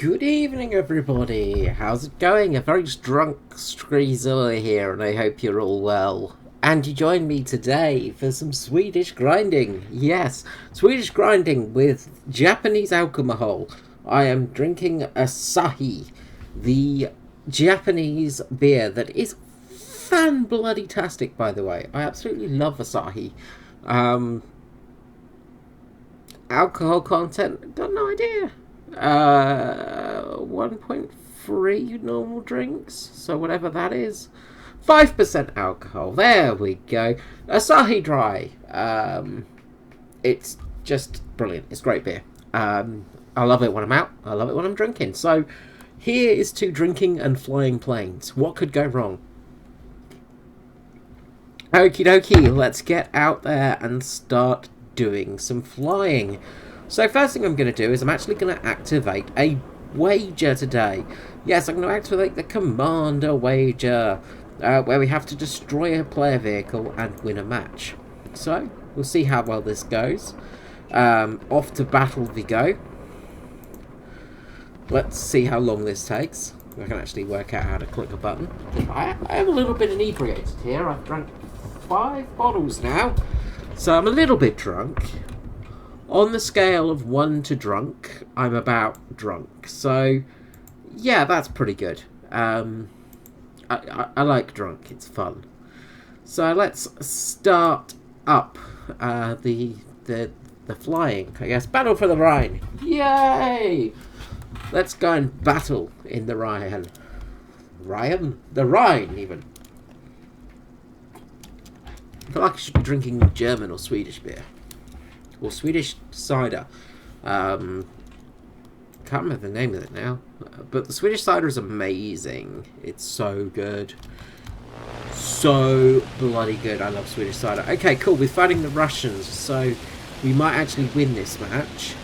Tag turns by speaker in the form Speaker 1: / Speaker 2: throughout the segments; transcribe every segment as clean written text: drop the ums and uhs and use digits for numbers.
Speaker 1: Good evening, everybody. How's it going? A very drunk Skreezilla here, and I hope you're all well. And you join me today for some Swedish grinding. Yes, Swedish grinding with Japanese alcohol. I am drinking Asahi, the Japanese beer that is fan-bloody-tastic, by the way. I absolutely love Asahi. Alcohol content, got no idea. 1.3 normal drinks, so whatever that is. 5% alcohol, there we go. Asahi Dry. It's just brilliant. It's great beer. I love it when I'm out. I love it when I'm drinking. So here is to drinking and flying planes. What could go wrong? Okie dokie, let's get out there and start doing some flying. So first thing I'm going to do is I'm actually going to activate a wager today. Yes, I'm going to activate the Commander wager, where we have to destroy a player vehicle and win a match. So we'll see how well this goes. Off to battle we go. Let's see how long this takes. I can actually work out how to click a button. I am a little bit inebriated here. I've drank 5 bottles now, so I'm a little bit drunk. On the scale of 1 to drunk, I'm about drunk. So, yeah, that's pretty good. I like drunk. It's fun. So let's start up the flying. I guess battle for the Rhine. Yay! Let's go and battle in the Rhine. The Rhine, even. I feel like I should be drinking German or Swedish beer. Or Swedish cider. Can't remember the name of it now. But the Swedish cider is amazing. It's so good. So bloody good. I love Swedish cider. Okay, cool. We're fighting the Russians. So we might actually win this match.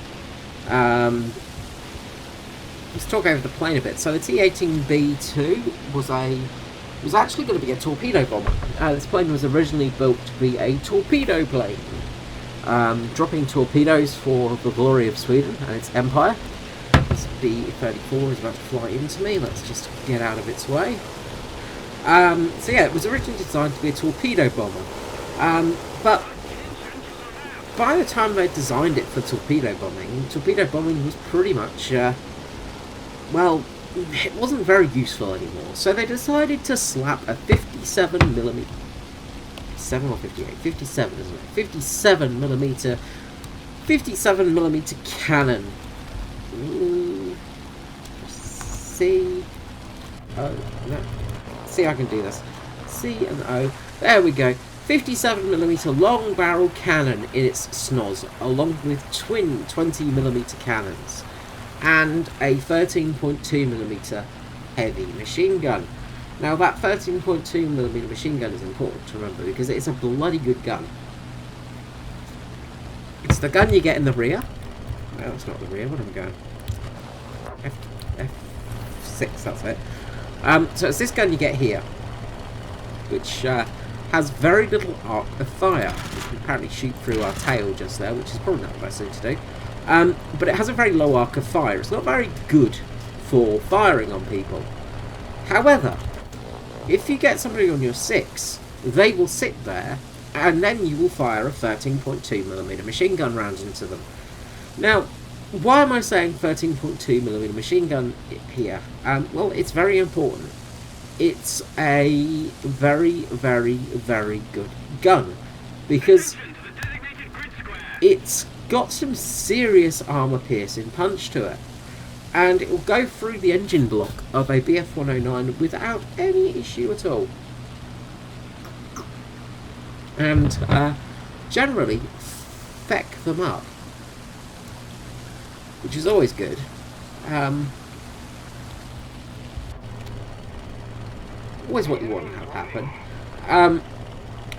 Speaker 1: Let's talk over the plane a bit. So the T-18B2 was actually going to be a torpedo bomber. This plane was originally built to be a torpedo plane. Dropping torpedoes for the glory of Sweden and its empire. This B-34 is about to fly into me. Let's just get out of its way. So yeah, it was originally designed to be a torpedo bomber. But by the time they designed it for torpedo bombing was pretty much, well, it wasn't very useful anymore. So they decided to slap a 57mm 7 or 58? 57, isn't it? 57mm cannon. C. Oh, no. See, I can do this. C and O. There we go. 57mm long barrel cannon in its snoz, along with twin 20mm cannons, and a 13.2mm heavy machine gun. Now that 13.2mm machine gun is important to remember because it's a bloody good gun. It's the gun you get in the rear. No, it's not the rear. What am I going? F6, that's it. So it's this gun you get here, which has very little arc of fire. You can apparently shoot through our tail just there, which is probably not the best thing to do. But it has a very low arc of fire. It's not very good for firing on people. However, if you get somebody on your 6, they will sit there, and then you will fire a 13.2mm machine gun round into them. Now, why am I saying 13.2mm machine gun here? Well, it's very important. It's a very, very, very good gun, because it's got some serious armor-piercing punch to it. And it will go through the engine block of a Bf-109 without any issue at all. And generally feck them up, which is always good. Always what you want to have happen.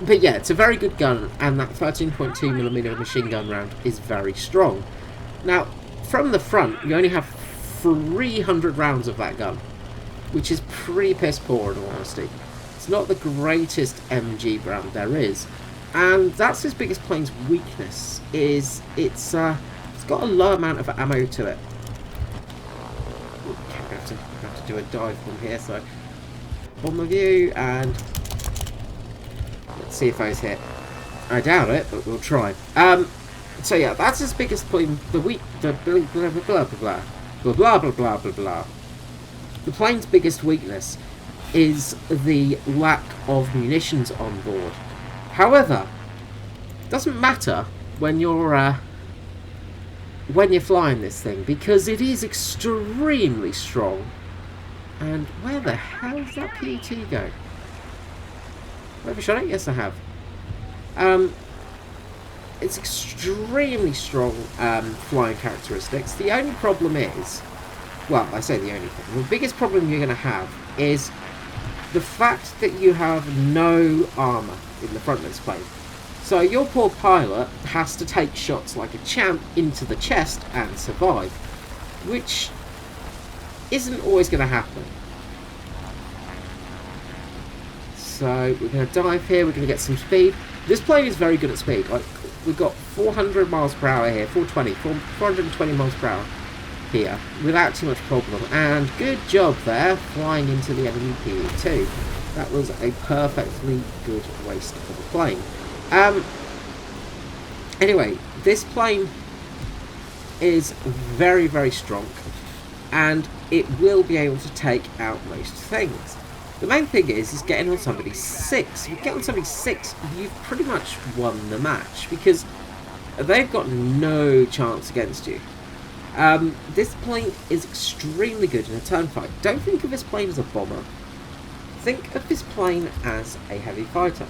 Speaker 1: But yeah, it's a very good gun, and that 13.2mm machine gun round is very strong. Now, from the front, you only have 300 rounds of that gun, which is pretty piss poor in all honesty. It's not the greatest MG round there is, and that's his biggest plane's weakness, is it's got a low amount of ammo to it. do a dive bomb here, so bomber view, and let's see if those hit. I doubt it, but we'll try. So yeah, that's his biggest plane. The blah blah blah blah blah blah blah blah blah blah blah. The plane's biggest weakness is the lack of munitions on board. However, it doesn't matter when you're flying this thing, because it is extremely strong. And where the hell does that PET go? Have I shot it? Yes, I have. It's extremely strong flying characteristics. The only problem is, well, I say the only thing, the biggest problem you're going to have is the fact that you have no armour in the front of this plane. So your poor pilot has to take shots like a champ into the chest and survive, which isn't always going to happen. So we're going to dive here, we're going to get some speed. This plane is very good at speed. Like, we've got 400 miles per hour here, 420 miles per hour here, without too much problem. And good job there, flying into the enemy PE2. That was a perfectly good waste of a plane. Anyway, this plane is very, very strong, and it will be able to take out most things. The main thing is getting on somebody's 6. If you get on somebody's 6, you've pretty much won the match, because they've got no chance against you. This plane is extremely good in a turn fight. Don't think of this plane as a bomber. Think of this plane as a heavy fighter.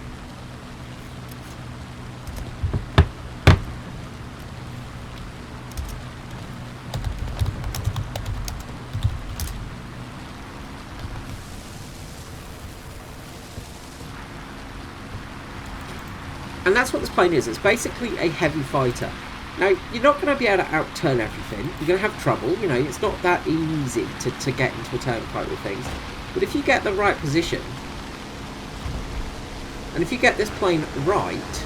Speaker 1: And that's what this plane is. It's basically a heavy fighter. Now, you're not going to be able to outturn everything. You're going to have trouble. You know, it's not that easy to get into a turn fight with things. But if you get the right position, and if you get this plane right,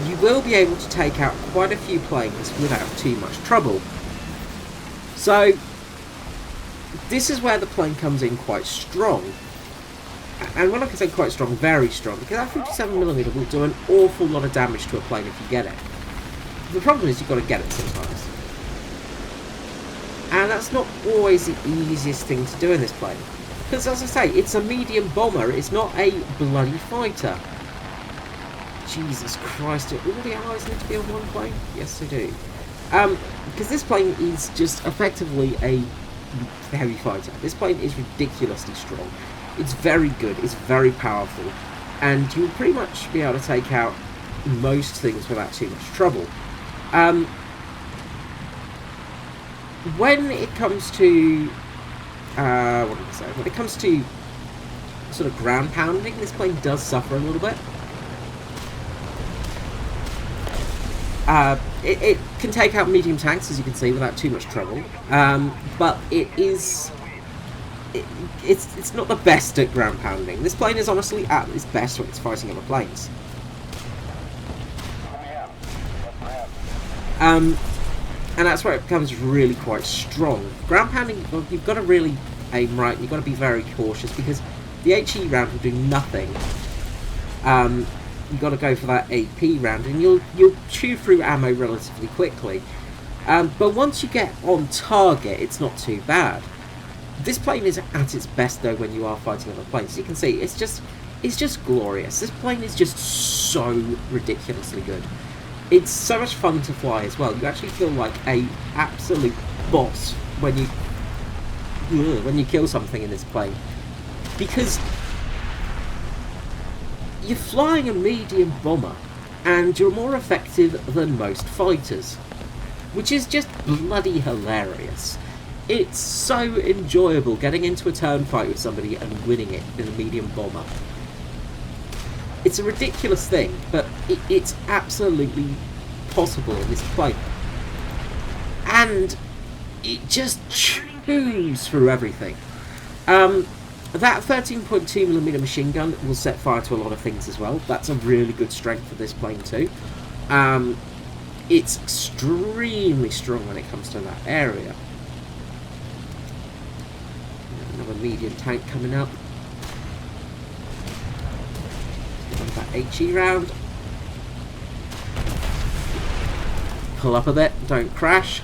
Speaker 1: you will be able to take out quite a few planes without too much trouble. So this is where the plane comes in quite strong. And when I can say quite strong, very strong, because that 57mm will do an awful lot of damage to a plane if you get it. The problem is you've got to get it sometimes. And that's not always the easiest thing to do in this plane. Because as I say, it's a medium bomber, it's not a bloody fighter. Jesus Christ, do all the allies need to be on one plane? Yes, they do. Because this plane is just effectively a heavy fighter. This plane is ridiculously strong. It's very good, it's very powerful, and you'll pretty much be able to take out most things without too much trouble. When it comes to when it comes to sort of ground pounding, this plane does suffer a little bit. It can take out medium tanks, as you can see, without too much trouble, but it's not the best at ground pounding. This plane is honestly at its best when it's fighting other planes. And that's where it becomes really quite strong. Ground pounding, well, you've got to really aim right, you've got to be very cautious, because the HE round will do nothing. You've got to go for that AP round, and you'll chew through ammo relatively quickly. But once you get on target, it's not too bad. This plane is at its best though when you are fighting other planes. You can see it's just glorious. This plane is just so ridiculously good. It's so much fun to fly as well. You actually feel like a absolute boss when you kill something in this plane, because you're flying a medium bomber and you're more effective than most fighters, which is just bloody hilarious. It's so enjoyable getting into a turn fight with somebody and winning it in a medium bomber. It's a ridiculous thing, but it's absolutely possible in this plane. And it just chews through everything. That 13.2mm machine gun will set fire to a lot of things as well. That's a really good strength for this plane too. it's extremely strong when it comes to that area. Another medium tank coming up. That HE round. Pull up a bit, don't crash.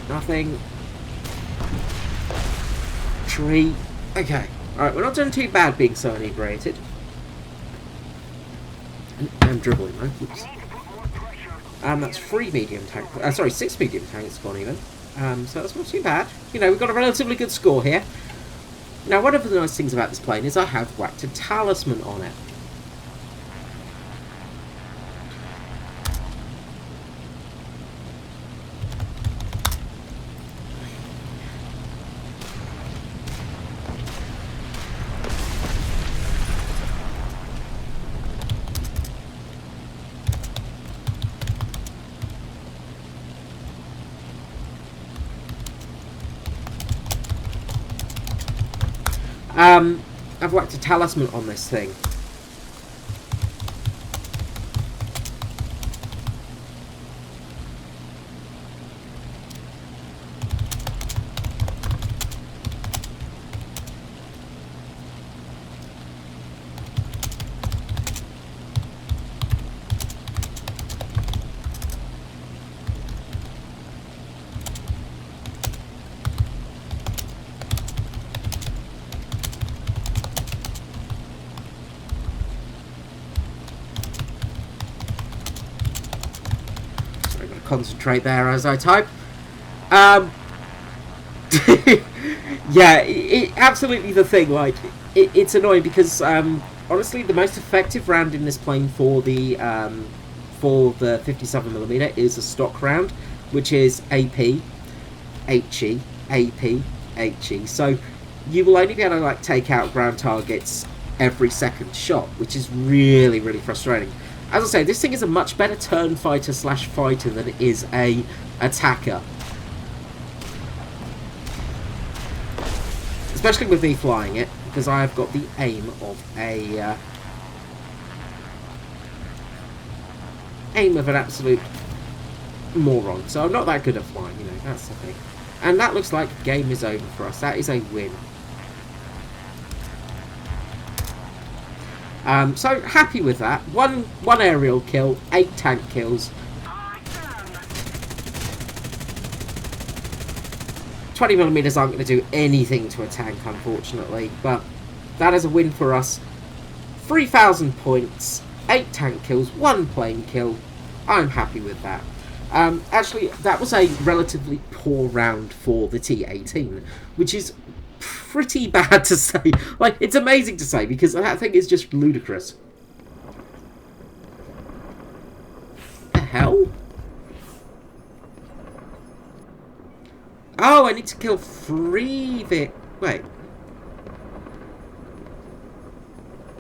Speaker 1: Nothing. Tree. Okay. Alright, we're not doing too bad being so inebriated. I'm dribbling though. Oops. That's 3 medium tank. Sorry, 6 medium tanks gone even. So that's not too bad. You know, we've got a relatively good score here. Now, one of the nice things about this plane is I have whacked a talisman on it. I've whacked a talisman on this thing. Concentrate there as I type. Yeah, absolutely the thing. Like, it's annoying because honestly, the most effective round in this plane for the 57mm is a stock round, which is AP, HE, AP, HE. So you will only be able to like take out ground targets every second shot, which is really, really frustrating. As I say, this thing is a much better turn fighter / fighter than it is a attacker. Especially with me flying it, because I have got the aim of an absolute moron. So I'm not that good at flying, you know, that's the thing. And that looks like game is over for us. That is a win. So happy with that. One aerial kill, 8 tank kills. 20mm aren't going to do anything to a tank, unfortunately, but that is a win for us. 3,000 points, 8 tank kills, 1 plane kill. I'm happy with that. Actually, that was a relatively poor round for the T-18, which is pretty bad to say. Like, it's amazing to say because that thing is just ludicrous. The hell? Oh, I need to kill 3 wait.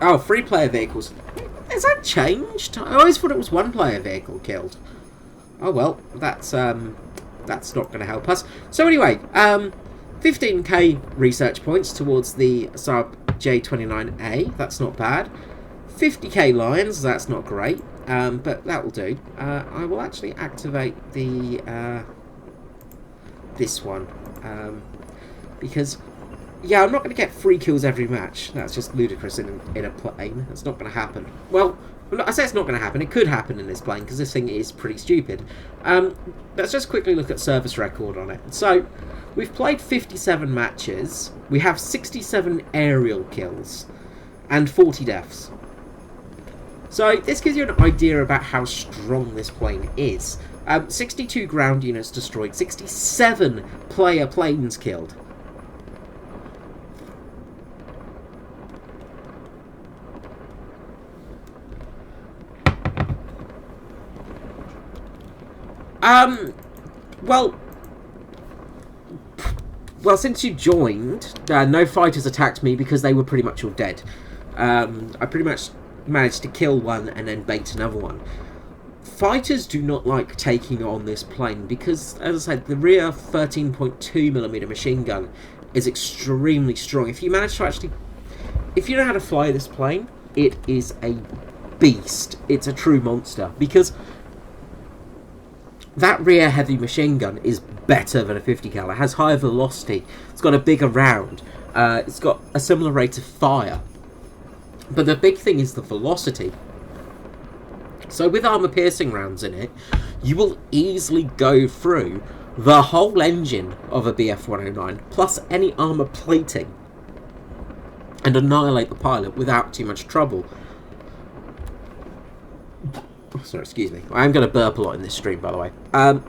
Speaker 1: Oh, 3 player vehicles. Has that changed? I always thought it was 1 player vehicle killed. Oh well, that's not going to help us. So anyway, 15k research points towards the Saab J29A. That's not bad. 50k lions. That's not great, but that will do. I will actually activate the this one because yeah, I'm not going to get 3 kills every match. That's just ludicrous in a plane. That's not going to happen. Well, I say it's not going to happen. It could happen in this plane because this thing is pretty stupid. Let's just quickly look at service record on it. So we've played 57 matches. We have 67 aerial kills and 40 deaths. So this gives you an idea about how strong this plane is. 62 ground units destroyed, 67 player planes killed. Well, since you joined, no fighters attacked me because they were pretty much all dead. I pretty much managed to kill one and then bait another one. Fighters do not like taking on this plane because, as I said, the rear 13.2mm machine gun is extremely strong. If you manage to actually... If you know how to fly this plane, it is a beast. It's a true monster, because that rear heavy machine gun is better than a 50 cal. It has higher velocity, it's got a bigger round, it's got a similar rate of fire, but the big thing is the velocity. So with armor piercing rounds in it, you will easily go through the whole engine of a BF-109 plus any armor plating and annihilate the pilot without too much trouble. Sorry, excuse me. I am going to burp a lot in this stream, by the way. But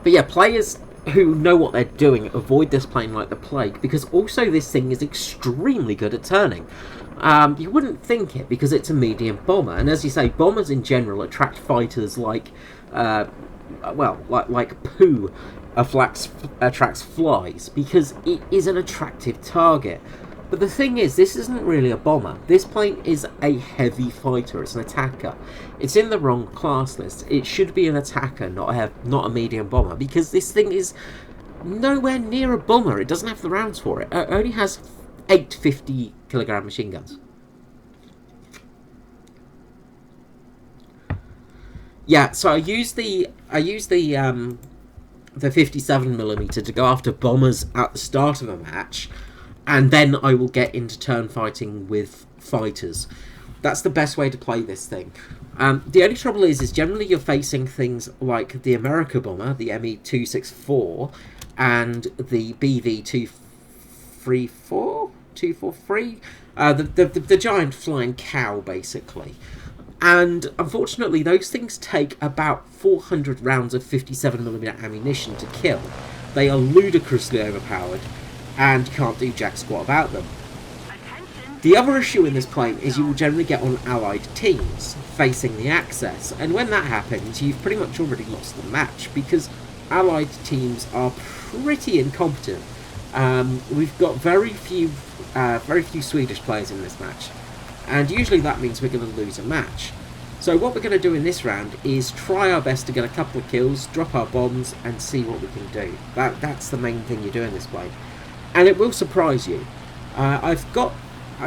Speaker 1: yeah, players who know what they're doing avoid this plane like the plague, because also this thing is extremely good at turning. You wouldn't think it, because it's a medium bomber, and as you say, bombers in general attract fighters like, like poo attracts flies, because it is an attractive target. But the thing is, this isn't really a bomber. This plane is a heavy fighter. It's an attacker. It's in the wrong class list. It should be an attacker, not a medium bomber, because this thing is nowhere near a bomber. It doesn't have the rounds for it. It only has 8 50-kilogram machine guns. Yeah, so I use the 57mm to go after bombers at the start of a match, and then I will get into turn fighting with fighters. That's the best way to play this thing. The only trouble is generally you're facing things like the America bomber, the ME-264, and the BV-243, the giant flying cow, basically. And unfortunately, those things take about 400 rounds of 57mm ammunition to kill. They are ludicrously overpowered, and you can't do jack squat about them. The other issue in this plane is you will generally get on allied teams facing the Axis, and when that happens, you've pretty much already lost the match, because allied teams are pretty incompetent. We've got very few Swedish players in this match, and usually that means we're going to lose a match. So what we're going to do in this round is try our best to get a couple of kills, drop our bombs, and see what we can do. That's the main thing you do in this plane. And it will surprise you. I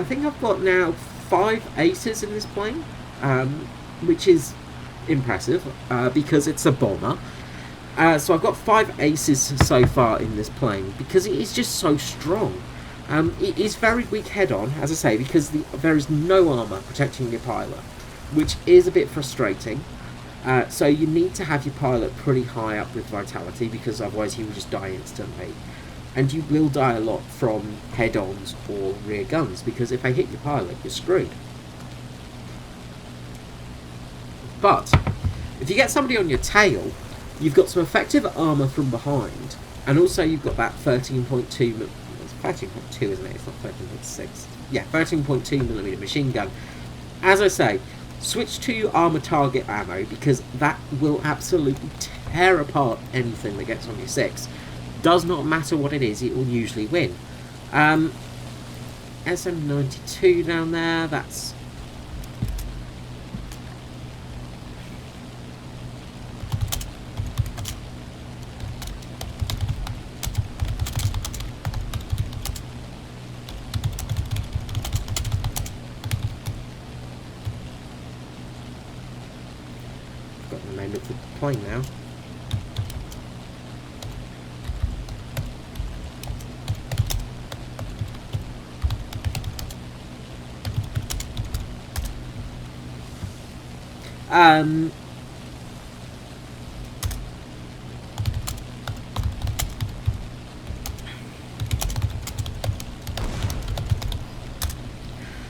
Speaker 1: think I've got now 5 aces in this plane, which is impressive, because it's a bomber. So I've got 5 aces so far in this plane, because it is just so strong. It is very weak head-on, as I say, because there is no armour protecting your pilot, which is a bit frustrating. So you need to have your pilot pretty high up with vitality, because otherwise he will just die instantly. And you will die a lot from head-ons or rear guns, because if they hit your pilot, you're screwed. But if you get somebody on your tail, you've got some effective armour from behind, and also you've got that 13.2, it's 13.2 isn't it, it's not 13.6, yeah, 13.2mm machine gun. As I say, switch to armour target ammo, because that will absolutely tear apart anything that gets on your 6. Does not matter what it is, it will usually win. SM92 down there, that's... got the name of the plane now.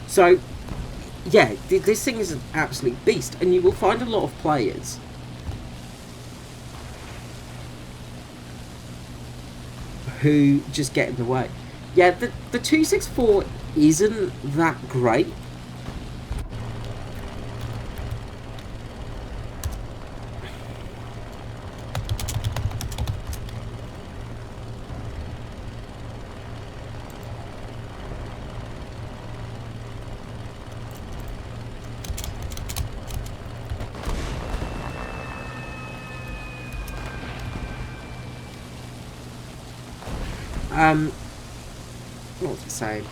Speaker 1: So, yeah, this thing is an absolute beast, and you will find a lot of players who just get in the way. Yeah, the 264 isn't that great. What was it saying?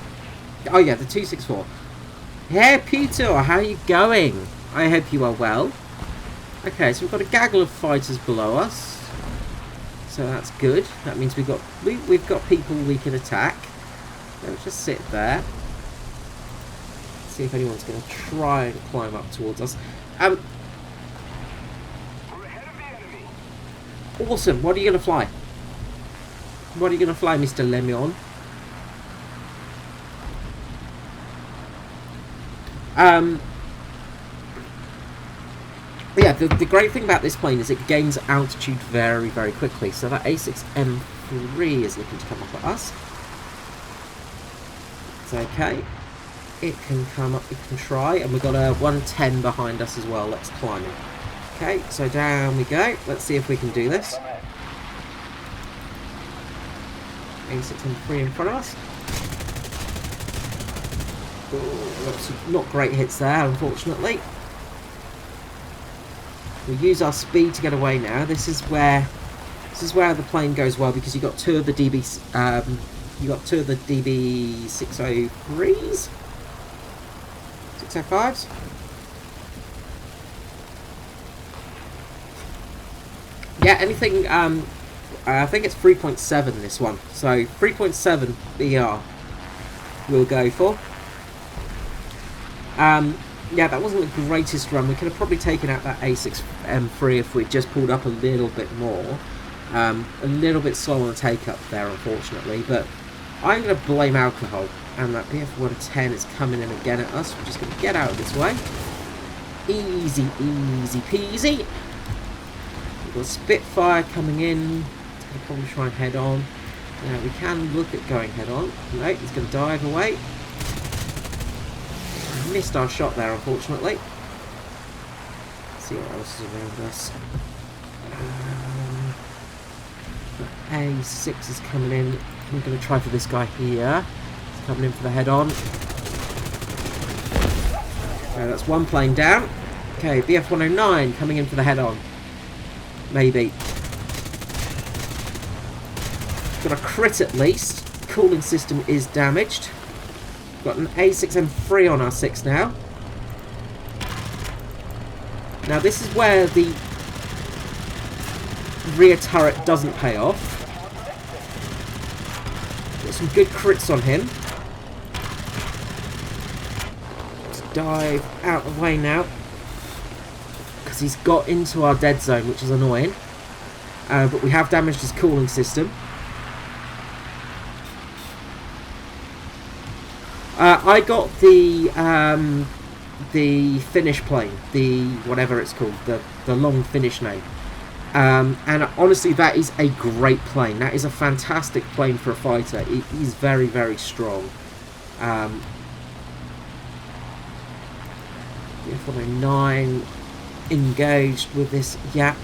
Speaker 1: Oh yeah, the 264. Hey Peter, how are you going? I hope you are well. Okay, so we've got a gaggle of fighters below us. So that's good. That means we've got people we can attack. Let's just sit there. See if anyone's going to try and climb up towards us. Awesome. What are you going to fly? What are you going to fly, Mr. Lemon? Yeah, the great thing about this plane is it gains altitude very, very quickly. So that A6M3 is looking to come up at us. It's okay. It can come up, it can try. And we've got a 110 behind us as well. Let's climb it. Okay, so down we go. Let's see if we can do this. A6M3 in front of us. Ooh, not great hits there, unfortunately. We use our speed to get away now. This is where the plane goes well because you got two of the DB 603s, 605s. Yeah, anything. I think it's 3.7 this one. So 3.7 BR we'll go for. Yeah, that wasn't the greatest run. We could have probably taken out that A6M3 if we'd just pulled up a little bit more. A little bit slow on the take-up there, unfortunately. But I'm going to blame alcohol. And that BF-110 is coming in again at us. We're just going to get out of this way. Easy, easy peasy. We've got Spitfire coming in. It's going to probably try and head on. Now, we can look at going head on. No, he's going to dive away. Missed our shot there, unfortunately. Let's see what else is around us. A6 is coming in. We're going to try for this guy here. He's coming in for the head-on. Okay, that's one plane down. Okay, BF-109 coming in for the head-on. Maybe. Got a crit at least. Cooling system is damaged. Got an A6M3 on our 6 now. Now this is where the rear turret doesn't pay off. Got some good crits on him. Let's dive out of the way now. Because he's got into our dead zone, which is annoying. But we have damaged his cooling system. I got the Finnish plane, the whatever it's called, the long Finnish name, and honestly, that is a great plane. That is a fantastic plane for a fighter. It is very, very strong. F-109 engaged with this yak.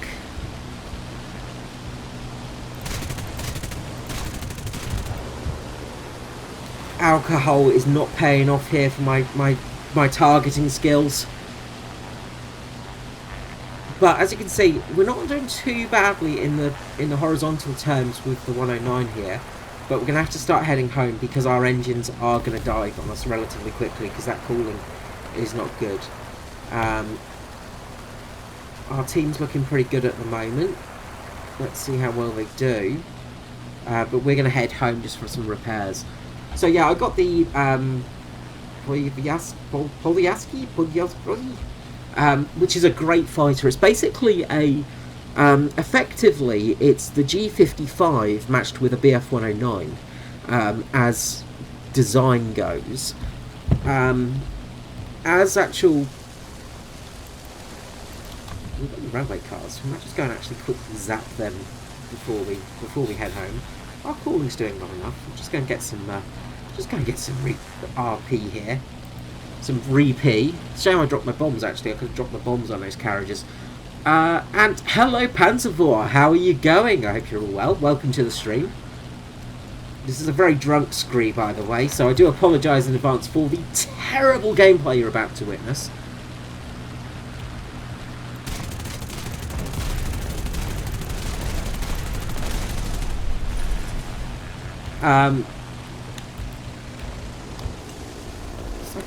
Speaker 1: Alcohol is not paying off here for my targeting skills. But as you can see, we're not doing too badly in the horizontal terms with the 109 here. But we're going to have to start heading home because our engines are going to die on us relatively quickly because that cooling is not good. Our team's looking pretty good at the moment. Let's see how well they do. But we're going to head home just for some repairs. So yeah, I got the which is a great fighter. It's basically a effectively it's the G55 matched with a BF-109 as design goes. As actual, we've got the railway cars. We might just go and actually quickly zap them before we head home. Our cooling's doing well enough. I'm just going to get some RP here. Some re-P. Shame I dropped my bombs, actually. I could have dropped the bombs on those carriages. And hello, Panzervor. How are you going? I hope you're all well. Welcome to the stream. This is a very drunk Skree, by the way, so I do apologise in advance for the terrible gameplay you're about to witness.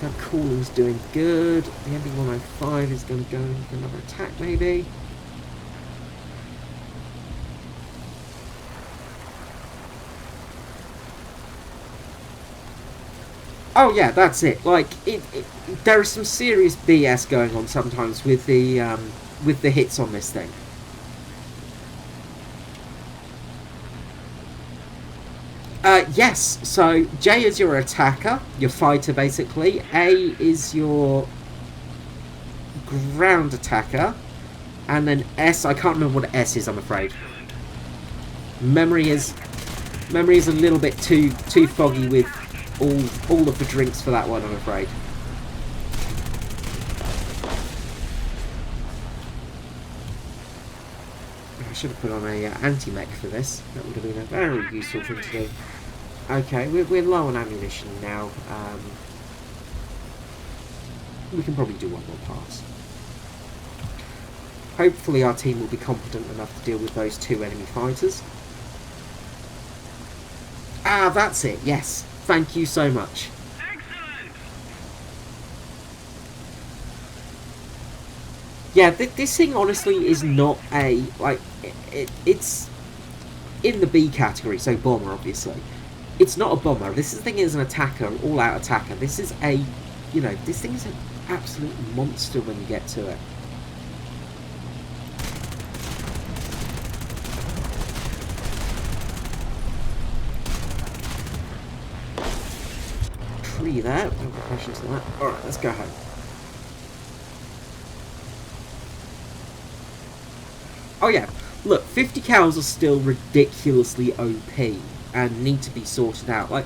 Speaker 1: That cooling's doing good. The MB-105 is going to go in for another attack, maybe. Oh yeah, that's it. Like, there is some serious BS going on sometimes with the hits on this thing. Yes, so J is your attacker, your fighter basically. A is your ground attacker. And then S, I can't remember what S is, I'm afraid. Memory is a little bit too foggy with all of the drinks for that one, I'm afraid. I should have put on a anti-mech for this. That would have been a very useful thing to do. Okay, we're low on ammunition now. We can probably do one more pass. Hopefully our team will be competent enough to deal with those two enemy fighters. Ah, that's it, yes. Thank you so much. Excellent. Yeah, this thing honestly is not a, like, it's in the B category, so bomber obviously. It's not a bomber. This thing is an attacker, all-out attacker. This is a, you know, this thing is an absolute monster when you get to it. Tree there. No questions on that. Alright, let's go home. Oh yeah, look, 50 cals are still ridiculously OP and need to be sorted out. Like,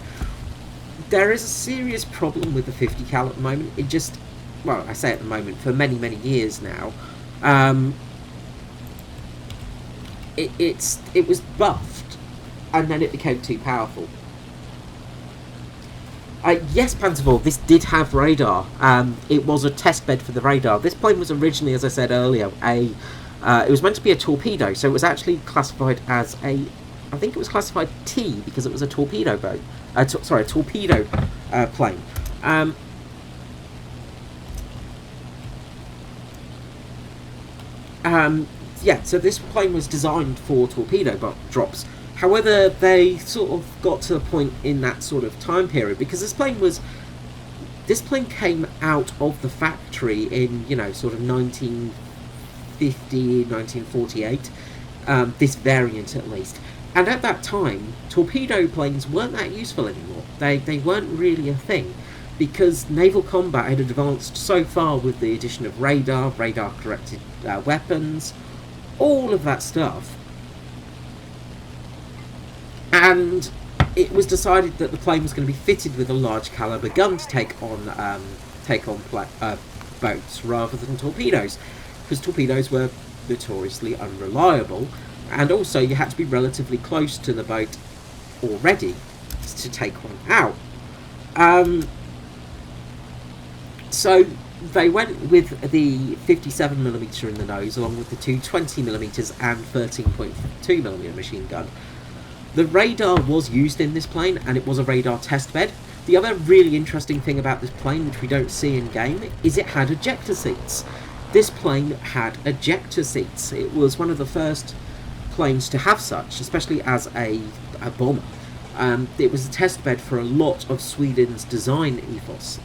Speaker 1: there is a serious problem with the 50 cal at the moment. It just, well, I say at the moment, for many, many years now. It was buffed, and then it became too powerful. Yes, Panzervor, this did have radar. It was a test bed for the radar. This plane was originally, as I said earlier, it was meant to be a torpedo, so it was actually classified as a, I think it was classified T because it was a torpedo boat. Sorry, a torpedo plane. Yeah, so this plane was designed for torpedo drops. However, they sort of got to a point in that sort of time period because this plane came out of the factory in, you know, sort of 1950, 1948, this variant at least. And at that time, torpedo planes weren't that useful anymore. They weren't really a thing because naval combat had advanced so far with the addition of radar-corrected weapons, all of that stuff. And it was decided that the plane was going to be fitted with a large caliber gun to take on boats rather than torpedoes, because torpedoes were notoriously unreliable, and also you had to be relatively close to the boat already to take one out. So they went with the 57mm in the nose, along with the two 20mm and 13.2mm machine gun. The radar was used in this plane, and it was a radar test bed. The other really interesting thing about this plane, which we don't see in game, is it had ejector seats. This plane had ejector seats. It was one of the first planes to have such, especially as a bomber. It was a test bed for a lot of Sweden's design ethos.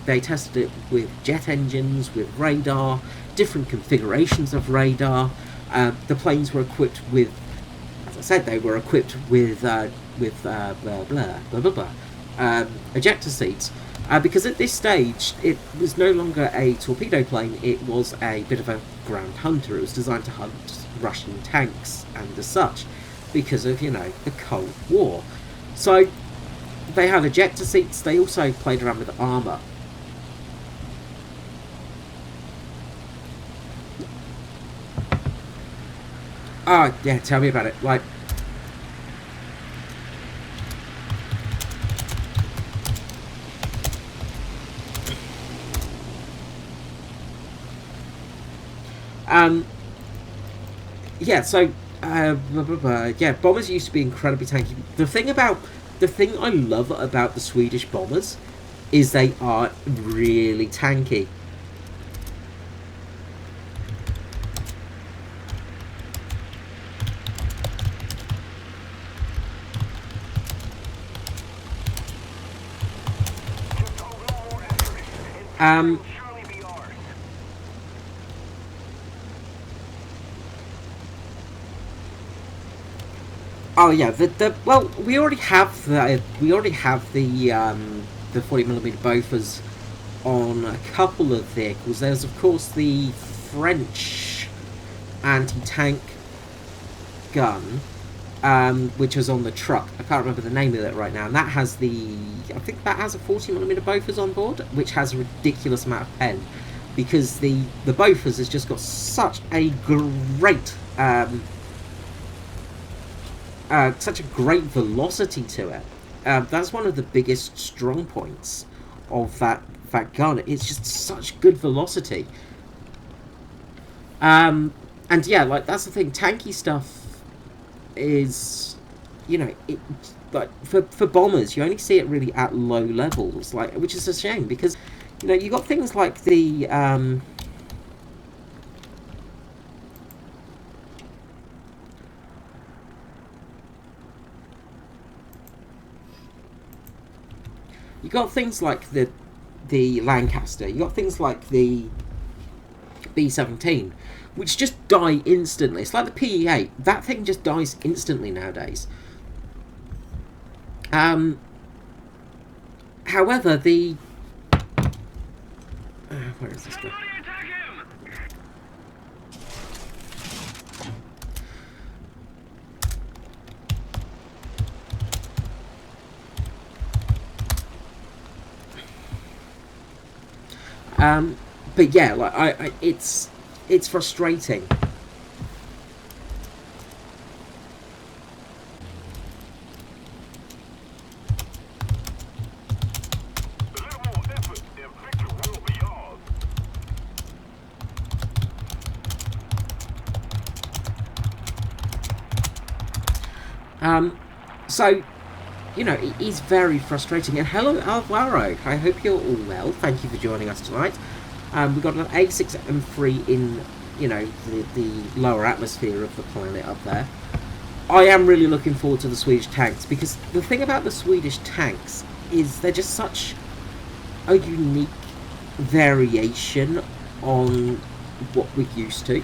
Speaker 1: They tested it with jet engines, with radar, different configurations of radar. The planes were equipped with, as I said, they were equipped with ejector seats. Because at this stage, it was no longer a torpedo plane, it was a bit of a ground hunter. It was designed to hunt Russian tanks and as such, because of, you know, the Cold War. So, they had ejector seats. They also played around with armour. Ah, yeah, tell me about it. Like, yeah, so, yeah, bombers used to be incredibly tanky. The thing I love about the Swedish bombers is they are really tanky. Oh yeah, well, we already have the 40mm Bofors on a couple of vehicles. There's of course the French anti-tank gun, which was on the truck. I can't remember the name of it right now, and that has I think that has a 40mm Bofors on board, which has a ridiculous amount of pen, because the Bofors has just got such a great such a great velocity to it. That's one of the biggest strong points of that gun. It's just such good velocity. And yeah, like, that's the thing. Tanky stuff is, you know, like for bombers, you only see it really at low levels, like, which is a shame, because, you know, you got things like the you got things like the Lancaster. You got things like the B-17, which just die instantly. It's like the PE-8. That thing just dies instantly nowadays. However, the where is this guy? But yeah, like it's frustrating. So, you know, it is very frustrating. And hello, Alvaro. I hope you're all well. Thank you for joining us tonight. We've got an A6M3 in, you know, the lower atmosphere of the planet up there. I am really looking forward to the Swedish tanks, because the thing about the Swedish tanks is they're just such a unique variation on what we're used to.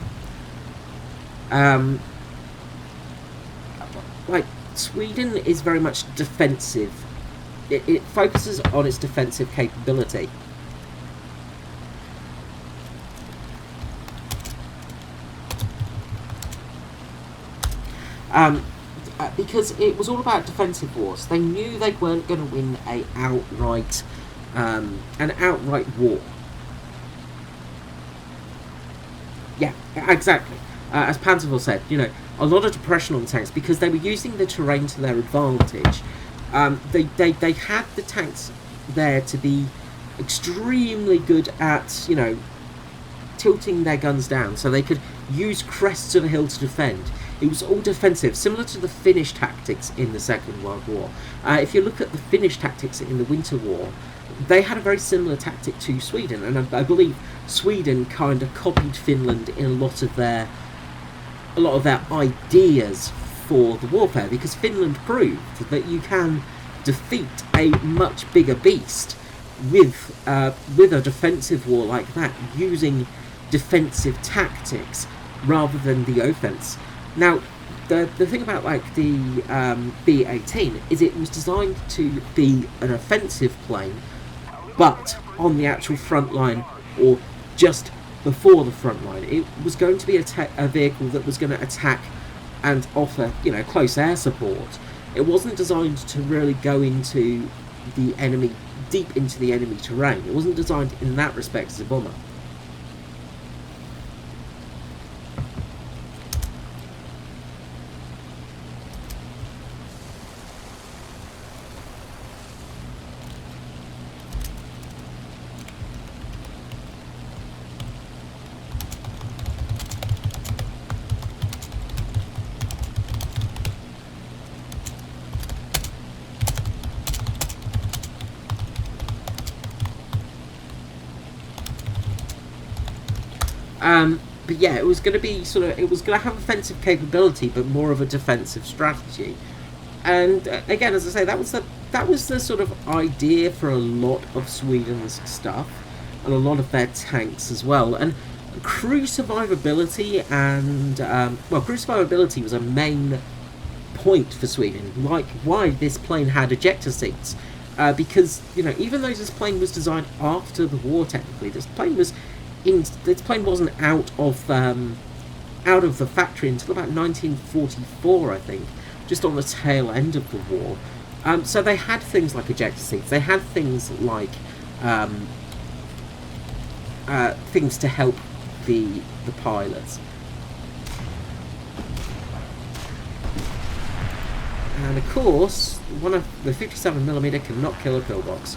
Speaker 1: Like, Sweden is very much defensive. It focuses on its defensive capability. Because it was all about defensive wars. They knew they weren't going to win an outright war. Yeah, exactly. As Panzerville said, you know, a lot of depression on the tanks because they were using the terrain to their advantage. They had the tanks there to be extremely good at, you know, tilting their guns down so they could use crests of a hill to defend. It was all defensive, similar to the Finnish tactics in the Second World War. If you look at the Finnish tactics in the Winter War, they had a very similar tactic to Sweden, and I believe Sweden kind of copied Finland in a lot of their ideas for the warfare, because Finland proved that you can defeat a much bigger beast with a defensive war like that, using defensive tactics rather than the offense. Now, the thing about, like, the B-18 is it was designed to be an offensive plane, but on the actual front line, or just before the front line. It was going to be a vehicle that was going to attack and offer, you know, close air support. It wasn't designed to really go into the enemy, deep into the enemy terrain. It wasn't designed in that respect as a bomber. But yeah, it was going to be it was going to have offensive capability, but more of a defensive strategy. And again, as I say, that was the sort of idea for a lot of Sweden's stuff, and a lot of their tanks as well. And crew survivability and crew survivability was a main point for Sweden, like why this plane had ejector seats, because even though this plane was designed after the war, technically this plane wasn't out of the factory until about 1944, I think, just on the tail end of the war. So they had things like ejector seats. They had things like things to help the pilots. And of course, one of the 57mm cannot kill a pillbox.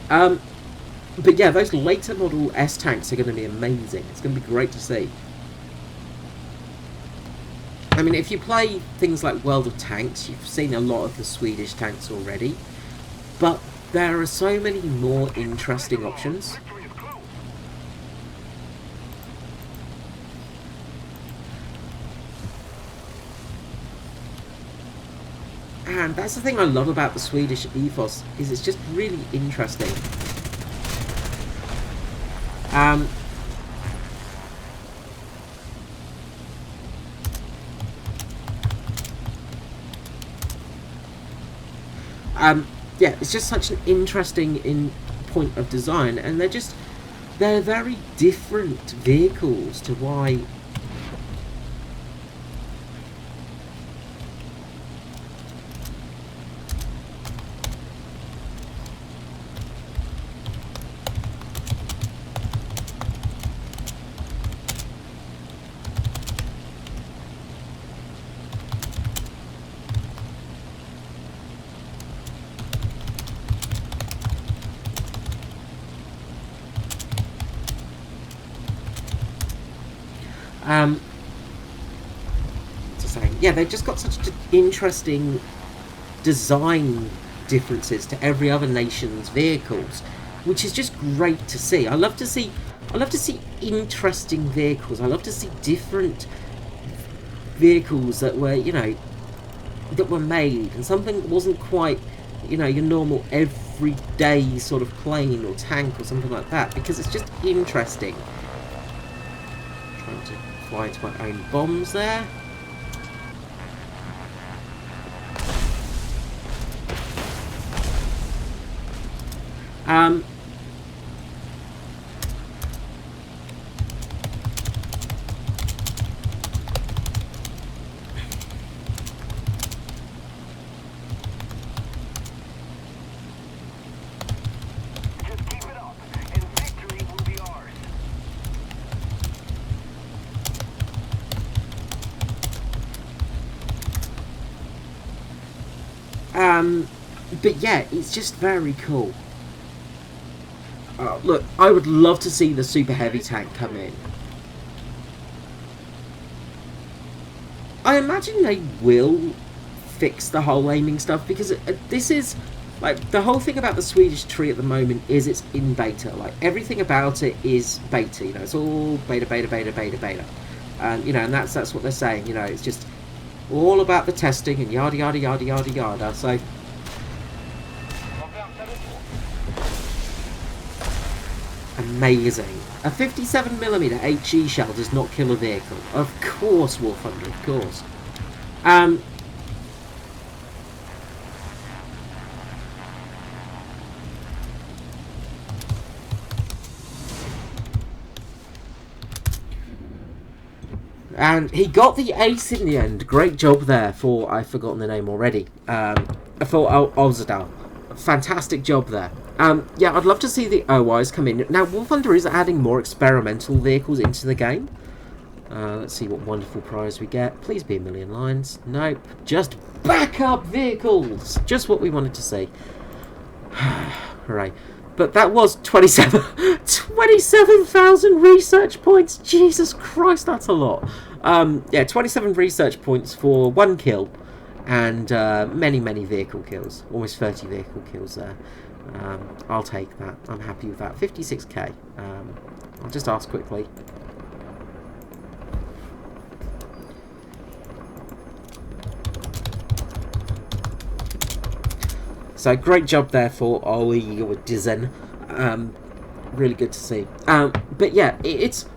Speaker 1: But yeah, those later model S tanks are going to be amazing. It's going to be great to see. I mean, if you play things like World of Tanks, you've seen a lot of the Swedish tanks already. But there are so many more interesting options. And that's the thing I love about the Swedish ethos, is it's just really interesting. Yeah, it's just such an interesting point of design, and they're very different vehicles to why. Yeah, they've just got such interesting design differences to every other nation's vehicles, which is just great to see. I love to see interesting vehicles. I love to see different vehicles that were, that were made, and something that wasn't quite, your normal everyday sort of plane or tank or something like that, because it's just interesting. Trying to fly into my own bombs there. But yeah, it's just very cool. Look, I would love to see the super heavy tank come in. I imagine they will fix the whole aiming stuff, because this is, like, the whole thing about the Swedish tree at the moment is it's in beta. Like, everything about it is beta, it's all beta, beta, beta, beta, beta. And that's what they're saying, it's just all about the testing and yada, yada, yada, yada, yada. So, amazing. A 57mm HE shell does not kill a vehicle. Of course, War Thunder, of course. And he got the ace in the end. Great job there for, I've forgotten the name already, for Ozadal. Fantastic job there. Yeah, I'd love to see the OIs come in. Now, War Thunder is adding more experimental vehicles into the game. Let's see what wonderful prize we get. Please be a million lines. Nope. Just backup vehicles! Just what we wanted to see. Hooray. But that was 27,000 research points. Jesus Christ, that's a lot. Yeah, 27 research points for 1 kill. And many, many vehicle kills. Almost 30 vehicle kills there. I'll take that. I'm happy with that. 56k. I'll just ask quickly. So great job there for Ollie or Dizen. Really good to see. But yeah, it's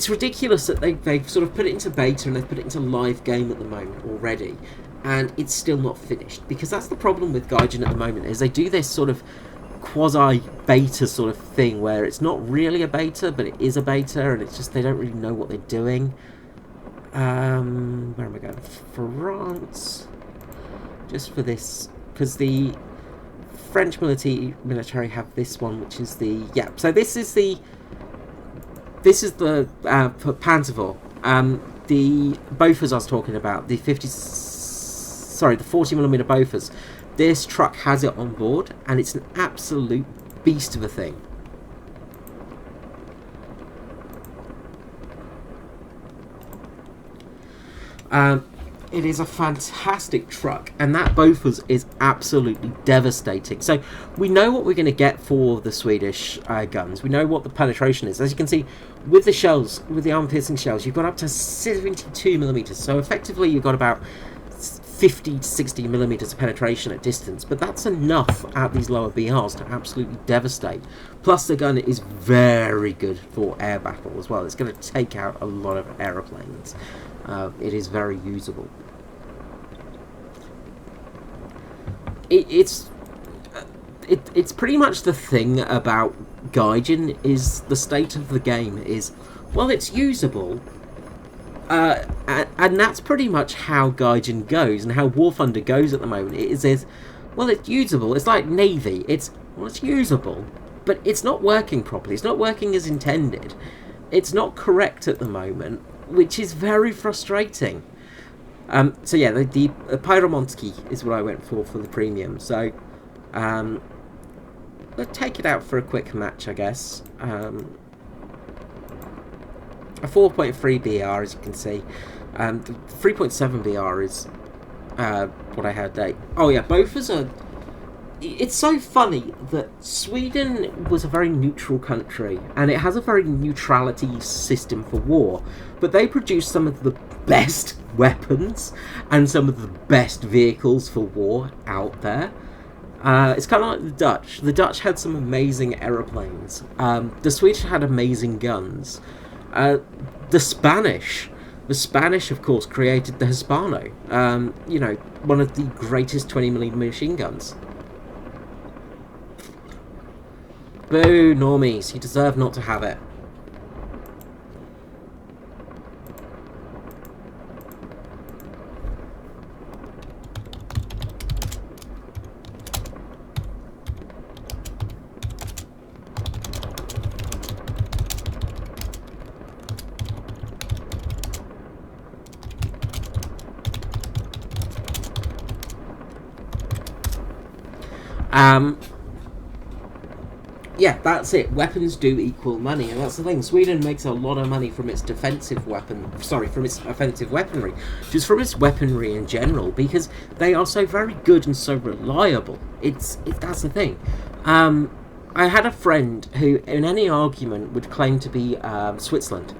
Speaker 1: ridiculous that they've sort of put it into beta and they've put it into live game at the moment already, and it's still not finished, because that's the problem with Gaijin at the moment, is they do this sort of quasi beta sort of thing where it's not really a beta but it is a beta, and it's just they don't really know what they're doing. Where am I going? France, just for this, because the French military have this one, which is the so this is the Panzervor, the Bofors I was talking about, the 40mm Bofors. This truck has it on board, and it's an absolute beast of a thing. It is a fantastic truck, and that Bofors is absolutely devastating. So we know what we're going to get for the Swedish guns. We know what the penetration is. As you can see, with the shells, with the armor-piercing shells, you've got up to 72mm. So effectively, you've got about 50 to 60mm of penetration at distance. But that's enough at these lower BRs to absolutely devastate. Plus, the gun is very good for air battle as well. It's going to take out a lot of aeroplanes. It is very usable. It's pretty much the thing about Gaijin, is the state of the game is, well, it's usable, and that's pretty much how Gaijin goes and how War Thunder goes at the moment. It is well, it's usable. It's like Navy. It's usable, but it's not working properly. It's not working as intended. It's not correct at the moment, which is very frustrating. So yeah, the Pyromonsky is what I went for the premium. So let's take it out for a quick match, I guess. A 4.3 BR, as you can see. The 3.7 BR is what I had today. Oh yeah, both as a... It's so funny that Sweden was a very neutral country, and it has a very neutrality system for war, but they produce some of the best weapons and some of the best vehicles for war out there. It's kind of like the Dutch. The Dutch had some amazing aeroplanes. The Swedish had amazing guns. The Spanish, of course, created the Hispano. You know, one of the greatest 20mm machine guns. Boo, normies. You deserve not to have it. Yeah, that's it. Weapons do equal money, and that's the thing. Sweden makes a lot of money from its defensive weapon... Sorry, from its offensive weaponry. Just from its weaponry in general, because they are so very good and so reliable. That's the thing. I had a friend who, in any argument, would claim to be Switzerland.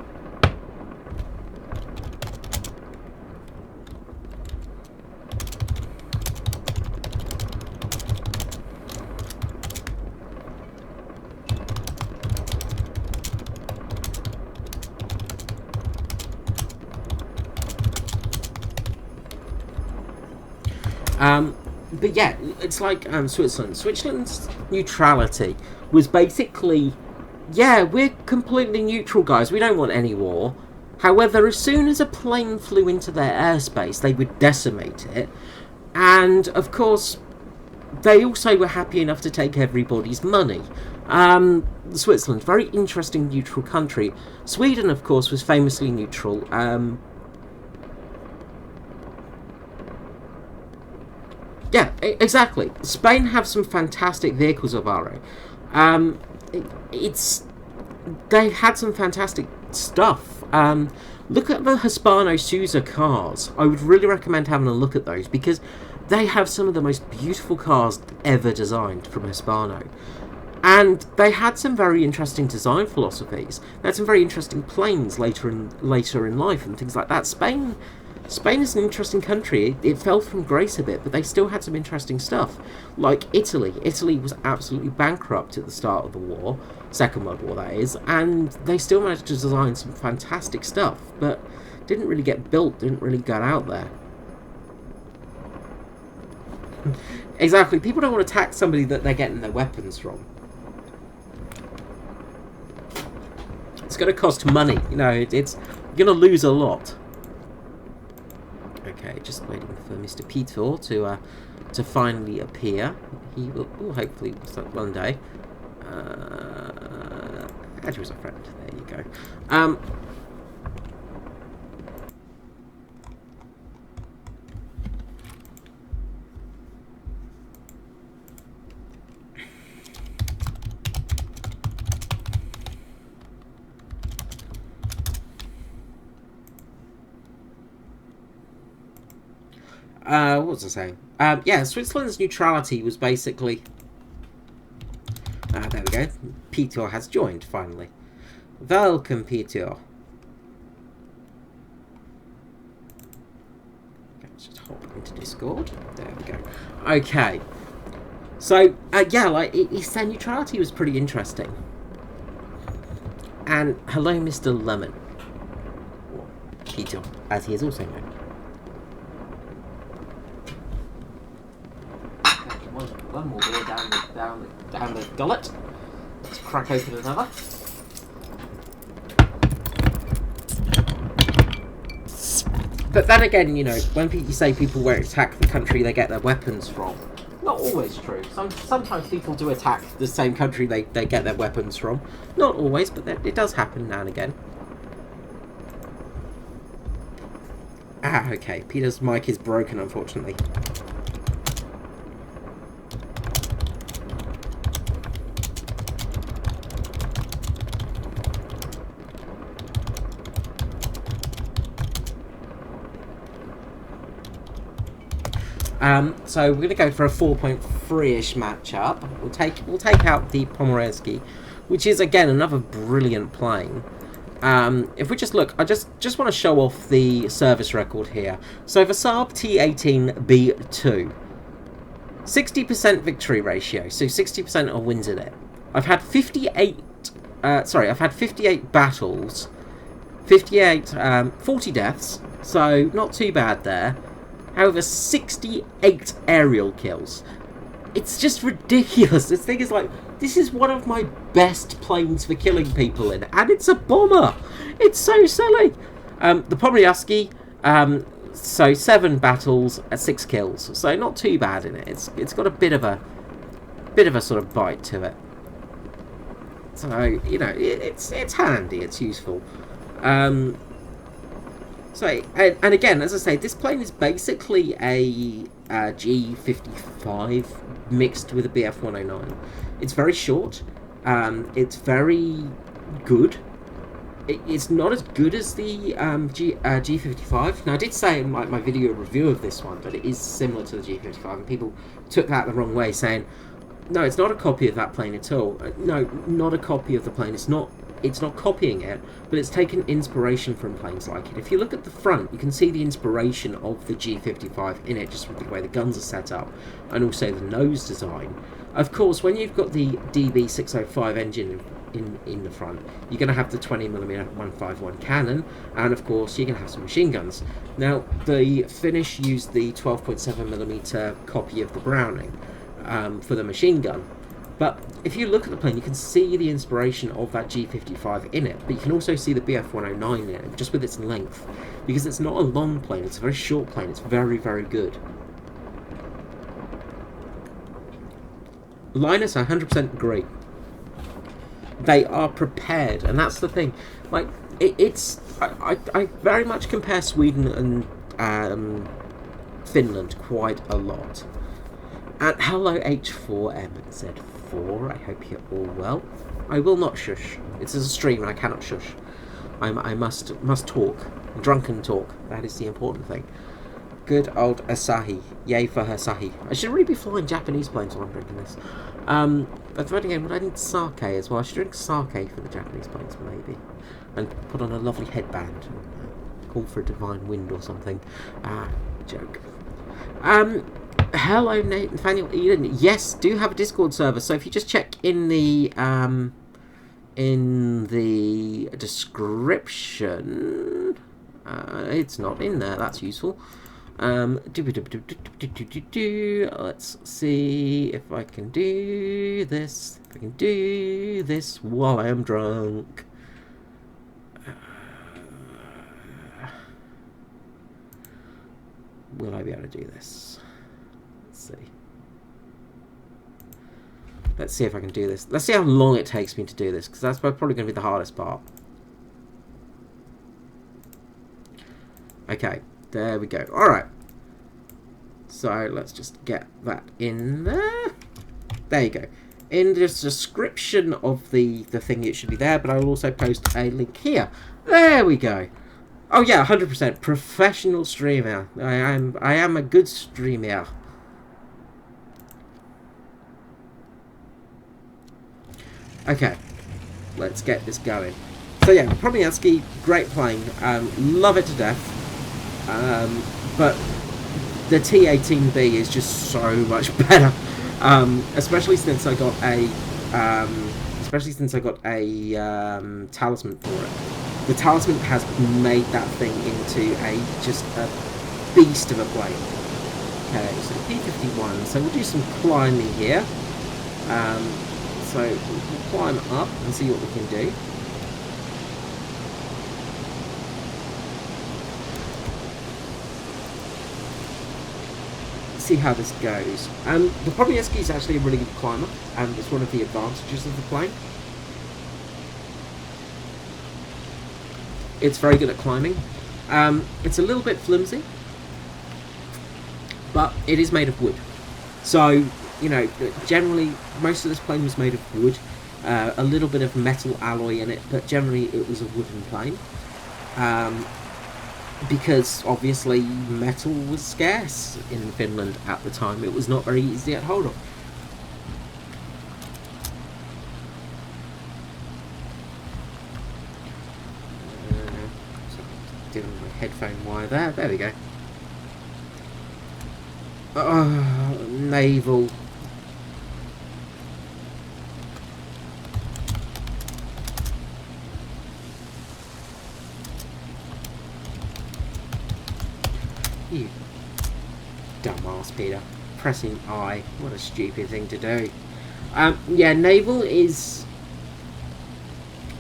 Speaker 1: But yeah, it's like Switzerland. Switzerland's neutrality was basically, yeah, we're completely neutral, guys. We don't want any war. However, as soon as a plane flew into their airspace, they would decimate it. And, of course, they also were happy enough to take everybody's money. Switzerland, very interesting neutral country. Sweden, of course, was famously neutral. Yeah, exactly. Spain have some fantastic vehicles, Alvaro. They had some fantastic stuff. Look at the Hispano Sousa cars. I would really recommend having a look at those, because they have some of the most beautiful cars ever designed from Hispano. And they had some very interesting design philosophies. They had some very interesting planes later in life and things like that. Spain Spain is an interesting country. It fell from grace a bit, but they still had some interesting stuff. Like Italy. Italy was absolutely bankrupt at the start of the war, Second World War that is, and they still managed to design some fantastic stuff, but didn't really get built, didn't really get out there. Exactly, people don't want to attack somebody that they're getting their weapons from. It's going to cost money, you know, it's going to lose a lot. Okay, just waiting for Mr. Peter to finally appear. He will hopefully one day. Andrew was a friend. There you go. What was I saying? Yeah, Switzerland's neutrality was basically... there we go. Peter has joined, finally. Welcome, Peter. Okay, let's just hop into Discord. There we go. Okay. So, yeah, like, their neutrality was pretty interesting. And hello, Mr. Lemon. Or Peter, as he is also known. One more beer down the gullet. Let's crack open another. But then again, you know, when you say people won't attack the country they get their weapons from, not always true. Sometimes people do attack the same country they get their weapons from. Not always, but it does happen now and again. Ah, okay. Peter's mic is broken, unfortunately. So we're going to go for a 4.3-ish matchup. We'll take out the Pomorezki, which is again another brilliant plane. If we just look, I just want to show off the service record here. So the Saab T-18B2, 60% victory ratio, so 60% of wins in it. I've had 58 battles, 40 deaths, so not too bad there. However, 68 aerial kills. It's just ridiculous. This thing is like, this is one of my best planes for killing people in, and it's a bomber. It's so silly. The Pomoryaski, so 7 battles, 6 kills, so not too bad in it. It's got a bit of a sort of bite to it. So you know, it's handy. It's useful. So, and again, as I say, this plane is basically a G55 mixed with a BF-109. It's very short. It's very good. It's not as good as the G55. Now, I did say in my video review of this one that it is similar to the G55, and people took that the wrong way, saying, no, it's not a copy of that plane at all. No, not a copy of the plane. It's not copying it, but it's taken inspiration from planes like it. If you look at the front, you can see the inspiration of the G55 in it, just with the way the guns are set up, and also the nose design. Of course, when you've got the DB605 engine in the front, you're going to have the 20mm 151 cannon, and of course you're going to have some machine guns. Now, the Finnish used the 12.7mm copy of the Browning for the machine gun. But if you look at the plane, you can see the inspiration of that G55 in it, but you can also see the BF-109 in it, just with its length, because it's not a long plane, it's a very short plane. It's very, very good. Linus, I 100% agree. They are prepared, and that's the thing. Like, I very much compare Sweden and Finland quite a lot. And hello H4MZ4, I hope you're all well. I will not shush. It's a stream and I cannot shush. I must talk. Drunken talk. That is the important thing. Good old Asahi. Yay for her Asahi. I should really be flying Japanese planes while I'm drinking this. But then again, would I need sake as well? I should drink sake for the Japanese planes, maybe. And put on a lovely headband. call for a divine wind or something. Joke. Hello, Nathaniel Eden. Yes, do have a Discord server. So if you just check in the description, it's not in there. That's useful. Let's see if I can do this. If I can do this while I am drunk. Will I be able to do this? Let's see. Let's see if I can do this. Let's see how long it takes me to do this, because that's probably going to be the hardest part. Okay, there we go. Alright. So, let's just get that in there. There you go. In the description of the thing, it should be there, but I will also post a link here. There we go. Oh yeah, 100% professional streamer. I am a good streamer. Okay, let's get this going. So yeah, Promianski, great plane. Love it to death. But the T-18B is just so much better. Especially since I got a talisman for it. The talisman has made that thing into just a beast of a plane. Okay, so P-51. So we'll do some climbing here. So we'll climb up and see what we can do. See how this goes. The Promianski is actually a really good climber, and it's one of the advantages of the plane. It's very good at climbing. It's a little bit flimsy, but it is made of wood. So, you know, generally, most of this plane was made of wood. A little bit of metal alloy in it, but generally it was a wooden plane. Because, obviously, metal was scarce in Finland at the time. It was not very easy to get hold of. Dealing with my headphone wire there. There we go. Naval. You dumbass, Peter. Pressing I. What a stupid thing to do. Yeah, naval is...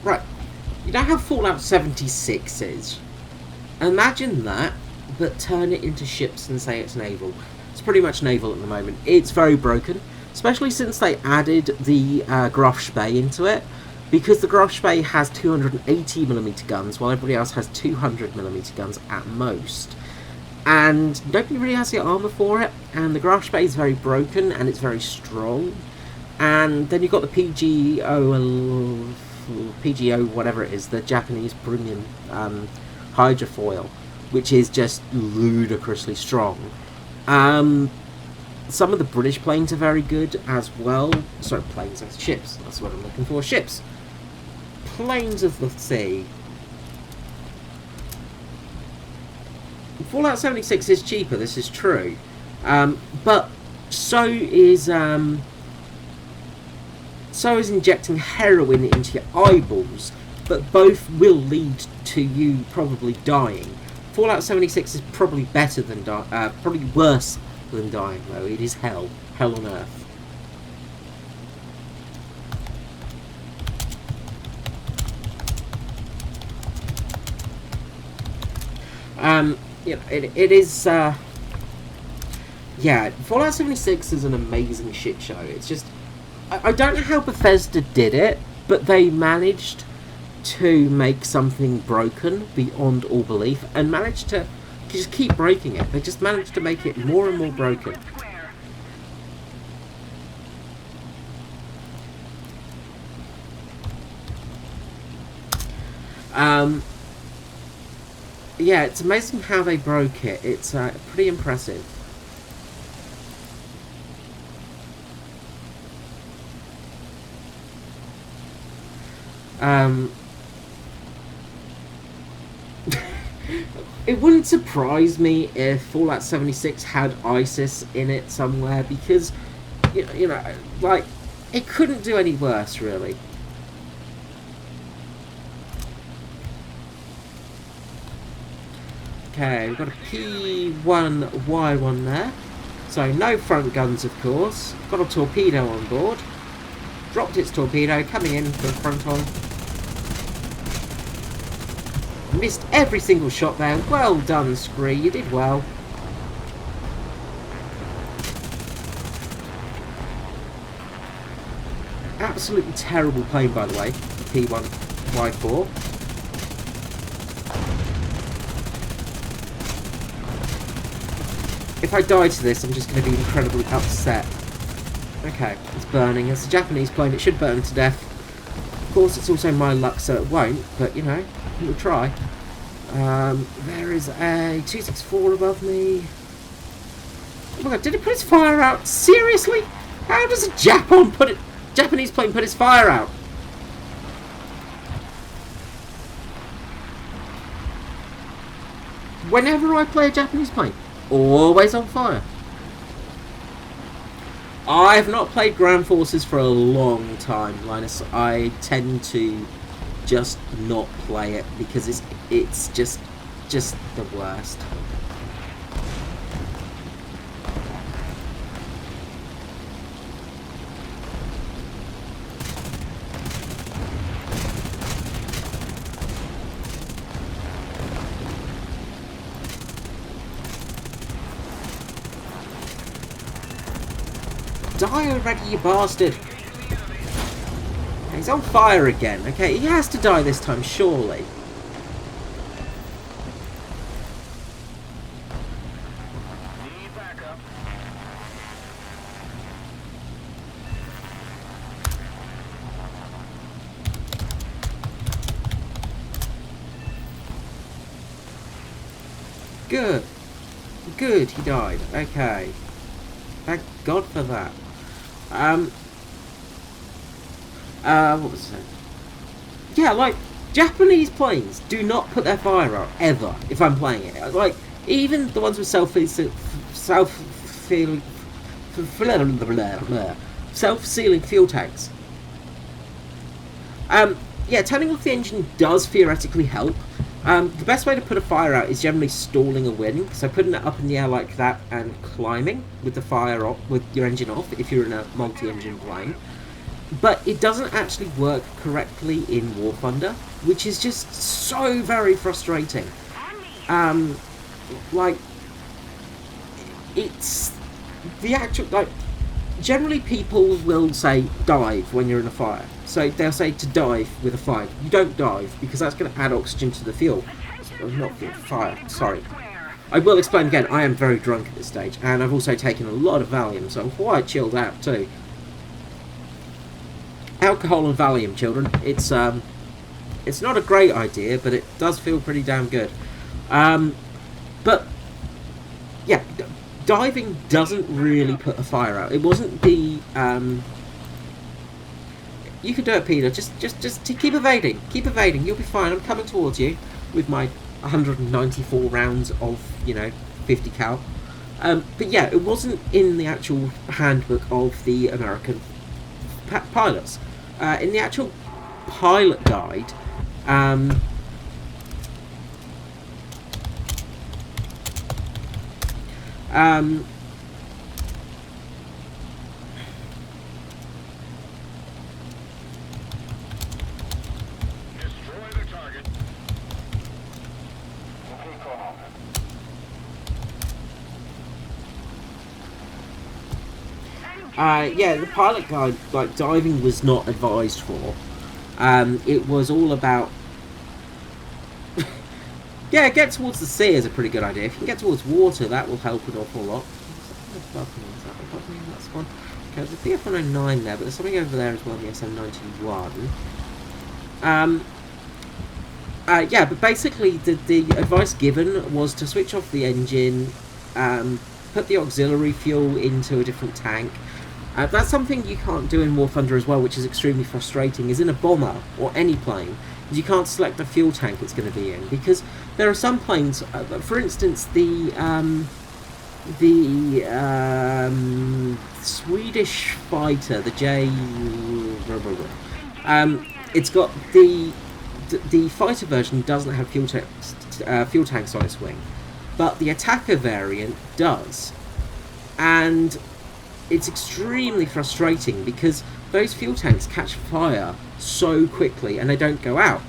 Speaker 1: Right. You know how Fallout 76 is? Imagine that, but turn it into ships and say it's naval. It's pretty much naval at the moment. It's very broken, especially since they added the Grofspey into it, because the Grofspey has 280mm guns, while everybody else has 200mm guns at most. And nobody really has the armour for it, and the Grofspey is very broken, and it's very strong. And then you've got the PGO, whatever it is, the Japanese premium hydrofoil, which is just ludicrously strong. Some of the British planes are very good as well. Sorry, planes, that's ships. That's what I'm looking for, ships. Planes of the sea. Fallout 76 is cheaper, this is true. But so is injecting heroin into your eyeballs, but both will lead to you probably dying. Fallout 76 is probably better than probably worse than dying, though. It is hell on earth. You know, it is. Yeah, Fallout 76 is an amazing shit show. It's just, I don't know how Bethesda did it, but they managed to make something broken beyond all belief, and managed to just keep breaking it. They just managed to make it more and more broken. Yeah, it's amazing how they broke it. It's pretty impressive. It wouldn't surprise me if Fallout 76 had ISIS in it somewhere, because, you know, like, it couldn't do any worse, really. Okay, we've got a P1Y1 there. So, no front guns, of course. Got a torpedo on board. Dropped its torpedo, coming in for the front on. Missed every single shot there. Well done, Skree. You did well. Absolutely terrible plane, by the way. P1Y4. If I die to this, I'm just going to be incredibly upset. Okay, it's burning. It's a Japanese plane. It should burn to death. Of course, it's also my luck, so it won't. But, you know, we'll try. There is a 264 above me. Oh my god, did it put its fire out? Seriously? How does a Japanese plane put its fire out? Whenever I play a Japanese plane, always on fire. I have not played Ground Forces for a long time, Linus. I tend to just not play it because it's just the worst. Die already, you bastard! He's on fire again. Okay, he has to die this time, surely. Good. Good, he died. Okay. Thank God for that. What was it? Yeah, like, Japanese planes do not put their fire out, ever, if I'm playing it. Like, even the ones with self-sealing fuel tanks. Yeah, turning off the engine does theoretically help. The best way to put a fire out is generally stalling a wing, so putting it up in the air like that and climbing with the fire off, with your engine off, if you're in a multi-engine plane. But it doesn't actually work correctly in War Thunder, which is just so very frustrating. Like, it's the actual, like, generally people will say dive when you're in a fire. So they'll say to dive with a fire. You don't dive, because that's going to add oxygen to the fuel. Not fuel, fire, sorry. I will explain again, I am very drunk at this stage, and I've also taken a lot of Valium, so I'm quite chilled out too. Alcohol and Valium, children. It's not a great idea, but it does feel pretty damn good. But, yeah, diving doesn't really put a fire out. It wasn't the, you can do it, Peter. Just keep evading. Keep evading. You'll be fine. I'm coming towards you with my 194 rounds of, 50 cal. But yeah, it wasn't in the actual handbook of the American pilots. In the actual pilot guide, yeah, the pilot guide, like, diving was not advised for. It was all about... yeah, get towards the sea is a pretty good idea. If you can get towards water, that will help an awful lot. That's one. Okay, there's a BF-109 there, but there's something over there as well, the SM-91. Yeah, but basically the advice given was to switch off the engine, put the auxiliary fuel into a different tank. That's something you can't do in War Thunder as well, which is extremely frustrating, is in a bomber, or any plane, You can't select the fuel tank it's going to be in, because there are some planes, for instance, the Swedish fighter, the J. It's got the fighter version doesn't have fuel tanks on its wing, but the attacker variant does, and it's extremely frustrating because those fuel tanks catch fire so quickly and they don't go out,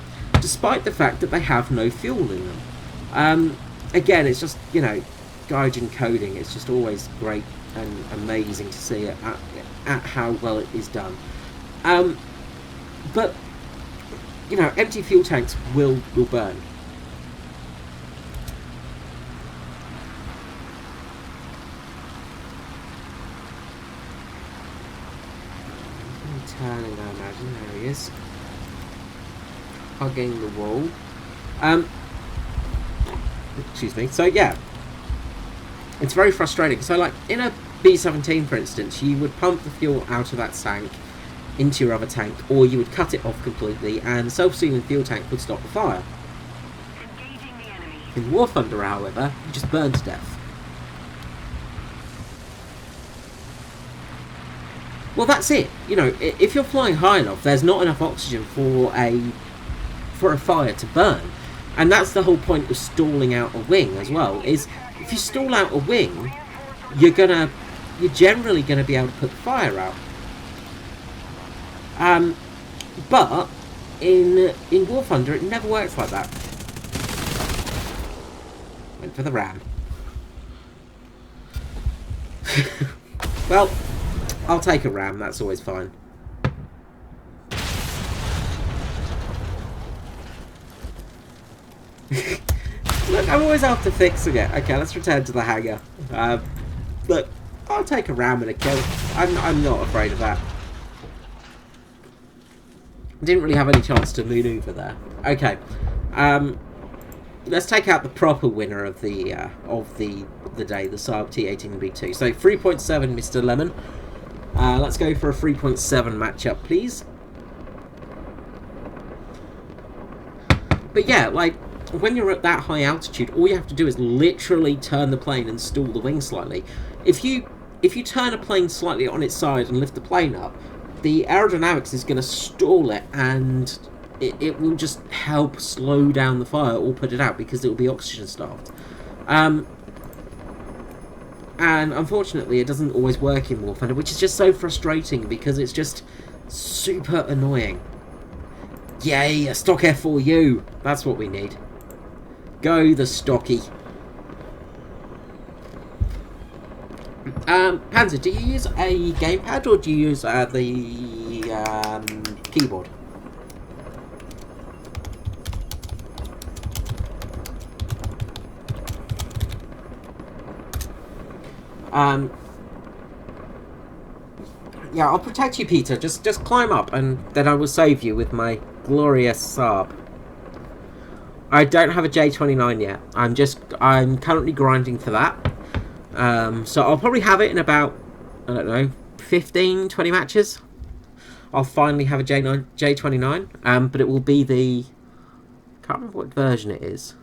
Speaker 1: despite the fact that they have no fuel in them. Again, it's just, you know, Gaijin coding. It's just always great and amazing to see it at how well it is done. But, you know, empty fuel tanks will burn. Turning, I imagine. There he is. Hugging the wall. Excuse me. So, yeah. It's very frustrating. So, like, in a B-17, for instance, you would pump the fuel out of that tank into your other tank, or you would cut it off completely, and the self-sealing fuel tank would stop the fire. In War Thunder, however, you just burn to death. Well, that's it. You know, if you're flying high enough, there's not enough oxygen for a fire to burn, and that's the whole point of stalling out a wing as well. Is if you stall out a wing, you're generally gonna be able to put the fire out. But in War Thunder, it never works like that. Went for the ram. Well, I'll take a ram, that's always fine. Look, I'm always after fixing it. Okay, let's return to the hangar. Look, I'll take a ram and a kill. I'm not afraid of that. Didn't really have any chance to maneuver there. Okay, let's take out the proper winner of the day, the Saab T-18B2. So 3.7, Mr. Lemon. Let's go for a 3.7 matchup, please. But yeah, like, when you're at that high altitude, all you have to do is literally turn the plane and stall the wing slightly. If you turn a plane slightly on its side and lift the plane up, the aerodynamics is going to stall it, and it will just help slow down the fire or put it out, because it will be oxygen starved. And unfortunately, it doesn't always work in War Thunder, which is just so frustrating because it's just super annoying. Yay, a stock F4U! That's what we need. Go the stocky. Panzer, do you use a gamepad or do you use the keyboard? Yeah, I'll protect you, Peter. Just climb up, and then I will save you with my glorious Saab. I don't have a J29 yet. I'm currently grinding for that. So I'll probably have it in about, I don't know, 15, 20 matches. I'll finally have a J29. But it will be the, can't remember what version it is.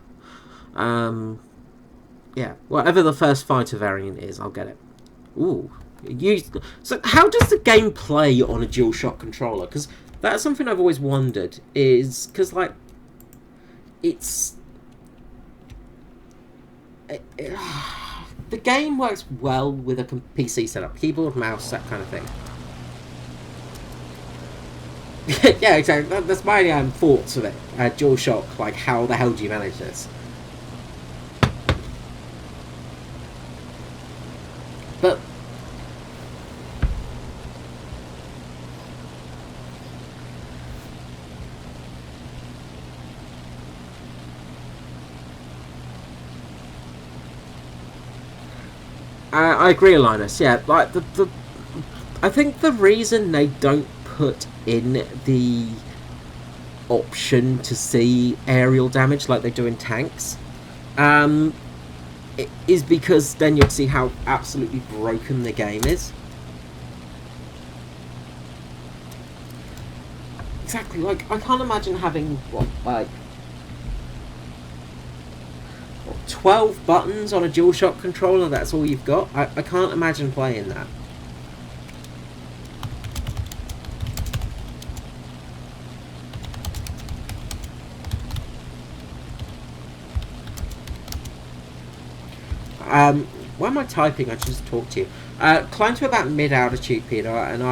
Speaker 1: Yeah, whatever the first fighter variant is, I'll get it. Ooh. So how does the game play on a DualShock controller? Because that's something I've always wondered. Is because, like, it's the game works well with a PC setup, keyboard, mouse, that kind of thing. Yeah, exactly. That's my thoughts of it. DualShock, like, how the hell do you manage this? But I agree, Linus. Yeah, like I think the reason they don't put in the option to see aerial damage like they do in tanks, is because then you'll see how absolutely broken the game is. exactly. Like, I can't imagine having, what, like, 12 buttons on a DualShock controller, that's all you've got? I can't imagine playing that. Why am I typing? I should just talk to you. Climb to about mid-altitude, Peter, and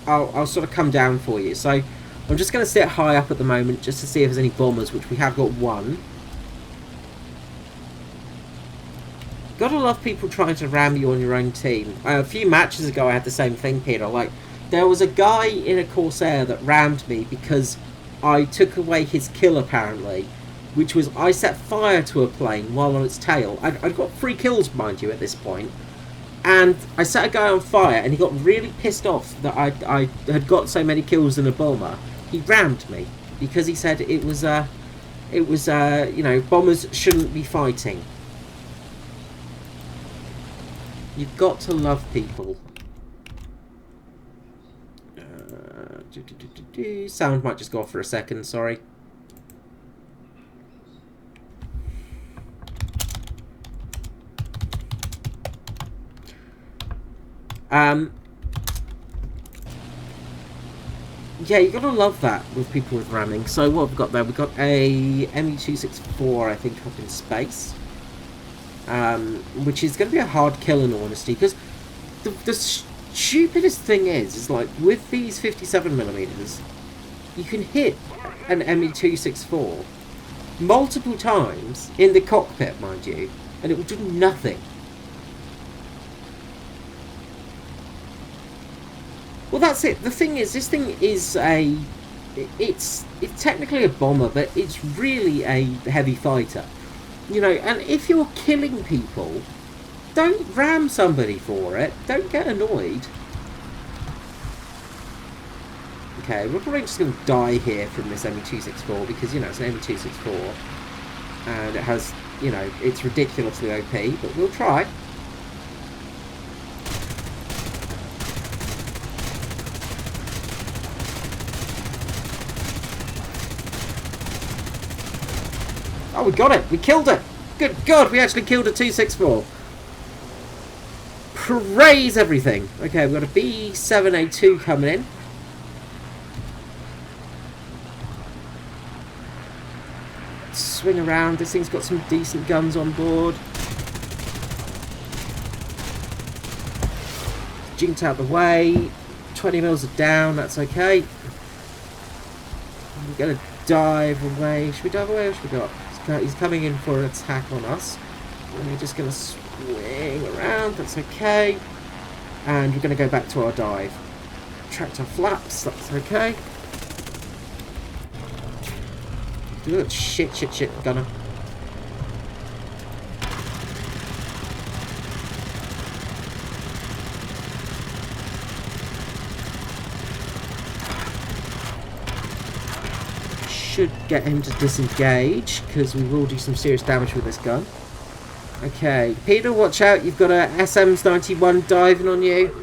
Speaker 1: I'll sort of come down for you. So I'm just going to sit high up at the moment just to see if there's any bombers, which we have got one. Gotta love people trying to ram you on your own team. A few matches ago I had the same thing, Peter. Like, there was a guy in a Corsair that rammed me because I took away his kill, apparently. Which was, I set fire to a plane while on its tail. I'd got 3 kills, mind you, at this point. And I set a guy on fire, and he got really pissed off that I had got so many kills in a bomber. He rammed me because he said it was you know, bombers shouldn't be fighting. You've got to love people. Sound might just go off for a second, sorry. Yeah, you gotta love that with people with ramming. So what have we got there? We've got a ME-264, I think, up in space. Which is going to be a hard kill, in all honesty, because the stupidest thing is like, with these 57mm, you can hit an ME-264 multiple times in the cockpit, mind you, and it will do nothing. Well, that's it. The thing is, this thing is it's technically a bomber, but it's really a heavy fighter. You know, and if you're killing people, don't ram somebody for it. Don't get annoyed. Okay, we're probably just going to die here from this ME-264 because, you know, it's an ME-264. And it has, you know, it's ridiculously OP, but we'll try. Oh, we got it! We killed it! Good God, we actually killed a 264. Praise everything! Okay, we've got a B7A2 coming in. Swing around. This thing's got some decent guns on board. Jinked out the way. 20 mils are down, that's okay. We're going to dive away. Should we dive away or should we go up? He's coming in for an attack on us. And we're just going to swing around. That's okay. And we're going to go back to our dive. Retract our flaps. That's okay. Good shit, gunner. Should get him to disengage, because we will do some serious damage with this gun. Okay, Peter, watch out, you've got a SMs91 diving on you.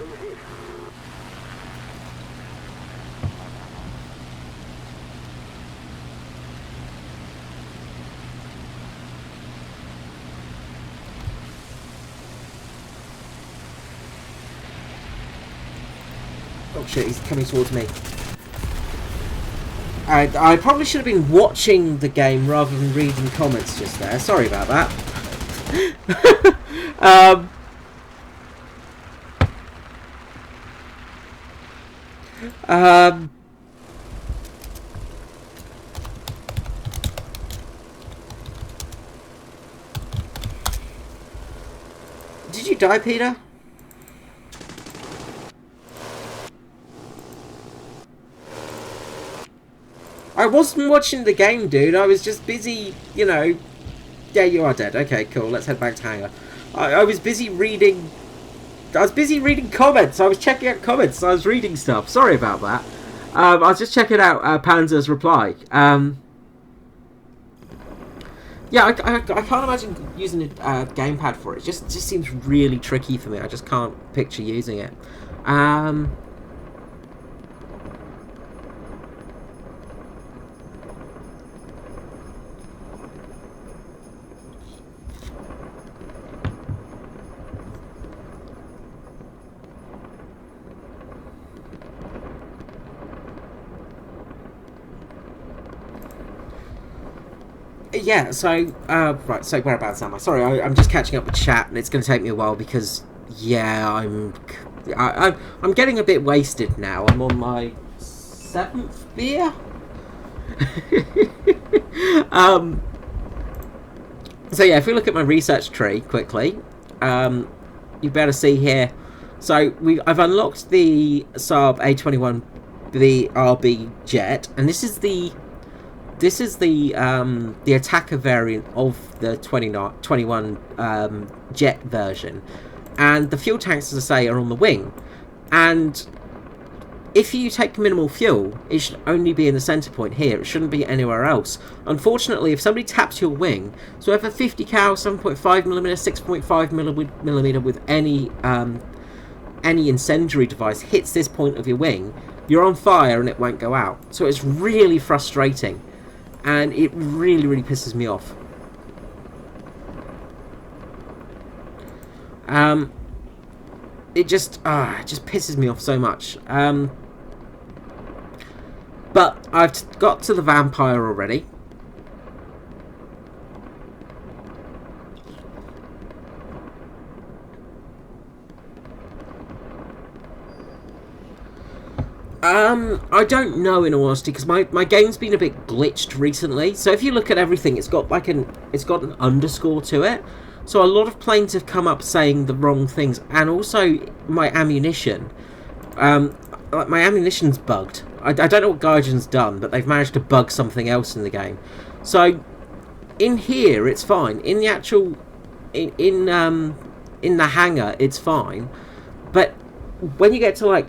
Speaker 1: Oh shit, he's coming towards me. I probably should have been watching the game rather than reading comments just there. Sorry about that. Did you die, Peter? I wasn't watching the game, dude. I was just busy, you know... Yeah, you are dead. Okay, cool. Let's head back to hangar. I was busy reading... I was busy reading comments. I was checking out comments. I was reading stuff. Sorry about that. I was just checking out Panzer's reply. Yeah, I can't imagine using a gamepad for it. It just seems really tricky for me. I just can't picture using it. Um, yeah, so, right, so whereabouts am I? Sorry, I'm just catching up with chat, and it's going to take me a while because, yeah, I'm getting a bit wasted now. I'm on my 7th beer? So yeah, if we look at my research tree quickly, you'll be able to see here. So I've unlocked the Saab A21BRB jet, and this is the attacker variant of the 21 jet version, and the fuel tanks, as I say, are on the wing. And if you take minimal fuel, it should only be in the centre point here. It shouldn't be anywhere else. Unfortunately, if somebody taps your wing, so if a 50 cal, 7.5mm, 6.5mm with any incendiary device hits this point of your wing, you're on fire and it won't go out. So it's really frustrating, and it really, really pisses me off. It just pisses me off so much. But I've got to the vampire already. I don't know, in all honesty, because my game's been a bit glitched recently. So if you look at everything, it's got an underscore to it. So a lot of planes have come up saying the wrong things, and also my ammunition. My ammunition's bugged. I don't know what Gaijin's done, but they've managed to bug something else in the game. So in here, it's fine. In the actual, in the hangar, it's fine. But when you get to like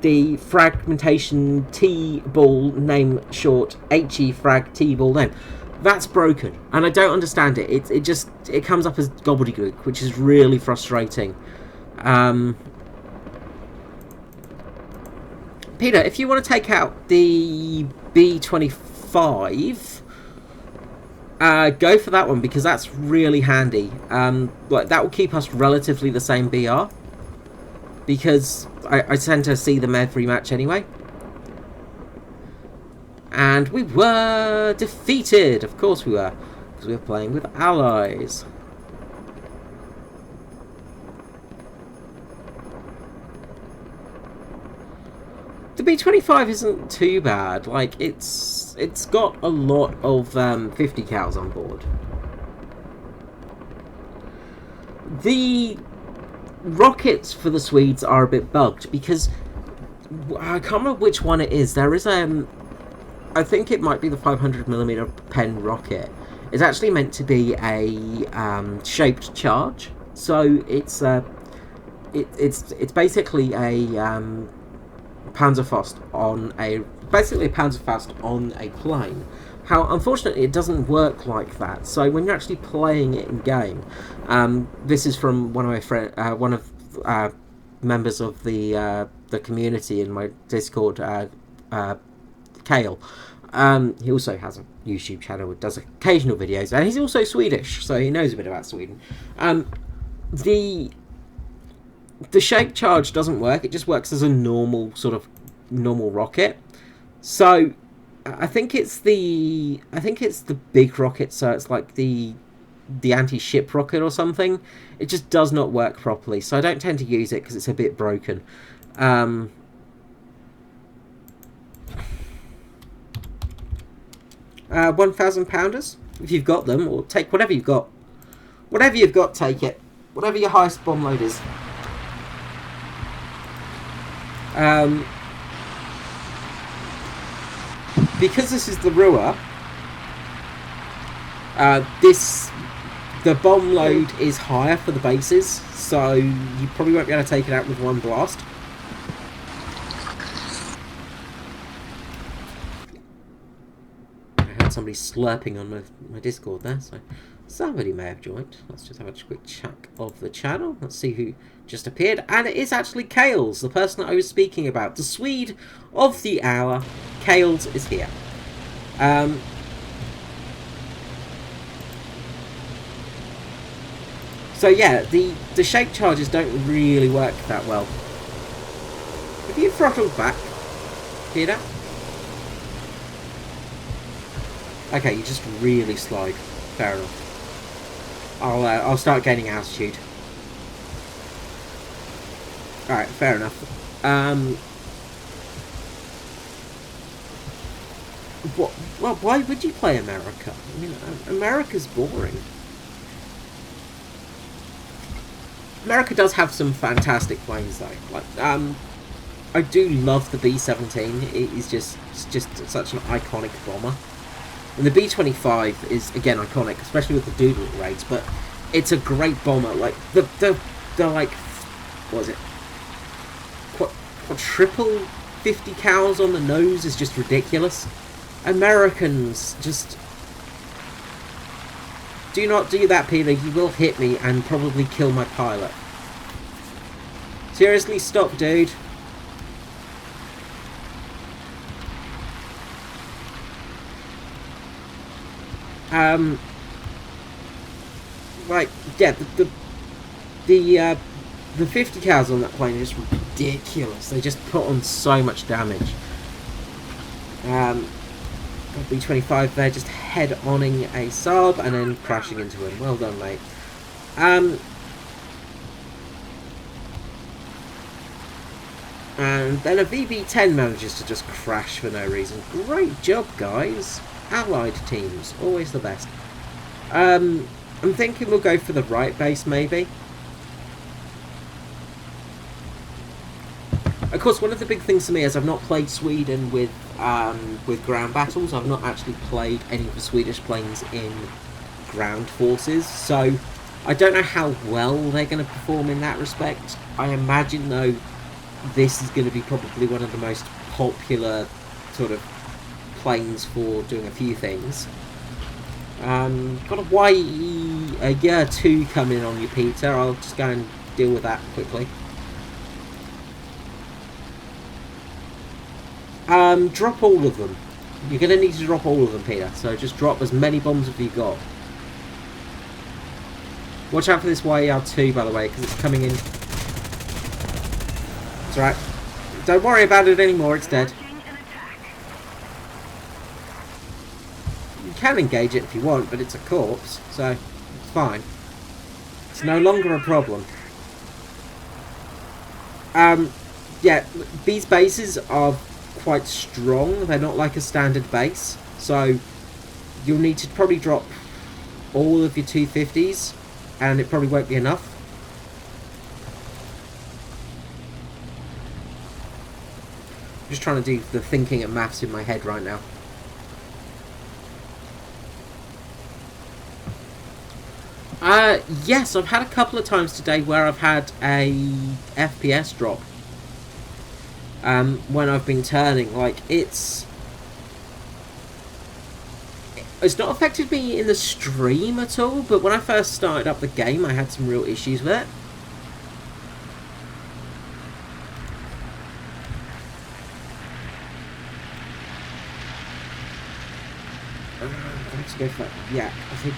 Speaker 1: the fragmentation T-ball name short, HE frag T-ball name, that's broken, and I don't understand it. It comes up as gobbledygook, which is really frustrating. Peter, if you want to take out the B25, go for that one, because that's really handy. Like, that will keep us relatively the same BR, because I tend to see them every match anyway. And we were defeated. Of course we were, because we were playing with allies. The B25 isn't too bad. Like, it's got a lot of 50 cals on board. The rockets for the Swedes are a bit bugged, because I can't remember which one it is. There is I think it might be the 500mm pen rocket. It's actually meant to be a shaped charge, so it's basically a Panzerfaust on a plane. How unfortunately it doesn't work like that. So when you're actually playing it in game, this is from one of my members of the community in my Discord, Kale. He also has a YouTube channel that does occasional videos, and he's also Swedish, so he knows a bit about Sweden. The shape charge doesn't work. It just works as a normal rocket. So I think it's the big rocket. So it's like the anti-ship rocket or something. It just does not work properly. So I don't tend to use it because it's a bit broken. 1,000 pounders, if you've got them, or take whatever you've got. Whatever you've got, take it. Whatever your highest bomb load is. Because this is the Ruhr, the bomb load is higher for the bases, so you probably won't be able to take it out with one blast. I heard somebody slurping on my Discord there, so Somebody may have joined. Let's just have a quick check of the channel. Let's see who just appeared. And it is actually Kales, the person that I was speaking about. The Swede of the hour. Kales is here. So yeah, the shape charges don't really work that well. Have you throttled back, Peter? Okay, you just really slide. Fair enough. I'll start gaining altitude. Alright, fair enough. Well, why would you play America? I mean, America's boring. America does have some fantastic planes, though. Like, I do love the B-17. It is just such an iconic bomber. And the B-25 is, again, iconic, especially with the doodle raids, but it's a great bomber. Like, the like, what was it? Quadruple 50 cals on the nose is just ridiculous. Americans just... Do not do that, Peter. You will hit me and probably kill my pilot. Seriously, stop, dude. Like, yeah, the 50 cals on that plane is ridiculous. They just put on so much damage. B-25 there, just head-onning a Saab and then crashing into him. Well done, mate. And then a VB-10 manages to just crash for no reason. Great job, guys. Allied teams, always the best. I'm thinking we'll go for the right base, maybe. Of course, one of the big things for me is I've not played Sweden with ground battles. I've not actually played any of the Swedish planes in ground forces, so I don't know how well they're going to perform in that respect. I imagine, though, this is going to be probably one of the most popular sort of planes for doing a few things. Got a year 2 coming on you, Peter. I'll just go and deal with that quickly. Drop all of them. You're going to need to drop all of them, Peter. So just drop as many bombs as you've got. Watch out for this YER2, by the way, because it's coming in. It's alright. Don't worry about it anymore, it's dead. You can engage it if you want, but it's a corpse, so it's fine. It's no longer a problem. Yeah, these bases are quite strong. They're not like a standard base, so you'll need to probably drop all of your 250s, and it probably won't be enough. I'm just trying to do the thinking and maths in my head right now. Yes, I've had a couple of times today where I've had a FPS drop. When I've been turning, like, it's not affected me in the stream at all, but when I first started up the game I had some real issues with it. Let's go for that. Yeah, I think.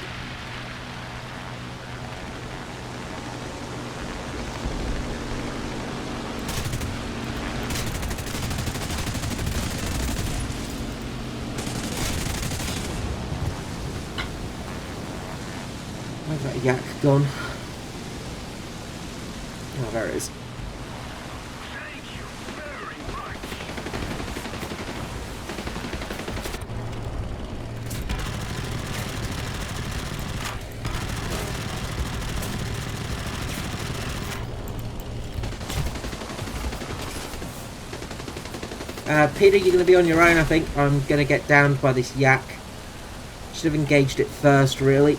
Speaker 1: Where's that yak gone? Oh, there it is. Peter, you're going to be on your own, I think. I'm going to get downed by this yak. Should have engaged it first, really.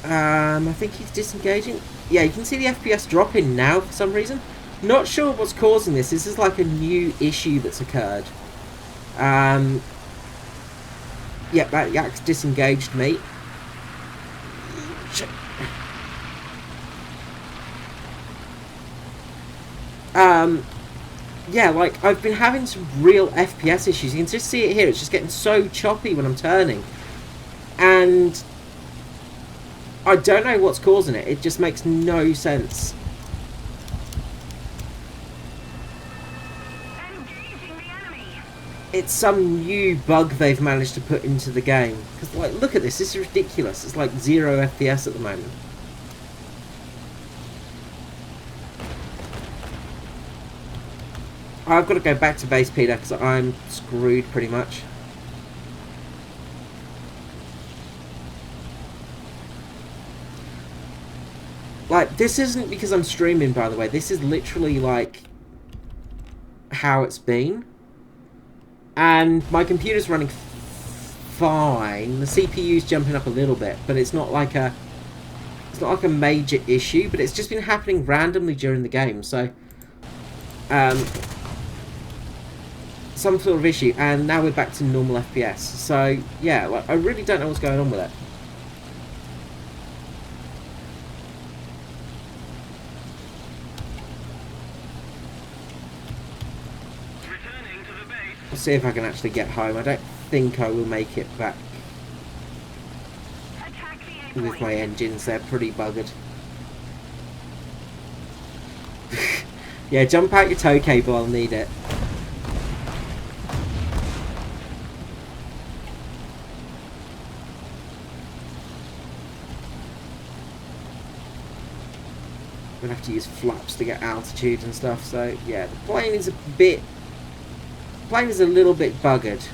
Speaker 1: I think he's disengaging. Yeah, you can see the FPS dropping now for some reason. Not sure what's causing this. This is like a new issue that's occurred. Yep, that yak's disengaged me. Yeah, like, I've been having some real FPS issues. You can just see it here. It's just getting so choppy when I'm turning. And I don't know what's causing it. It just makes no sense. It's some new bug they've managed to put into the game. Because, like, look at this. This is ridiculous. It's like 0 FPS at the moment. I've got to go back to base, Peter, because I'm screwed pretty much. Like, this isn't because I'm streaming, by the way. This is literally, like, how it's been. And my computer's running fine. The CPU's jumping up a little bit, but it's not like a major issue, but it's just been happening randomly during the game, so some sort of issue, and now we're back to normal FPS. So yeah, like, I really don't know what's going on with it. I'll see if I can actually get home. I don't think I will make it back with my engines. They're pretty buggered. Yeah, jump out your tow cable, I'll need it. I'm gonna have to use flaps to get altitude and stuff, so yeah, the plane is a little bit buggered.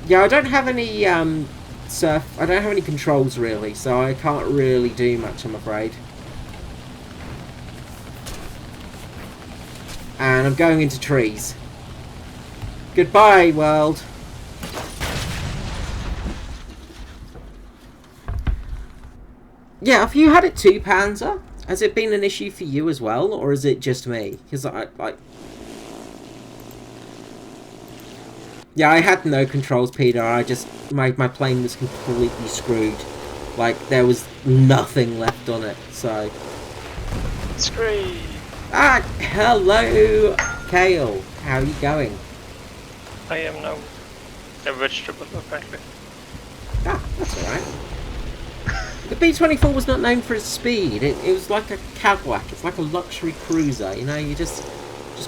Speaker 1: Yeah, I don't have any I don't have any controls really, so I can't really do much, I'm afraid. And I'm going into trees. Goodbye, world. Yeah, have you had it too, Panzer? Has it been an issue for you as well, or is it just me? Because yeah, I had no controls, Peter. I just my plane was completely screwed. Like, there was nothing left on it. So
Speaker 2: Skree.
Speaker 1: Ah, hello, Kale. How are you going?
Speaker 2: I am now a vegetable, apparently.
Speaker 1: Ah, that's alright. The B-24 was not known for its speed. It was like a Cadillac. It's like a luxury cruiser. You know, you just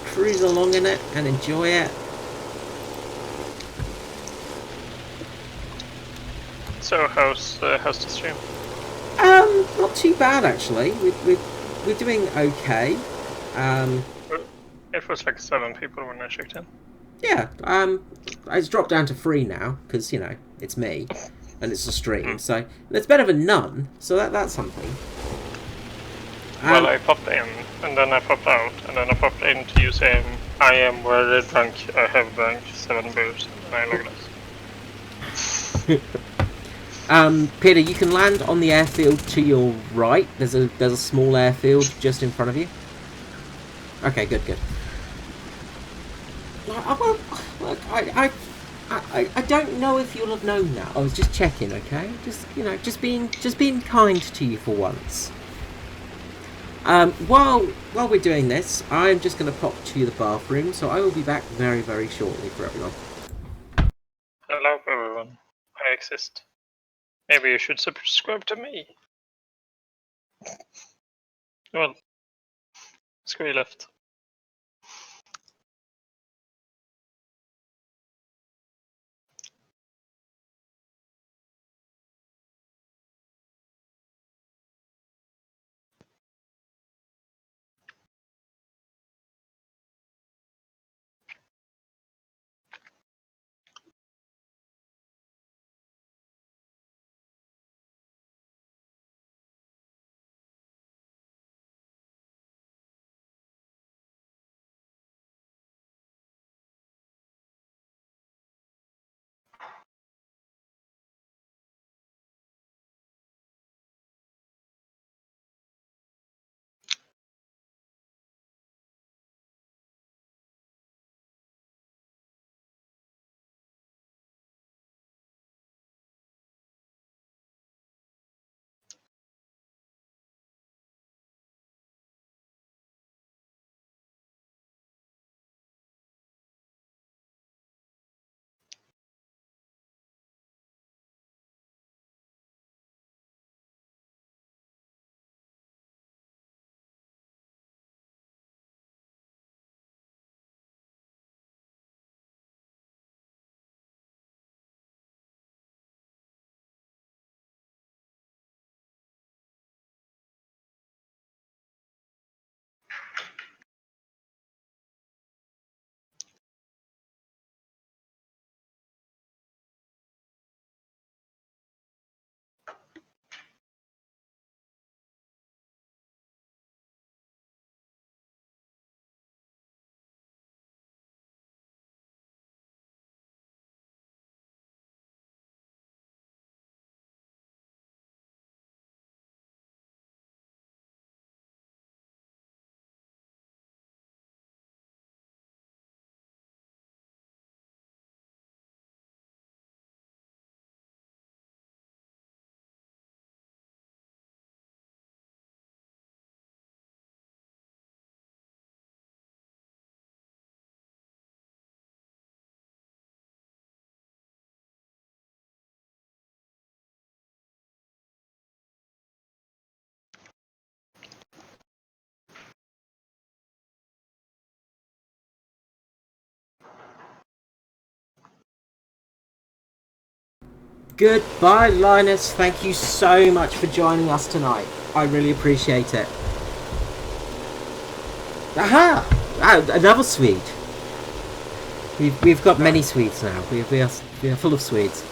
Speaker 1: cruise along in it and enjoy it.
Speaker 2: So how's the stream?
Speaker 1: Not too bad actually. We're doing okay.
Speaker 2: It was like 7 people when I checked in.
Speaker 1: Yeah. It's dropped down to 3 now because, you know, it's me and it's a stream. So it's better than none. So that's something.
Speaker 2: Well, I popped in and then I popped out and then I popped in to you saying I am very drunk. I have drank 7 beers and I logged out.
Speaker 1: Peter, you can land on the airfield to your right. There's a small airfield just in front of you. Okay, good. Well, look, I don't know if you'll have known that. I was just checking, okay? Just, you know, just being kind to you for once. While we're doing this, I'm just going to pop to the bathroom, so I will be back very, very shortly for everyone.
Speaker 2: Hello everyone, I exist. Maybe you should subscribe to me. Well, Skree left.
Speaker 1: Goodbye, Linus. Thank you so much for joining us tonight. I really appreciate it. Aha! Another Swede. We've got many Swedes now. We are full of Swedes.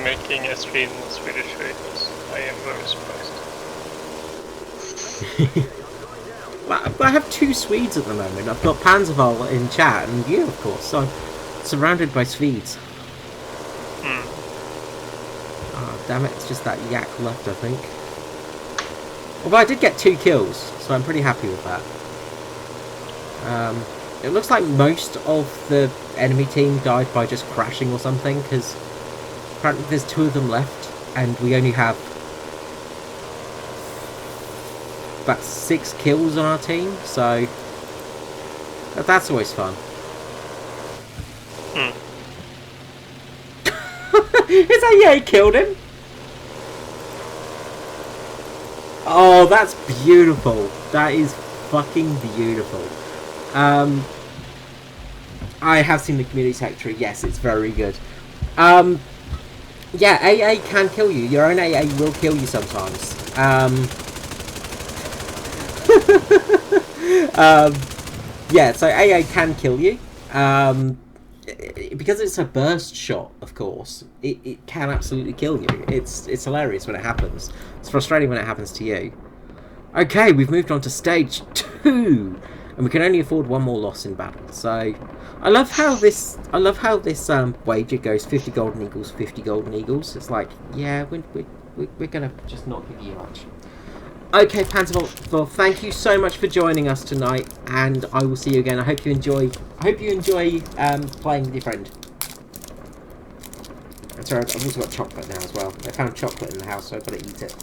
Speaker 2: Making a stream in Swedish videos. I am very surprised.
Speaker 1: Well, I have 2 Swedes at the moment. I've got Panzerval in chat, and you, of course. So I'm surrounded by Swedes. Oh, damn it, it's just that yak left, I think. Although I did get 2 kills, so I'm pretty happy with that. It looks like most of the enemy team died by just crashing or something, because apparently there's 2 of them left, and we only have about 6 kills on our team, so that's always fun. Is that yeah, he killed him? Oh, that's beautiful. That is fucking beautiful. I have seen the community secretary. Yes, it's very good. Yeah, AA can kill you. Your own AA will kill you sometimes. Yeah, so AA can kill you. Because it's a burst shot, of course, it can absolutely kill you. It's hilarious when it happens. It's frustrating when it happens to you. Okay, we've moved on to stage 2, and we can only afford 1 more loss in battle. So, I love how this wager goes 50 golden eagles, 50 golden eagles. It's like, yeah, we're gonna just not give you much. Okay, Panzerval, thank you so much for joining us tonight, and I will see you again. I hope you enjoy playing with your friend. And sorry, I've also got chocolate now as well. I found chocolate in the house, so I've got to eat it.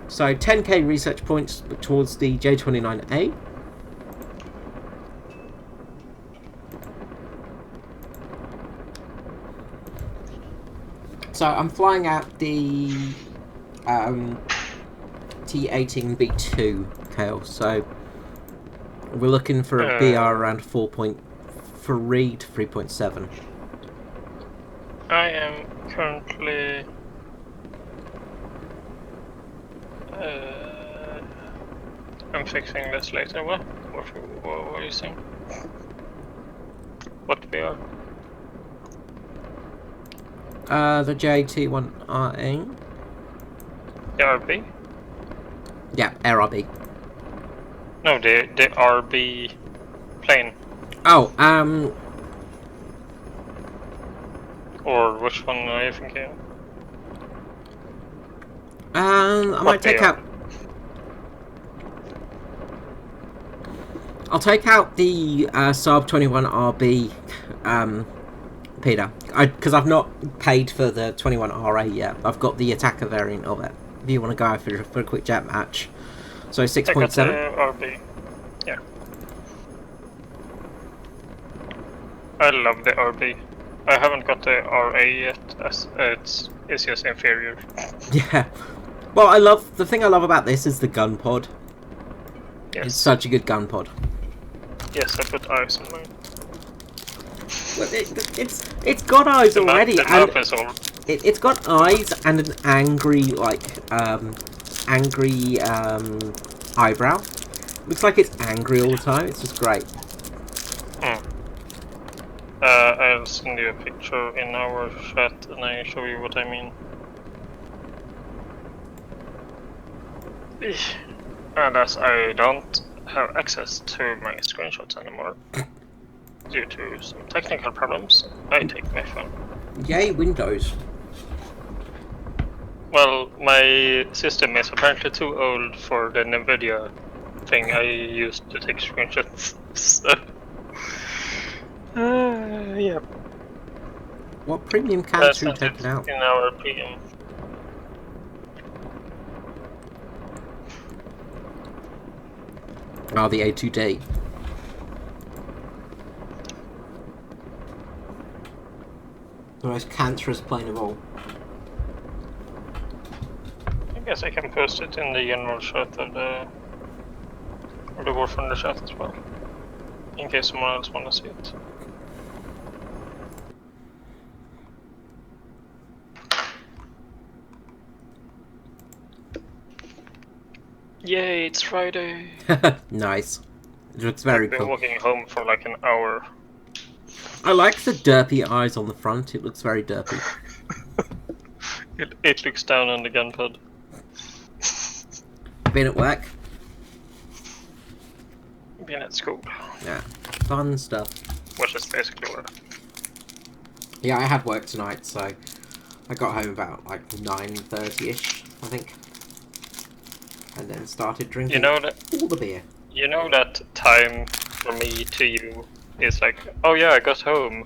Speaker 1: So 10k research points towards the J29A. So I'm flying out the T18B2 Kale, so we're looking for a BR around 4.3 to 3.7.
Speaker 2: I am currently I'm fixing this later. What are you saying? What we are?
Speaker 1: The JT1RA.
Speaker 2: The RB?
Speaker 1: Yeah, RB.
Speaker 2: No, the RB plane.
Speaker 1: Oh,
Speaker 2: Or which one are you thinking?
Speaker 1: I might take out. I'll take out the Saab 21RB, Peter, because I've not paid for the 21RA yet. I've got the attacker variant of it. If you want to go out for a quick jet match, so 6.7.
Speaker 2: RB. Yeah. I love the RB. I haven't got the RA yet, as it's just inferior.
Speaker 1: Yeah. Well, the thing I love about this is the gun pod.
Speaker 2: Yes.
Speaker 1: It's such a good gun pod.
Speaker 2: Yes, I put eyes on mine.
Speaker 1: Well, it's got eyes already, and it's got eyes and an angry eyebrow. Looks like it's angry all the time. It's just great.
Speaker 2: I'll send you a picture in our chat and I'll show you what I mean. And as I don't have access to my screenshots anymore due to some technical problems, I take my phone.
Speaker 1: Yay, Windows.
Speaker 2: Well, my system is apparently too old for the NVIDIA thing I used to take screenshots. So, yeah.
Speaker 1: What premium cans are you taking out?
Speaker 2: In our premium.
Speaker 1: Oh, the A2D. The most cancerous plane of all.
Speaker 2: I guess I can post it in the general chat of the War Thunder chat as well, in case someone else wants to see it. Yay, it's Friday.
Speaker 1: Nice. It looks very
Speaker 2: I've been
Speaker 1: cool.
Speaker 2: walking home for like an hour.
Speaker 1: I like the derpy eyes on the front. It looks very derpy.
Speaker 2: It looks down on the gunpad.
Speaker 1: Been at work?
Speaker 2: Been at school.
Speaker 1: Yeah. Fun stuff.
Speaker 2: Which is basically work.
Speaker 1: Yeah, I had work tonight, so I got home about like 9:30ish, I think. And then started drinking all the beer.
Speaker 2: You know that time for me to you is like, oh yeah, I got home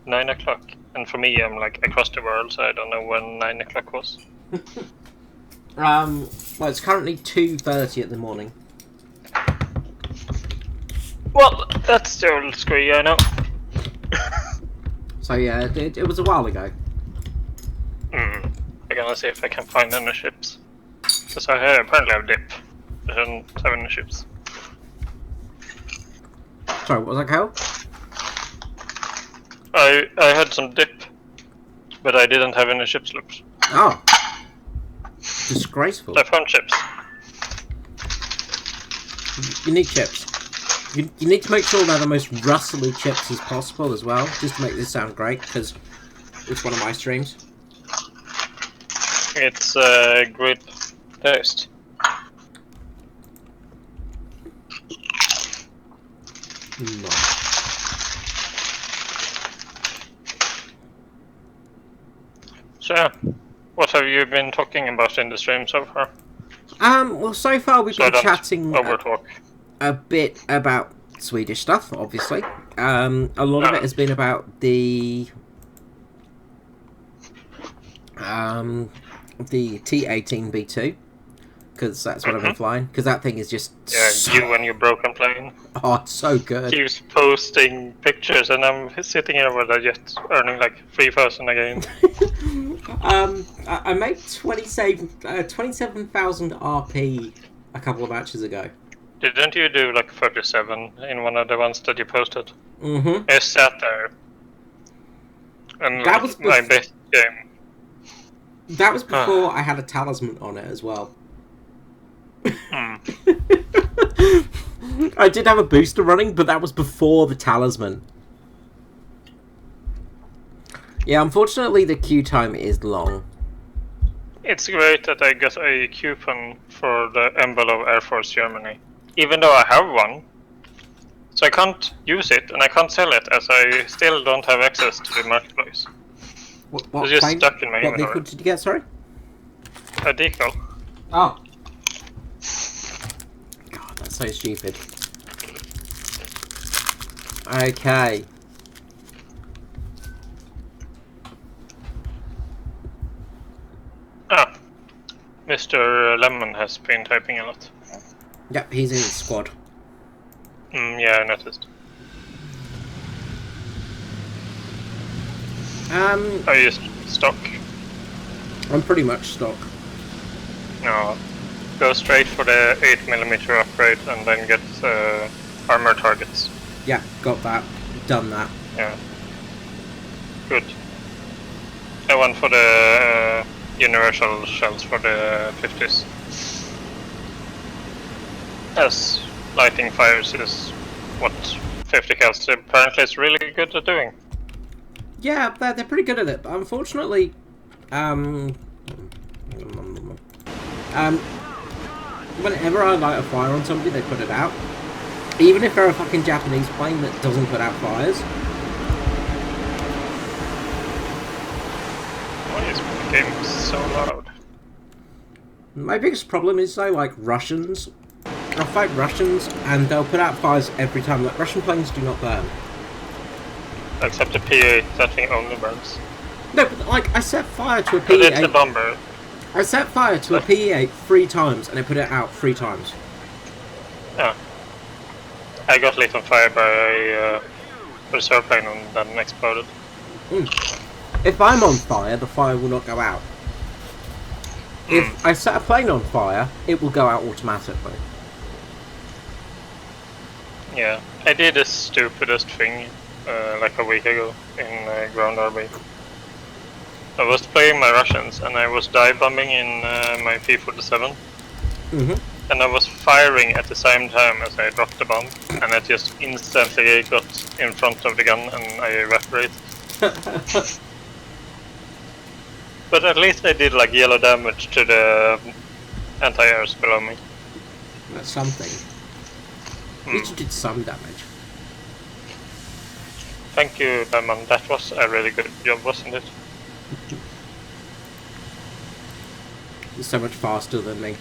Speaker 2: 9 o'clock. And for me, I'm like across the world, so I don't know when 9 o'clock was.
Speaker 1: Well, it's currently 2:30 in the morning.
Speaker 2: Well, that's still Skree, I know.
Speaker 1: So yeah, it was a while ago.
Speaker 2: I'm gonna see if I can find any ships. Because I apparently have dip. I don't have any ships.
Speaker 1: Sorry, what was that, Kyle?
Speaker 2: I had some dip, but I didn't have any ship slips.
Speaker 1: Oh. Disgraceful.
Speaker 2: I found chips.
Speaker 1: You need chips. You need to make sure they're the most rustly chips as possible as well, just to make this sound great, because it's one of my streams.
Speaker 2: It's grid toast.
Speaker 1: No.
Speaker 2: So, what have you been talking about in the stream so far?
Speaker 1: Well, so far we've been chatting
Speaker 2: overtalk.
Speaker 1: A bit about Swedish stuff, obviously. A lot of it has been about the T-18B2, because that's what I've been flying. Because that thing is just
Speaker 2: you and your broken plane.
Speaker 1: Oh, it's so good.
Speaker 2: Keeps posting pictures, and I'm sitting here with a jet earning like 3,000 a game.
Speaker 1: I made 27,000 RP a couple of matches ago.
Speaker 2: Didn't you do like 37 in one of the ones that you posted?
Speaker 1: Mm-hmm.
Speaker 2: I sat there. And
Speaker 1: that was
Speaker 2: my best game.
Speaker 1: That was before I had a talisman on it as well. I did have a booster running, but that was before the talisman. Yeah, unfortunately the queue time is long.
Speaker 2: It's great that I got a coupon for the Envelope Air Force Germany. Even though I have one. So I can't use it, and I can't sell it, as I still don't have access to the marketplace.
Speaker 1: What
Speaker 2: it's just stuck in my inventory.
Speaker 1: What vehicle did you get, sorry?
Speaker 2: A decal.
Speaker 1: Oh. God, that's so stupid. Okay.
Speaker 2: Mr. Lemon has been typing a lot.
Speaker 1: Yep, he's in his squad.
Speaker 2: Yeah, I noticed. Are you stock?
Speaker 1: I'm pretty much stock.
Speaker 2: No. Go straight for the 8mm upgrade and then get armor targets.
Speaker 1: Yeah, got that. Done that.
Speaker 2: Yeah. Good. I went for the universal shells for the 50s. As lighting fires is what 50 cals apparently is really good at doing.
Speaker 1: Yeah, they're pretty good at it, but unfortunately, whenever I light a fire on somebody, they put it out. Even if they're a fucking Japanese plane that doesn't put out fires.
Speaker 2: Why is the game so loud?
Speaker 1: My biggest problem is though, like Russians. I'll fight Russians and they'll put out fires every time. Like Russian planes do not burn.
Speaker 2: Except the P8, that thing only burns.
Speaker 1: No, but like I set fire to a
Speaker 2: But
Speaker 1: P8.
Speaker 2: it's a bomber.
Speaker 1: I set fire to a P8 3 times and I put it out 3 times.
Speaker 2: Yeah. I got lit on fire by a reserve plane and then exploded.
Speaker 1: If I'm on fire, the fire will not go out. If I set a plane on fire, it will go out automatically.
Speaker 2: Yeah, I did the stupidest thing like a week ago in Ground RB. I was playing my Russians and I was dive bombing in my P-47. and I was firing at the same time as I dropped the bomb, and it just instantly got in front of the gun and I evaporated. But at least I did like yellow damage to the anti-airs below me.
Speaker 1: That's something. At least you did some damage.
Speaker 2: Thank you, Diamond. That was a really good job, wasn't it?
Speaker 1: You're so much faster than me.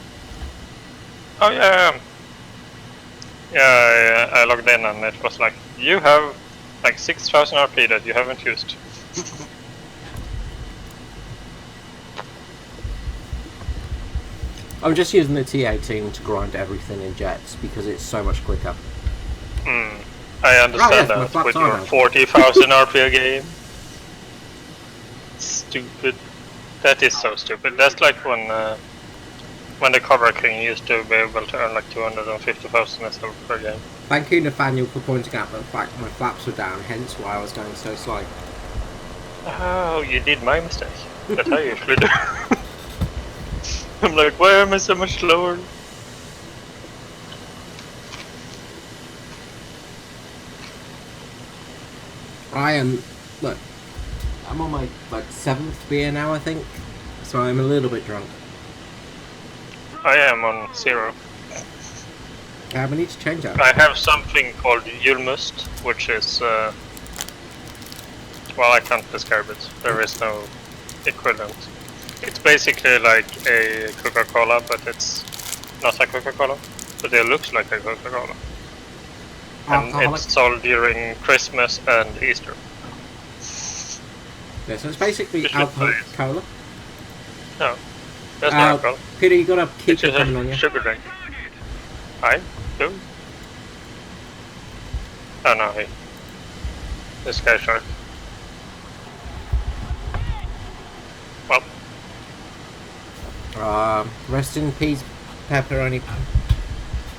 Speaker 2: Oh yeah. Yeah, I logged in and it was like, you have like 6,000 RP that you haven't used.
Speaker 1: I'm just using the T18 to grind everything in jets because it's so much quicker.
Speaker 2: I understand that with your 40,000 RP game. Stupid. That is so stupid. That's like when the Cobra King used to be able to earn like 250,000 SL per game.
Speaker 1: Thank you, Nathaniel, for pointing out the fact my flaps were down, hence why I was going so slow.
Speaker 2: Oh, you did my mistake. That's how you usually do. I'm like, why am I so much slower?
Speaker 1: I am, look, I'm on my like 7th beer now, I think, so I'm a little bit drunk.
Speaker 2: I am on 0.
Speaker 1: We need to change that.
Speaker 2: I have something called Julmust, which is, well, I can't describe it. There is no equivalent. It's basically like a Coca-Cola, but it's not a Coca-Cola, but it looks like a Coca-Cola. And it's sold during Christmas and Easter.
Speaker 1: Yeah, so it's basically alcohol cola.
Speaker 2: No, there's no alcohol.
Speaker 1: Peter, you got a keeper coming on you.
Speaker 2: Sugar drink. I do. Oh no, he. This guy's shark. Well.
Speaker 1: Rest in peace, pepperoni.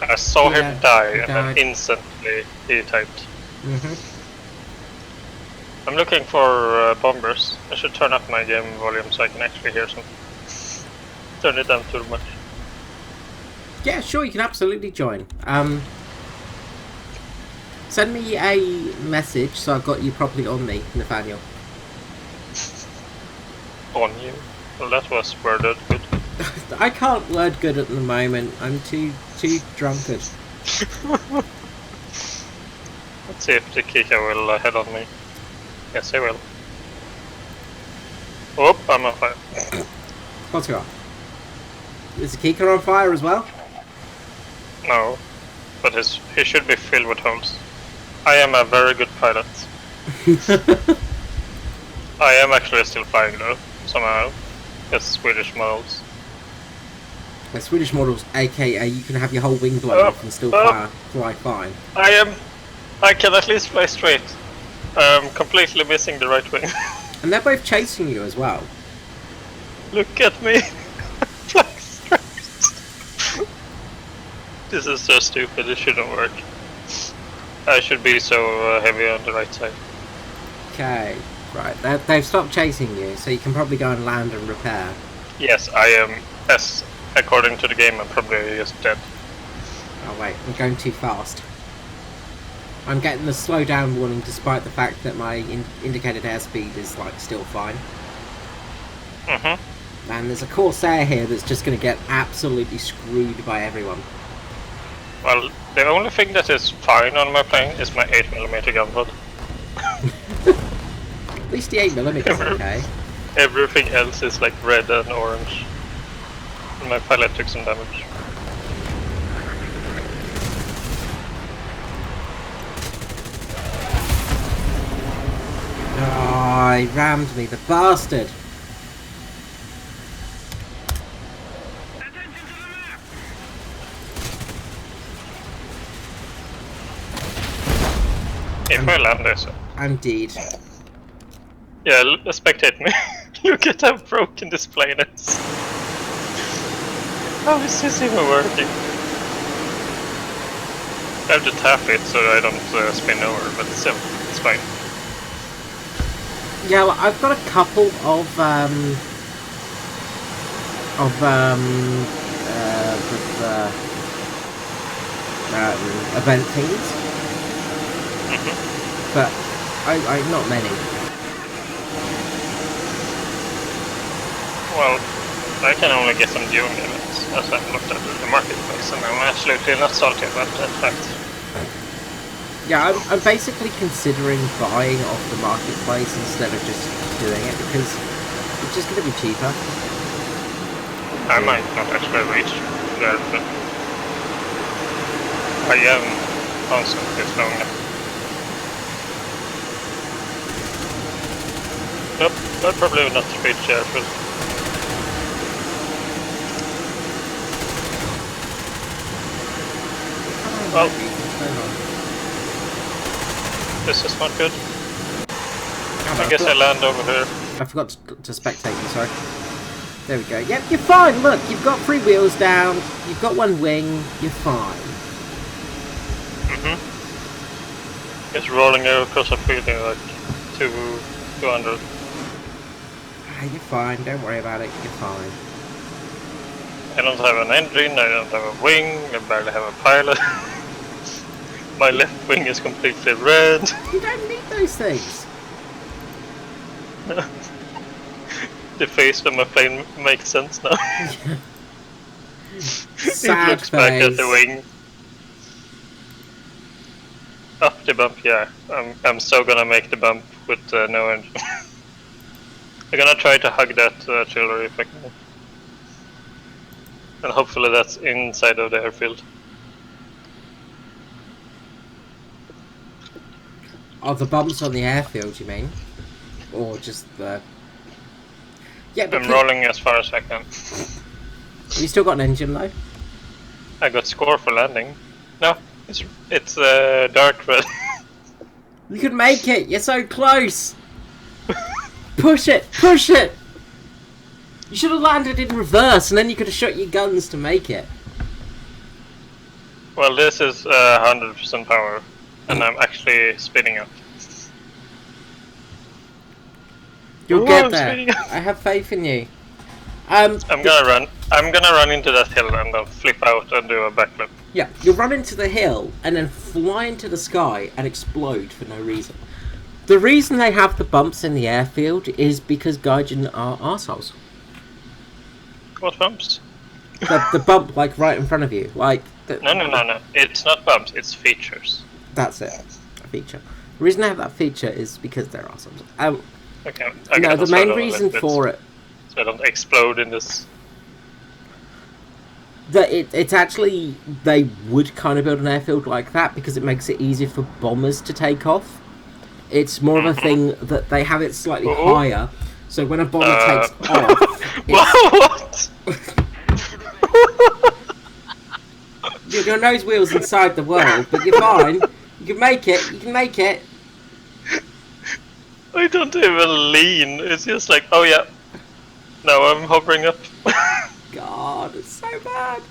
Speaker 2: I saw him die and then instantly he typed. I'm looking for bombers. I should turn up my game volume so I can actually hear something. Turn it down too much.
Speaker 1: Yeah, sure, you can absolutely join. Send me a message so I've got you properly on me, Nathaniel.
Speaker 2: On you? Well, that was worded good.
Speaker 1: I can't word good at the moment. I'm too drunkard.
Speaker 2: Let's see if the Kika will head on me. Yes, he will. Oh, I'm on fire.
Speaker 1: What's going on? Is the Kika on fire as well?
Speaker 2: No, but he should be filled with holes. I am a very good pilot. I am actually still flying though, somehow. It's Swedish models.
Speaker 1: The Swedish models, aka you can have your whole wing blown off and still fly fine.
Speaker 2: I can at least fly straight. I'm completely missing the right wing.
Speaker 1: And they're both chasing you as well.
Speaker 2: Look at me! Flying straight! This is so stupid, it shouldn't work. I should be so heavy on the right side.
Speaker 1: Okay, right. They've stopped chasing you, so you can probably go and land and repair.
Speaker 2: Yes, I am. Yes, according to the game, I'm probably just dead.
Speaker 1: Oh wait, I'm going too fast. I'm getting the slow down warning despite the fact that my indicated airspeed is like still fine. And there's a Corsair here that's just going to get absolutely screwed by everyone.
Speaker 2: Well, the only thing that is fine on my plane is my 8mm gun pod.
Speaker 1: At least the 8mm is okay.
Speaker 2: Everything else is like red and orange. And my pilot took some damage.
Speaker 1: Oh, he rammed me, the bastard!
Speaker 2: If I land this.
Speaker 1: I'm dead.
Speaker 2: Yeah, spectate me. Look at how broken this plane is. How is this even working? I have to tap it so I don't spin over, but still, it's fine.
Speaker 1: Yeah, well, I've got a couple of event teams. But I not many.
Speaker 2: Well, I can only get them during events, as I've looked at the marketplace, and I'm absolutely not salty about that fact.
Speaker 1: Yeah, I'm basically considering buying off the marketplace instead of just doing it because it's just going to be cheaper.
Speaker 2: I might not actually reach there, but I am constantly slowing down. Nope, I'll probably not reach airfield. Well, this is not good. I guess I land over here.
Speaker 1: I forgot to spectate you, sorry. There we go. Yep, you're fine. Look, you've got 3 wheels down. You've got 1 wing. You're fine.
Speaker 2: It's rolling across a field in like 200.
Speaker 1: You're fine. Don't worry about it. You're fine.
Speaker 2: I don't have an engine. I don't have a wing. I barely have a pilot. My left wing is completely red.
Speaker 1: You don't need those things.
Speaker 2: The face of my plane makes sense now.
Speaker 1: Sad
Speaker 2: it looks
Speaker 1: face.
Speaker 2: back at the wing. Up the bump, yeah. I'm so gonna make the bump with no engine. I'm gonna try to hug that artillery if I can. And hopefully that's inside of the airfield.
Speaker 1: Oh, the bumps on the airfield, you mean? Or just the... Yeah, but
Speaker 2: I'm rolling as far as I can.
Speaker 1: You still got an engine, though?
Speaker 2: I got score for landing. No, it's dark red.
Speaker 1: You could make it! You're so close! Push it! Push it! You should have landed in reverse, and then you could have shot your guns to make it.
Speaker 2: Well, this is 100% power, and I'm actually spinning up.
Speaker 1: You'll get there. I have faith in you.
Speaker 2: I'm gonna run. I'm gonna run into that hill and then flip out and do a backflip.
Speaker 1: Yeah, you'll run into the hill and then fly into the sky and explode for no reason. The reason they have the bumps in the airfield is because Gaijin are arseholes.
Speaker 2: What bumps?
Speaker 1: The bump, like, right in front of you. Like...
Speaker 2: No. It's not bumps, it's features.
Speaker 1: That's it. A feature. The reason they have that feature is because they're arseholes.
Speaker 2: Okay.
Speaker 1: No, the main reason for it...
Speaker 2: So I don't explode in this...
Speaker 1: It's actually... They would kind of build an airfield like that because it makes it easier for bombers to take off. It's more of a thing that they have it slightly higher, so when a bomber takes off...
Speaker 2: What?
Speaker 1: Your nose wheel's inside the world, but you're fine. You can make it. You can make it.
Speaker 2: I don't even lean. It's just like, oh yeah. Now I'm hovering up.
Speaker 1: God, it's so bad.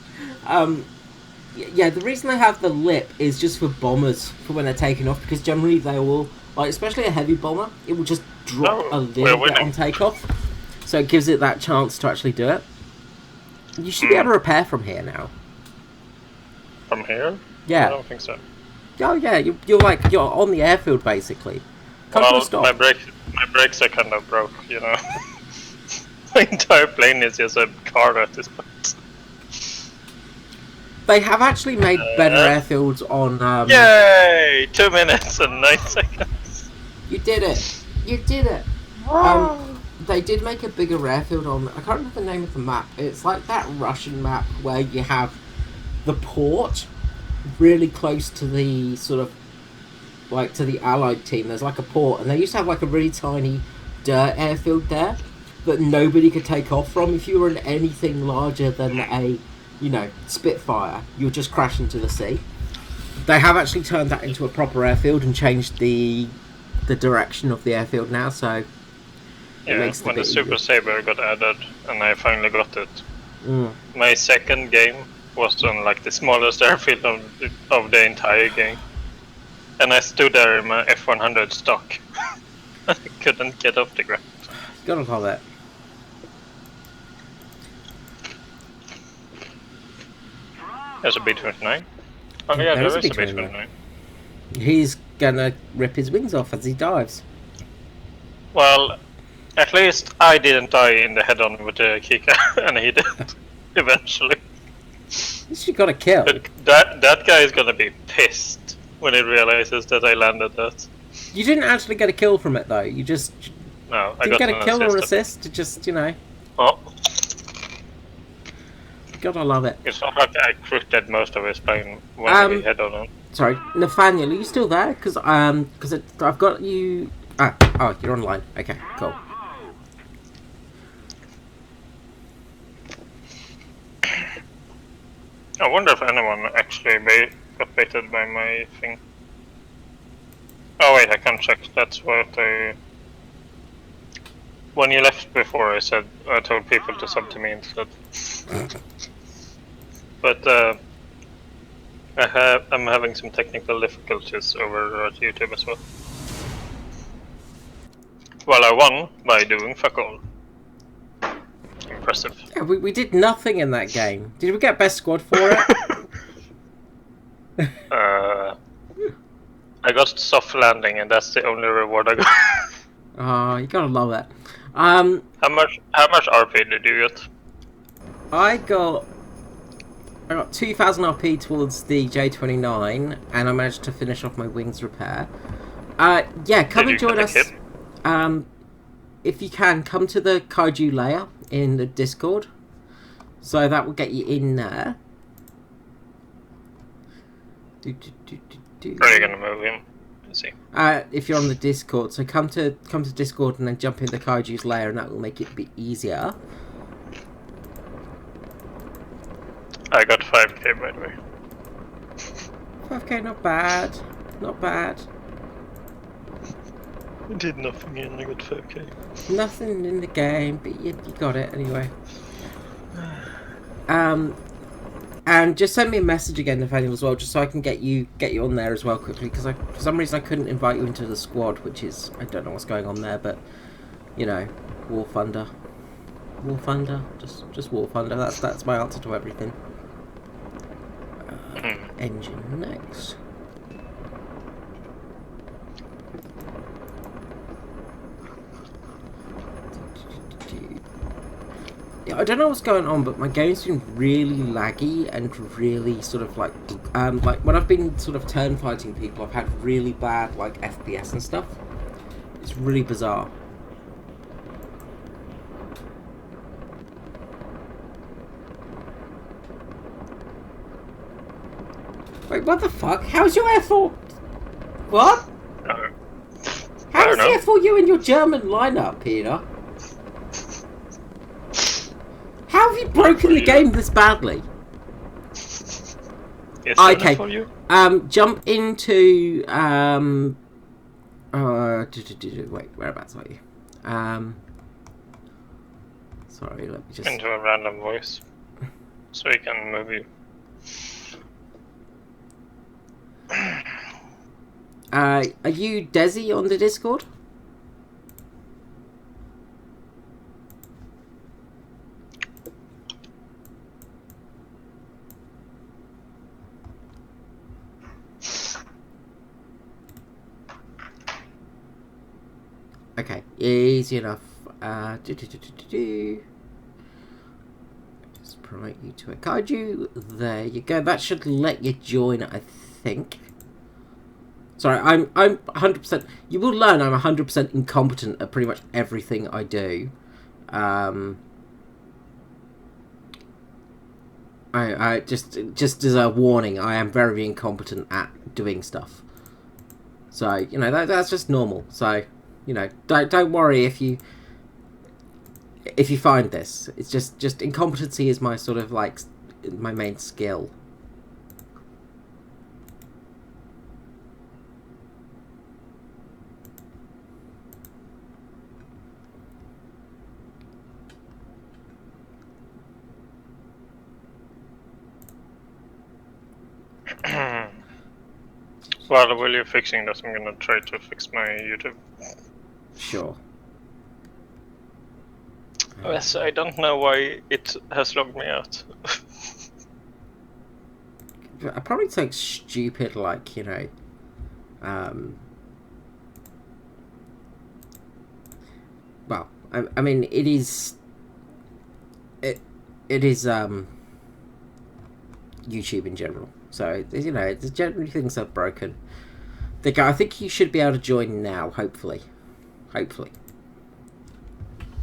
Speaker 1: Yeah, the reason they have the lip is just for bombers, for when they're taking off, because generally they will, like, especially a heavy bomber, it will just drop a little bit on takeoff. So it gives it that chance to actually do it. You should be able to repair from here now.
Speaker 2: From here?
Speaker 1: Yeah.
Speaker 2: I don't think so.
Speaker 1: Oh yeah, you're on the airfield basically. Come to a stop.
Speaker 2: My brakes are kind of broke, you know. My entire plane is just a car at this point.
Speaker 1: They have actually made better airfields on...
Speaker 2: Yay! 2 minutes and 9 seconds.
Speaker 1: You did it! You did it! They did make a bigger airfield on... I can't remember the name of the map. It's like that Russian map where you have the port really close to the sort of... like to the Allied team. There's like a port, and they used to have like a really tiny dirt airfield there that nobody could take off from. If you were in anything larger than a, you know, Spitfire, you'll just crash into the sea. They have actually turned that into a proper airfield and changed the direction of the airfield now, so
Speaker 2: yeah,
Speaker 1: makes
Speaker 2: when the Super Saber got added and I finally got it, my second game was on like the smallest airfield of the entire game. And I stood there in my F100 stock. I couldn't get off the ground.
Speaker 1: Gotta call that.
Speaker 2: There's a B-29. Oh yeah,
Speaker 1: There is
Speaker 2: there
Speaker 1: a
Speaker 2: is
Speaker 1: big
Speaker 2: a big
Speaker 1: train
Speaker 2: train.
Speaker 1: He's gonna rip his wings off as he dives.
Speaker 2: Well, at least I didn't die in the head-on with the Kika, and he did eventually.
Speaker 1: At least you got a kill.
Speaker 2: But that guy is gonna be pissed when he realizes that I landed that.
Speaker 1: You didn't actually get a kill from it though. You just
Speaker 2: No, I
Speaker 1: didn't
Speaker 2: got
Speaker 1: get a
Speaker 2: an
Speaker 1: kill or an
Speaker 2: assist.
Speaker 1: assist. Just, you know,
Speaker 2: Oh,
Speaker 1: gotta love it.
Speaker 2: it's not like I critted most of his plane when he head-on.
Speaker 1: Sorry, Nathaniel, are you still there? Because I've got you. Oh, you're online. Okay, cool.
Speaker 2: I wonder if anyone actually got baited by my thing. Oh wait, I can check. That's what I... When you left before, I told people to sub to me instead. But I'm having some technical difficulties over at YouTube as well. Well, I won by doing fuck all. Impressive.
Speaker 1: Yeah, we did nothing in that game. Did we get best squad for it?
Speaker 2: I got soft landing, and that's the only reward I got.
Speaker 1: Oh, you gotta love it.
Speaker 2: How much RP did you get?
Speaker 1: I got 2,000 RP towards the J29, and I managed to finish off my wings repair. Yeah, come and join us. If you can, come to the Kaiju layer in the Discord. So that will get you in there.
Speaker 2: Are you gonna move in? Let's see.
Speaker 1: If you're on the Discord, so come to Discord and then jump in the Kaiju's lair, and that will make it a bit easier.
Speaker 2: I got 5k by the way.
Speaker 1: 5k, not bad, not bad.
Speaker 2: I did nothing and I got 5k.
Speaker 1: Nothing in the game, but you got it anyway. And just send me a message again, Nathaniel, as well, just so I can get you on there as well quickly, because for some reason I couldn't invite you into the squad, which is, I don't know what's going on there, but you know, War Thunder, just War Thunder. That's my answer to everything. Engine next. Yeah, I don't know what's going on, but my game's been really laggy and really sort of like when I've been sort of turn fighting people, I've had really bad like FPS and stuff. It's really bizarre. Wait, what the fuck? How's your F4? What? How's the F4U in your German lineup, Peter? How have you broken the game this badly?
Speaker 2: Yes,
Speaker 1: okay.
Speaker 2: For you?
Speaker 1: Jump into wait, whereabouts are you? Sorry, let me just
Speaker 2: into a random voice, so we can move you.
Speaker 1: Are you Desi on the Discord? Okay, easy enough. Just promote you to a kaiju. There you go. That should let you join, I think. Sorry, I'm 100%. You will learn I'm 100% incompetent at pretty much everything I do. I just as a warning, I am very incompetent at doing stuff. So you know that's just normal. So you know don't worry if you find this. It's just incompetency is my sort of like my main skill.
Speaker 2: Well, while you're fixing this, I'm gonna try to fix my YouTube.
Speaker 1: Sure.
Speaker 2: Yes, I don't know why it has logged me out.
Speaker 1: probably something stupid like, you know, well, I mean, it is YouTube in general. So, you know, it's generally things are broken. I think you should be able to join now, hopefully. Hopefully.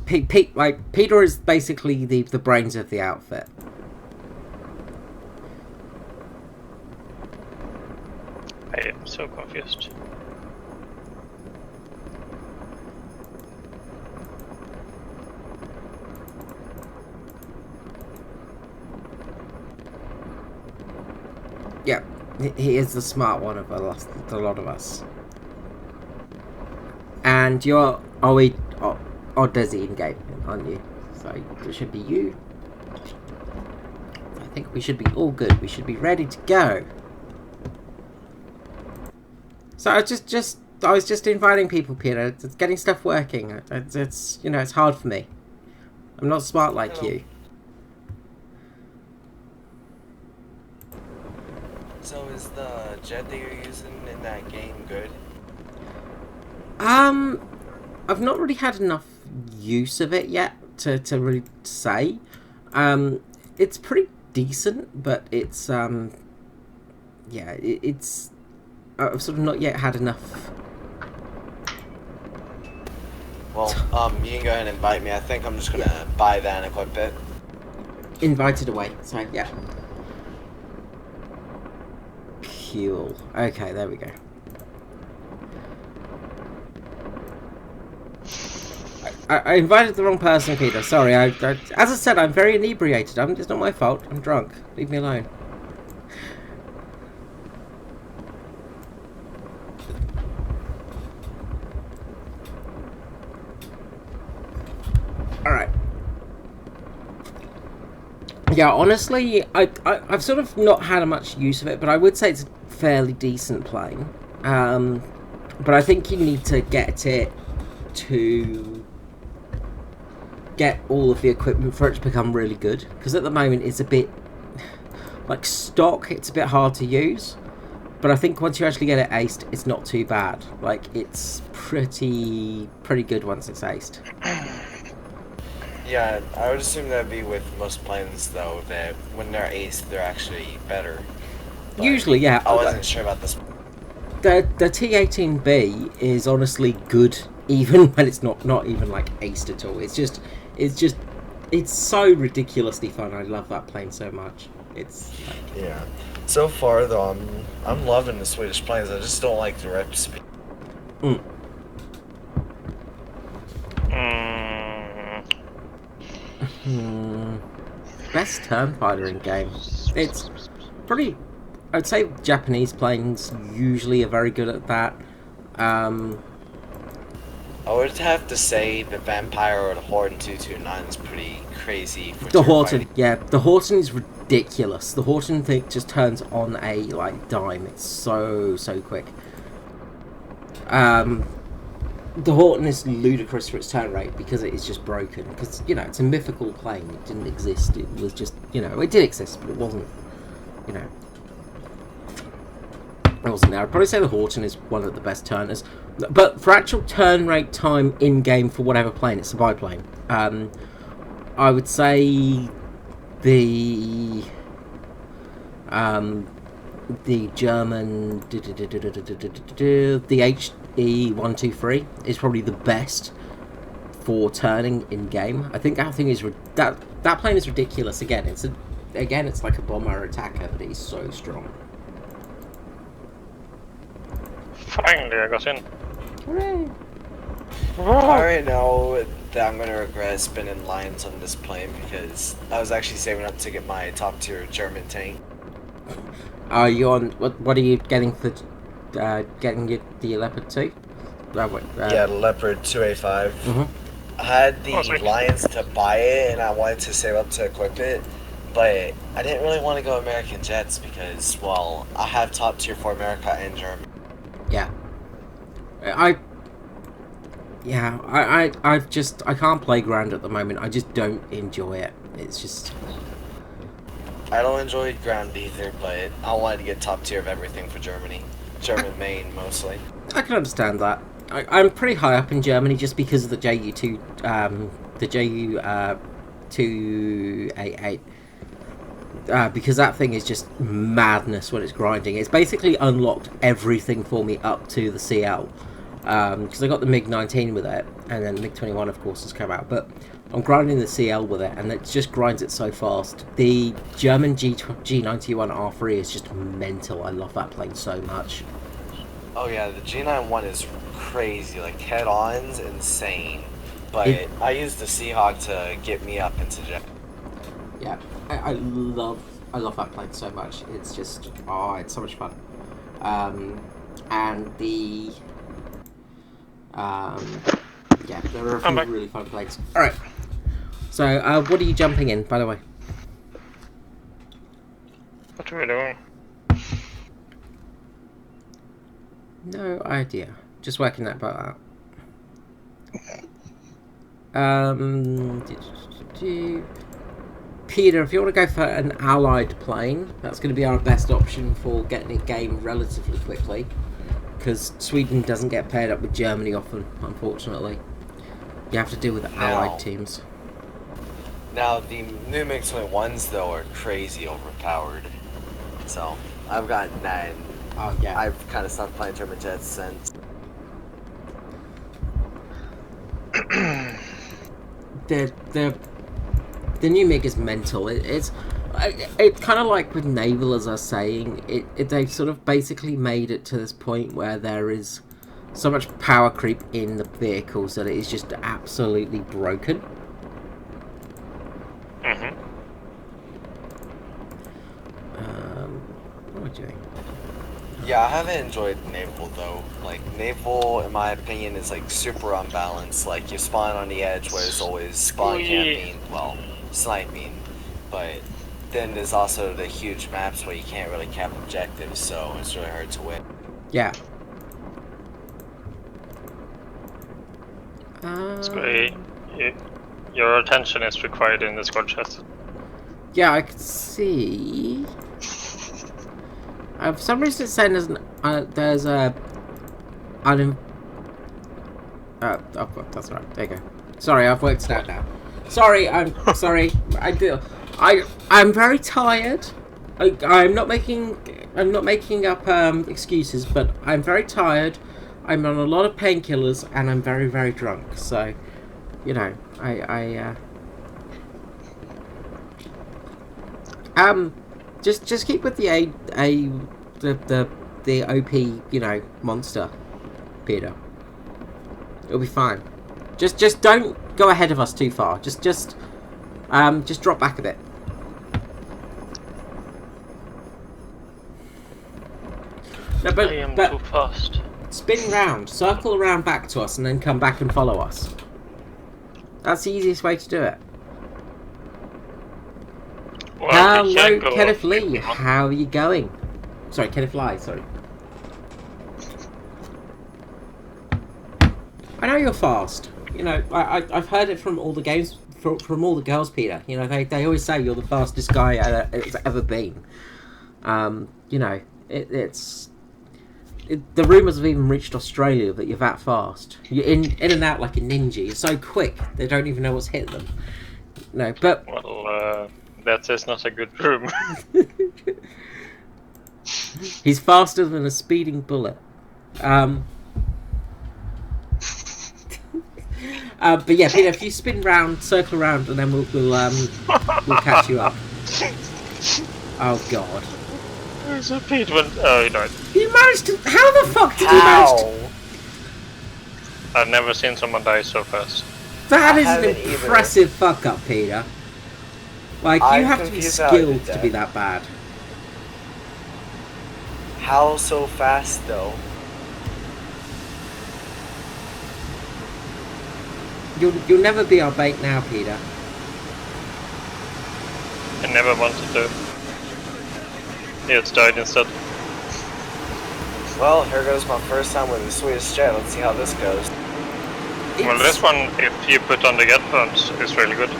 Speaker 1: Peter is basically the brains of the outfit.
Speaker 2: I am so confused.
Speaker 1: Yeah, he is the smart one of a lot of us. And you're Desi in game, aren't you? So it should be you. I think we should be all good. We should be ready to go. So I was just inviting people, Peter. It's getting stuff working. It's you know, it's hard for me. I'm not smart like you.
Speaker 3: So is the jet that you're using in that game good?
Speaker 1: I've not really had enough use of it yet to really say. It's pretty decent, but it's yeah, it's I've sort of not yet had enough.
Speaker 3: Well, you can go ahead and invite me. I think I'm just gonna buy that and equip it.
Speaker 1: Invited away. So yeah. Cool. Okay, there we go. I invited the wrong person, Peter. Sorry. As I said, I'm very inebriated. It's not my fault. I'm drunk. Leave me alone. All right. Yeah, honestly, I've sort of not had much use of it, but I would say it's a fairly decent plane. But I think you need to get it to get all of the equipment for it to become really good, because at the moment it's a bit like stock. It's a bit hard to use, but I think once you actually get it aced, it's not too bad. Like, it's pretty good once it's aced.
Speaker 3: Yeah, I would assume that'd be with most planes though, that when they're aced they're actually better. But
Speaker 1: usually, yeah.
Speaker 3: I wasn't sure about this.
Speaker 1: The T-18B is honestly good even when it's not even like aced at all. It's so ridiculously fun. I love that plane so much. It's like,
Speaker 3: yeah. So far though, I'm loving the Swedish planes. I just don't like the rep speed.
Speaker 1: Best turn fighter in game. It's pretty. I'd say Japanese planes usually are very good at that.
Speaker 3: I would have to say the Vampire or the Horton 229 is pretty crazy. For
Speaker 1: the Horton,
Speaker 3: fighting.
Speaker 1: yeah, the Horton is ridiculous. The Horton thing just turns on a like dime. It's so quick. The Horton is ludicrous for its turn rate because it is just broken. Because, you know, it's a mythical plane. It didn't exist. It was just, you know, it did exist, but it wasn't, you know, it wasn't there. I'd probably say the Horton is one of the best turners. But for actual turn rate time in-game for whatever plane, it's a biplane. I would say the German, the HE-123 is probably the best for turning in-game. I think that thing is that plane is ridiculous. Again, it's like a bomber attacker, but he's so strong.
Speaker 2: Finally, I got in.
Speaker 1: Hooray!
Speaker 3: I already know that I'm going to regret spending lines on this plane because I was actually saving up to get my top tier German tank.
Speaker 1: Are you on? What are you getting for getting the Leopard 2?
Speaker 3: Yeah, the Leopard 2A5.
Speaker 1: Mm-hmm.
Speaker 3: I had the Lions to buy it and I wanted to save up to equip it, but I didn't really want to go American jets because, well, I have top tier for America and Germany.
Speaker 1: Yeah. I can't play ground at the moment. I just don't enjoy it. It's just
Speaker 3: I don't enjoy ground either, but I wanted to get top tier of everything for Germany. German main, mostly.
Speaker 1: I can understand that. I'm pretty high up in Germany just because of the the JU288. Because that thing is just madness when it's grinding. It's basically unlocked everything for me up to the CL. Because I got the MiG-19 with it, and then the MiG-21 of course has come out, but I'm grinding the CL with it, and it just grinds it so fast. The German G91R3 is just mental. I love that plane so much.
Speaker 3: Oh yeah, the G91 is crazy, like head-on's insane. But I used the Seahawk to get me up into jet.
Speaker 1: Yeah, I love that plane so much. It's just, oh, it's so much fun. And the, yeah, there are a few really fun planes. Alright, so what are you jumping in, by the way?
Speaker 2: What are we doing?
Speaker 1: No idea. Just working that part out. Peter, if you want to go for an allied plane, that's going to be our best option for getting a game relatively quickly, because Sweden doesn't get paired up with Germany often, unfortunately. You have to deal with the allied teams.
Speaker 3: Now, the new MiG-21s, though, are crazy overpowered. So, I've gotten that, and I've kind of stopped playing German jets since.
Speaker 1: The new MiG is mental. It's kind of like with naval, as I was saying. They've sort of basically made it to this point where there is so much power creep in the vehicles that it is just absolutely broken. What am I doing?
Speaker 3: Yeah, I haven't enjoyed naval though. Like naval, in my opinion, is like super unbalanced. Like you spawn on the edge where there's always spawn camping, well, sniping, but then there's also the huge maps where you can't really cap objectives, so it's really hard to win.
Speaker 1: Yeah.
Speaker 2: Skree, your attention is required in the squad chat.
Speaker 1: Yeah, I can see. For some reason it's saying there's a oh, that's right. There you go. Sorry, I've worked it out now. Sorry, I'm sorry. I'm very tired. I'm not making up excuses, but I'm very tired. I'm on a lot of painkillers and I'm very, very drunk. So, you know, just keep with the OP, you know, monster, Peter. It'll be fine. Just don't go ahead of us too far. Just drop back a bit. No, but
Speaker 2: I am too fast.
Speaker 1: Spin round, circle around back to us, and then come back and follow us. That's the easiest way to do it.
Speaker 2: Well,
Speaker 1: hello, Kenneth Lee. How are you going? Sorry, Kenneth Lie. Sorry. I know you're fast. You know, I've heard it from all the games, from all the girls, Peter. You know, they always say you're the fastest guy it's ever been. You know, the rumours have even reached Australia that you're that fast. You're in and out like a ninja. You're so quick, they don't even know what's hit them. No, but...
Speaker 2: Well, that is not a good rumor.
Speaker 1: He's faster than a speeding bullet. But yeah, Peter, if you spin round, circle around, and then we'll catch you up. Oh God.
Speaker 2: So Pete went. Oh, he died.
Speaker 1: You managed to. How the fuck did you manage to?
Speaker 2: I've never seen someone die so fast.
Speaker 1: That is an impressive fuck up, Peter. Like, you have to be skilled to be that bad.
Speaker 3: How so fast, though?
Speaker 1: You'll never be our bait now, Peter.
Speaker 2: I never wanted to. It's died instead.
Speaker 3: Well, here goes my first time with the Swedish jet. Let's see how this goes.
Speaker 2: Well, this one, if you put on the get punch, is really good.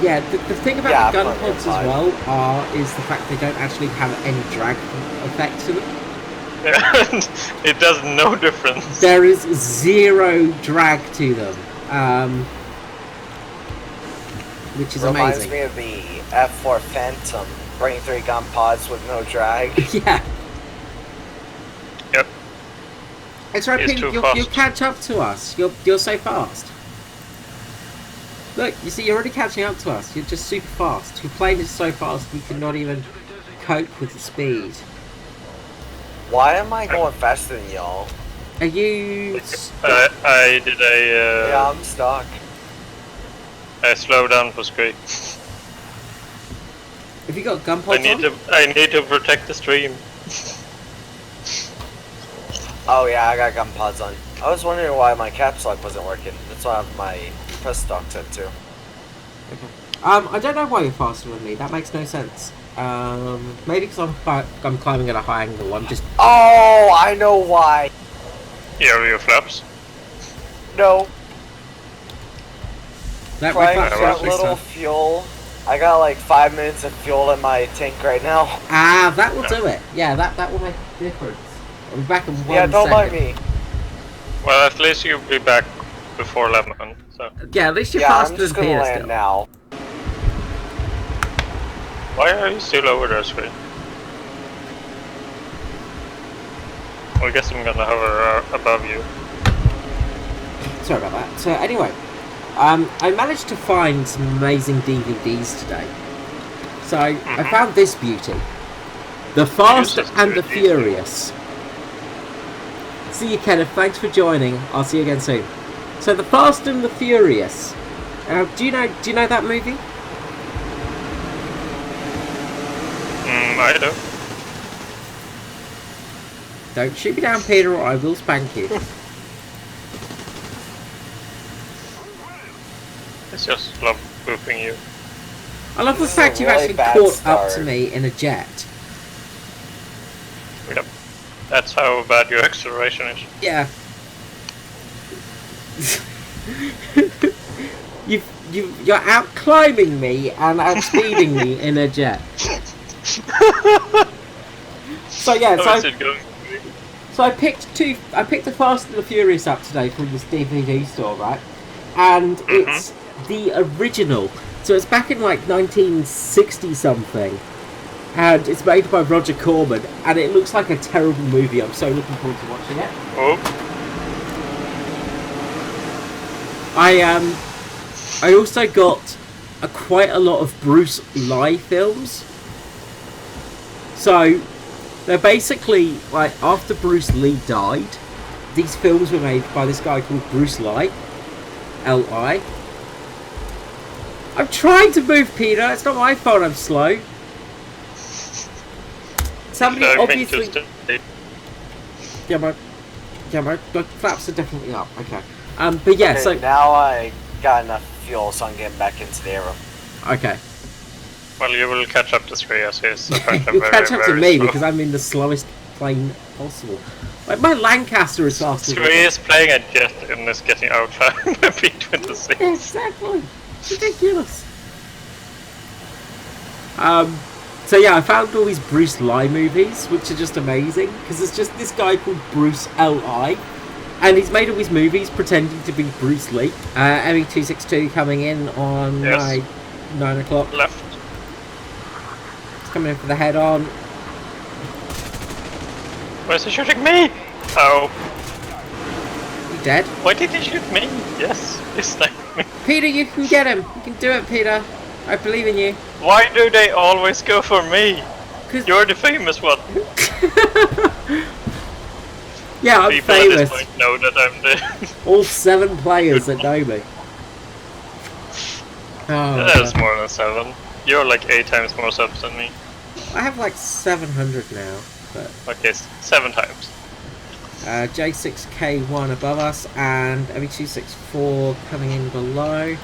Speaker 1: Yeah, the thing about
Speaker 3: Yeah,
Speaker 1: the gun
Speaker 3: plenty of
Speaker 1: pods as
Speaker 3: time.
Speaker 1: well is the fact they don't actually have any drag effect to them.
Speaker 2: It does no difference.
Speaker 1: There is zero drag to them, which is
Speaker 3: Reminds
Speaker 1: amazing.
Speaker 3: me of the F4 Phantom, bringing 3 gun pods with no drag.
Speaker 1: Yeah.
Speaker 2: Yep.
Speaker 1: It's right,
Speaker 2: It's
Speaker 1: Peter,
Speaker 2: too
Speaker 1: you'll
Speaker 2: fast.
Speaker 1: catch up to us. You're so fast. Look, you see, you're already catching up to us. You're just super fast. Your plane is so fast we cannot even cope with the speed.
Speaker 3: Why am I going faster than y'all?
Speaker 1: Are you...
Speaker 2: I did a.
Speaker 3: Yeah, I'm stuck.
Speaker 2: I slow down for Skree.
Speaker 1: Have you got gun pods on?
Speaker 2: I need to protect the stream.
Speaker 3: Oh yeah, I got gun pods on. I was wondering why my caps lock wasn't working. That's why I have my press stock set too.
Speaker 1: I don't know why you're faster than me. That makes no sense. Maybe because I'm climbing at a high angle. I'm just...
Speaker 3: Oh, I know why.
Speaker 2: Yeah, your flaps.
Speaker 3: No,
Speaker 1: That
Speaker 3: trying
Speaker 1: reflects
Speaker 3: to get
Speaker 1: actually
Speaker 3: little
Speaker 1: stuff.
Speaker 3: fuel. I got like 5 minutes of fuel in my tank right now.
Speaker 1: Ah, that will do it. Yeah, that will make a difference. I'll be back in 1
Speaker 3: Yeah, don't mind
Speaker 1: second.
Speaker 3: me.
Speaker 2: Well, at least you'll be back before 11. So
Speaker 1: Yeah, at least you're
Speaker 3: Yeah,
Speaker 1: faster
Speaker 3: I'm just
Speaker 1: than
Speaker 3: gonna
Speaker 1: Peter
Speaker 3: land
Speaker 1: still.
Speaker 3: now.
Speaker 2: why are you still over there, Skree? Well, I guess I'm gonna hover above you.
Speaker 1: Sorry about that. So anyway, I managed to find some amazing DVDs today. So I found this beauty. The Fast
Speaker 2: Yes,
Speaker 1: and the
Speaker 2: it's
Speaker 1: Furious. See you, Kenneth. Thanks for joining. I'll see you again soon. So the Fast and the Furious. Do you know that movie?
Speaker 2: I do.
Speaker 1: Don't shoot me down, Peter, or I will spank you.
Speaker 2: I just love booping you.
Speaker 1: I love the
Speaker 3: This is
Speaker 1: fact
Speaker 3: a
Speaker 1: you've
Speaker 3: really
Speaker 1: actually
Speaker 3: bad
Speaker 1: caught up to
Speaker 3: start.
Speaker 1: me in a jet.
Speaker 2: Yep. That's how bad your acceleration is.
Speaker 1: Yeah. You're out climbing me and outspeeding me in a jet. So yeah,
Speaker 2: How is it going?
Speaker 1: so I picked the Fast and the Furious up today from this DVD store, right? And it's the original. So it's back in like 1960 something. And it's made by Roger Corman, and it looks like a terrible movie. I'm so looking forward to watching it.
Speaker 2: Oh,
Speaker 1: I also got quite a lot of Bruce Lee films. So they're basically like after Bruce Lee died, these films were made by this guy called Bruce Lee, L.I. I'm trying to move, Peter. It's not my fault I'm slow. Somebody obviously... Yeah, my flaps are definitely up. Okay. But yeah,
Speaker 3: Okay,
Speaker 1: so...
Speaker 3: now I got enough fuel, so I'm getting back into the aero.
Speaker 1: Okay.
Speaker 2: well, you will catch up to Skree as he's apparently
Speaker 1: You'll
Speaker 2: very,
Speaker 1: catch up to
Speaker 2: very
Speaker 1: me
Speaker 2: slow.
Speaker 1: because I'm in the slowest plane possible. Like, my Lancaster is faster than
Speaker 2: Skree is playing a jet and is getting outclimbed by B-26.
Speaker 1: Exactly. It's ridiculous. So yeah, I found all these Bruce Lee movies, which are just amazing, because it's just this guy called Bruce L.I., and he's made all these movies pretending to be Bruce Lee. ME262 coming in on
Speaker 2: Yes.
Speaker 1: 9 o'clock.
Speaker 2: Left.
Speaker 1: It's coming in for the head-on.
Speaker 2: Why is he shooting me? Oh,
Speaker 1: You dead?
Speaker 2: why did he shoot me? Yes, he sniped me.
Speaker 1: Peter, you can get him. You can do it, Peter. I believe in you.
Speaker 2: Why do they always go for me?
Speaker 1: 'Cause-
Speaker 2: You're the famous one.
Speaker 1: Yeah, I'm
Speaker 2: People at this
Speaker 1: famous.
Speaker 2: point know that I'm the...
Speaker 1: All 7 players that know me. Oh,
Speaker 2: That's
Speaker 1: God.
Speaker 2: more than 7. You're like 8 times more subs than me.
Speaker 1: I have like 700 now. But
Speaker 2: Okay, 7 times.
Speaker 1: J6K1 above us and ME264 coming in below.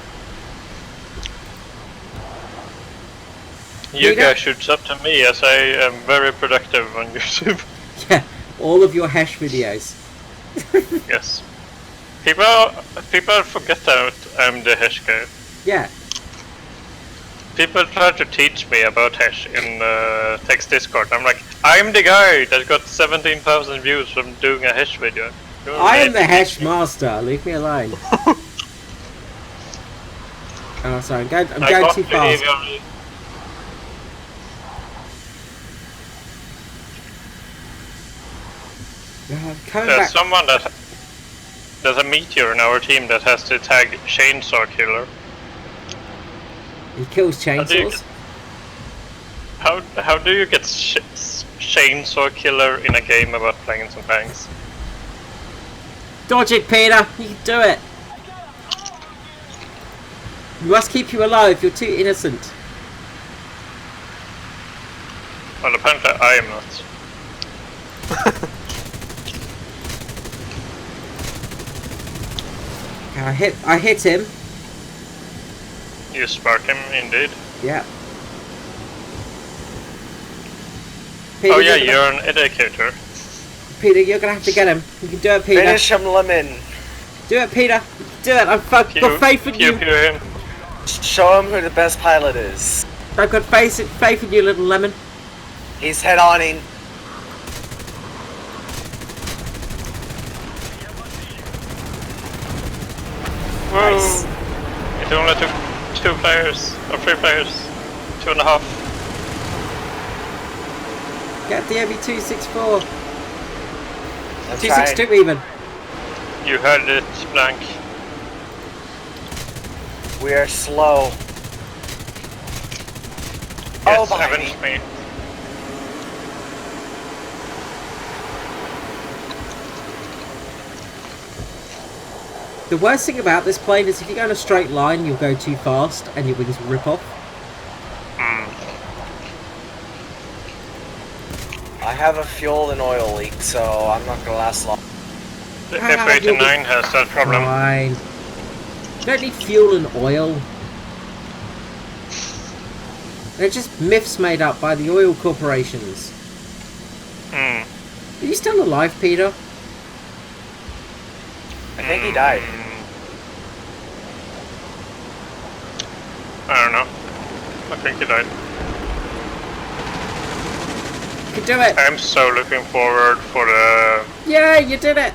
Speaker 2: You
Speaker 1: Peter?
Speaker 2: guys should sub to me as I am very productive on YouTube.
Speaker 1: Yeah, all of your hash videos.
Speaker 2: Yes. People forget that I'm the hash guy.
Speaker 1: Yeah.
Speaker 2: People try to teach me about Hesh in text Discord. I'm like, I'm the guy that got 17,000 views from doing a Hesh video.
Speaker 1: I am the Hesh master. Leave me alone. Oh, sorry. I'm going too fast.
Speaker 2: There's someone that... There's a meteor in our team that has the tag Chainsaw Killer.
Speaker 1: He kills chainsaws?
Speaker 2: How do you get Chainsaw Killer in a game about playing some tanks?
Speaker 1: Dodge it, Peter! You can do it! We must keep you alive, you're too innocent.
Speaker 2: Well, apparently I am not.
Speaker 1: I hit him.
Speaker 2: You spark him, indeed.
Speaker 1: Yeah. Peter,
Speaker 3: Oh
Speaker 1: yeah,
Speaker 2: you're an educator.
Speaker 1: Peter, you're gonna have to get him. You can do it, Peter.
Speaker 3: Finish him, Lemon.
Speaker 1: Do it, Peter. Do it. I've got faith in you.
Speaker 2: Him.
Speaker 3: Show him who the best pilot is.
Speaker 1: I've got faith in you, little lemon.
Speaker 3: He's head-oning.
Speaker 2: Whoa.
Speaker 3: Nice.
Speaker 2: It only took 2 players, or 3 players. 2.5.
Speaker 1: Get the MB264. 262
Speaker 3: right.
Speaker 1: even.
Speaker 2: You heard it, Blank.
Speaker 3: We are slow.
Speaker 2: Yes,
Speaker 3: behind
Speaker 2: avenge me.
Speaker 1: The worst thing about this plane is if you go in a straight line, you'll go too fast and your wings will rip off.
Speaker 3: I have a fuel and oil leak, so I'm not gonna last long.
Speaker 2: The F-89 has that problem.
Speaker 1: Fine. You don't need fuel and oil. They're just myths made up by the oil corporations. Are you still alive, Peter?
Speaker 3: I think he died.
Speaker 2: I don't know. I think he died.
Speaker 1: You can do it!
Speaker 2: I'm so looking forward for the...
Speaker 1: Yeah, you did it!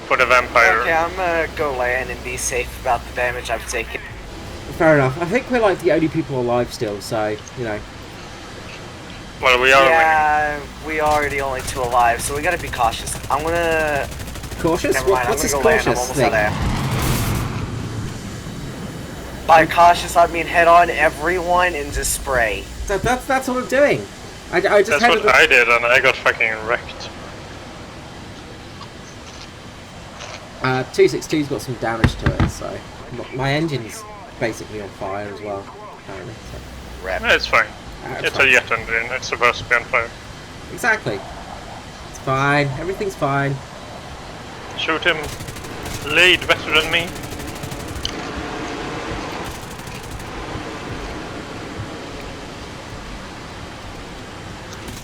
Speaker 2: For the vampire.
Speaker 3: Okay, I'm gonna go land and be safe about the damage I've taken.
Speaker 1: Fair enough. I think we're like the only people alive still, so, you know.
Speaker 2: Well, we are
Speaker 3: winning. We are the only 2 alive, so we gotta be cautious. I'm gonna...
Speaker 1: Cautious?
Speaker 3: Never mind,
Speaker 1: What's this
Speaker 3: I'm gonna go
Speaker 1: cautious
Speaker 3: land. I'm
Speaker 1: thing?
Speaker 3: almost out. By cautious, I mean head on everyone and just spray.
Speaker 1: That's what I'm doing. I just
Speaker 2: That's what I did, and I got fucking wrecked.
Speaker 1: 262's got some damage to it, so my engine's basically on fire as well, apparently. So.
Speaker 2: No, it's fine. It's
Speaker 1: fine.
Speaker 2: a jet engine. It's supposed to be on fire.
Speaker 1: Exactly. It's fine. Everything's fine.
Speaker 2: Shoot him. Lead better than me.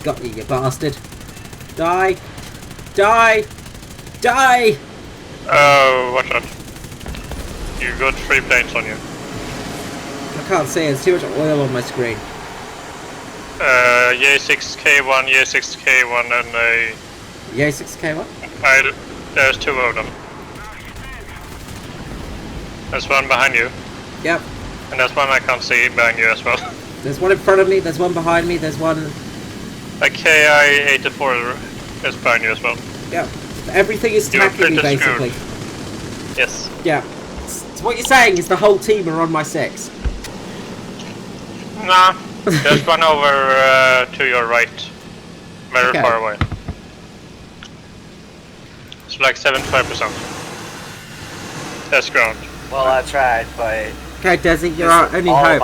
Speaker 1: Got you bastard. Die! Die! Die!
Speaker 2: Oh, watch out. You got 3 planes on you.
Speaker 1: I can't see, there's too much oil on my screen.
Speaker 2: J6K1, J6K1, and a...
Speaker 1: J6K1?
Speaker 2: There's 2 of them. There's one behind you.
Speaker 1: Yep.
Speaker 2: And there's one I can't see behind you as well.
Speaker 1: There's one in front of me, there's one behind me, there's one...
Speaker 2: A KI-84 is behind you as well.
Speaker 1: Yep. Everything is attacking me, basically.
Speaker 2: Screwed. Yes.
Speaker 1: Yeah. So what you're saying is the whole team are on my 6.
Speaker 2: Nah. There's one over to your right. Very far away. It's like 75%. That's ground.
Speaker 3: Well, I tried, but...
Speaker 1: Okay, Desi, you're our only hope.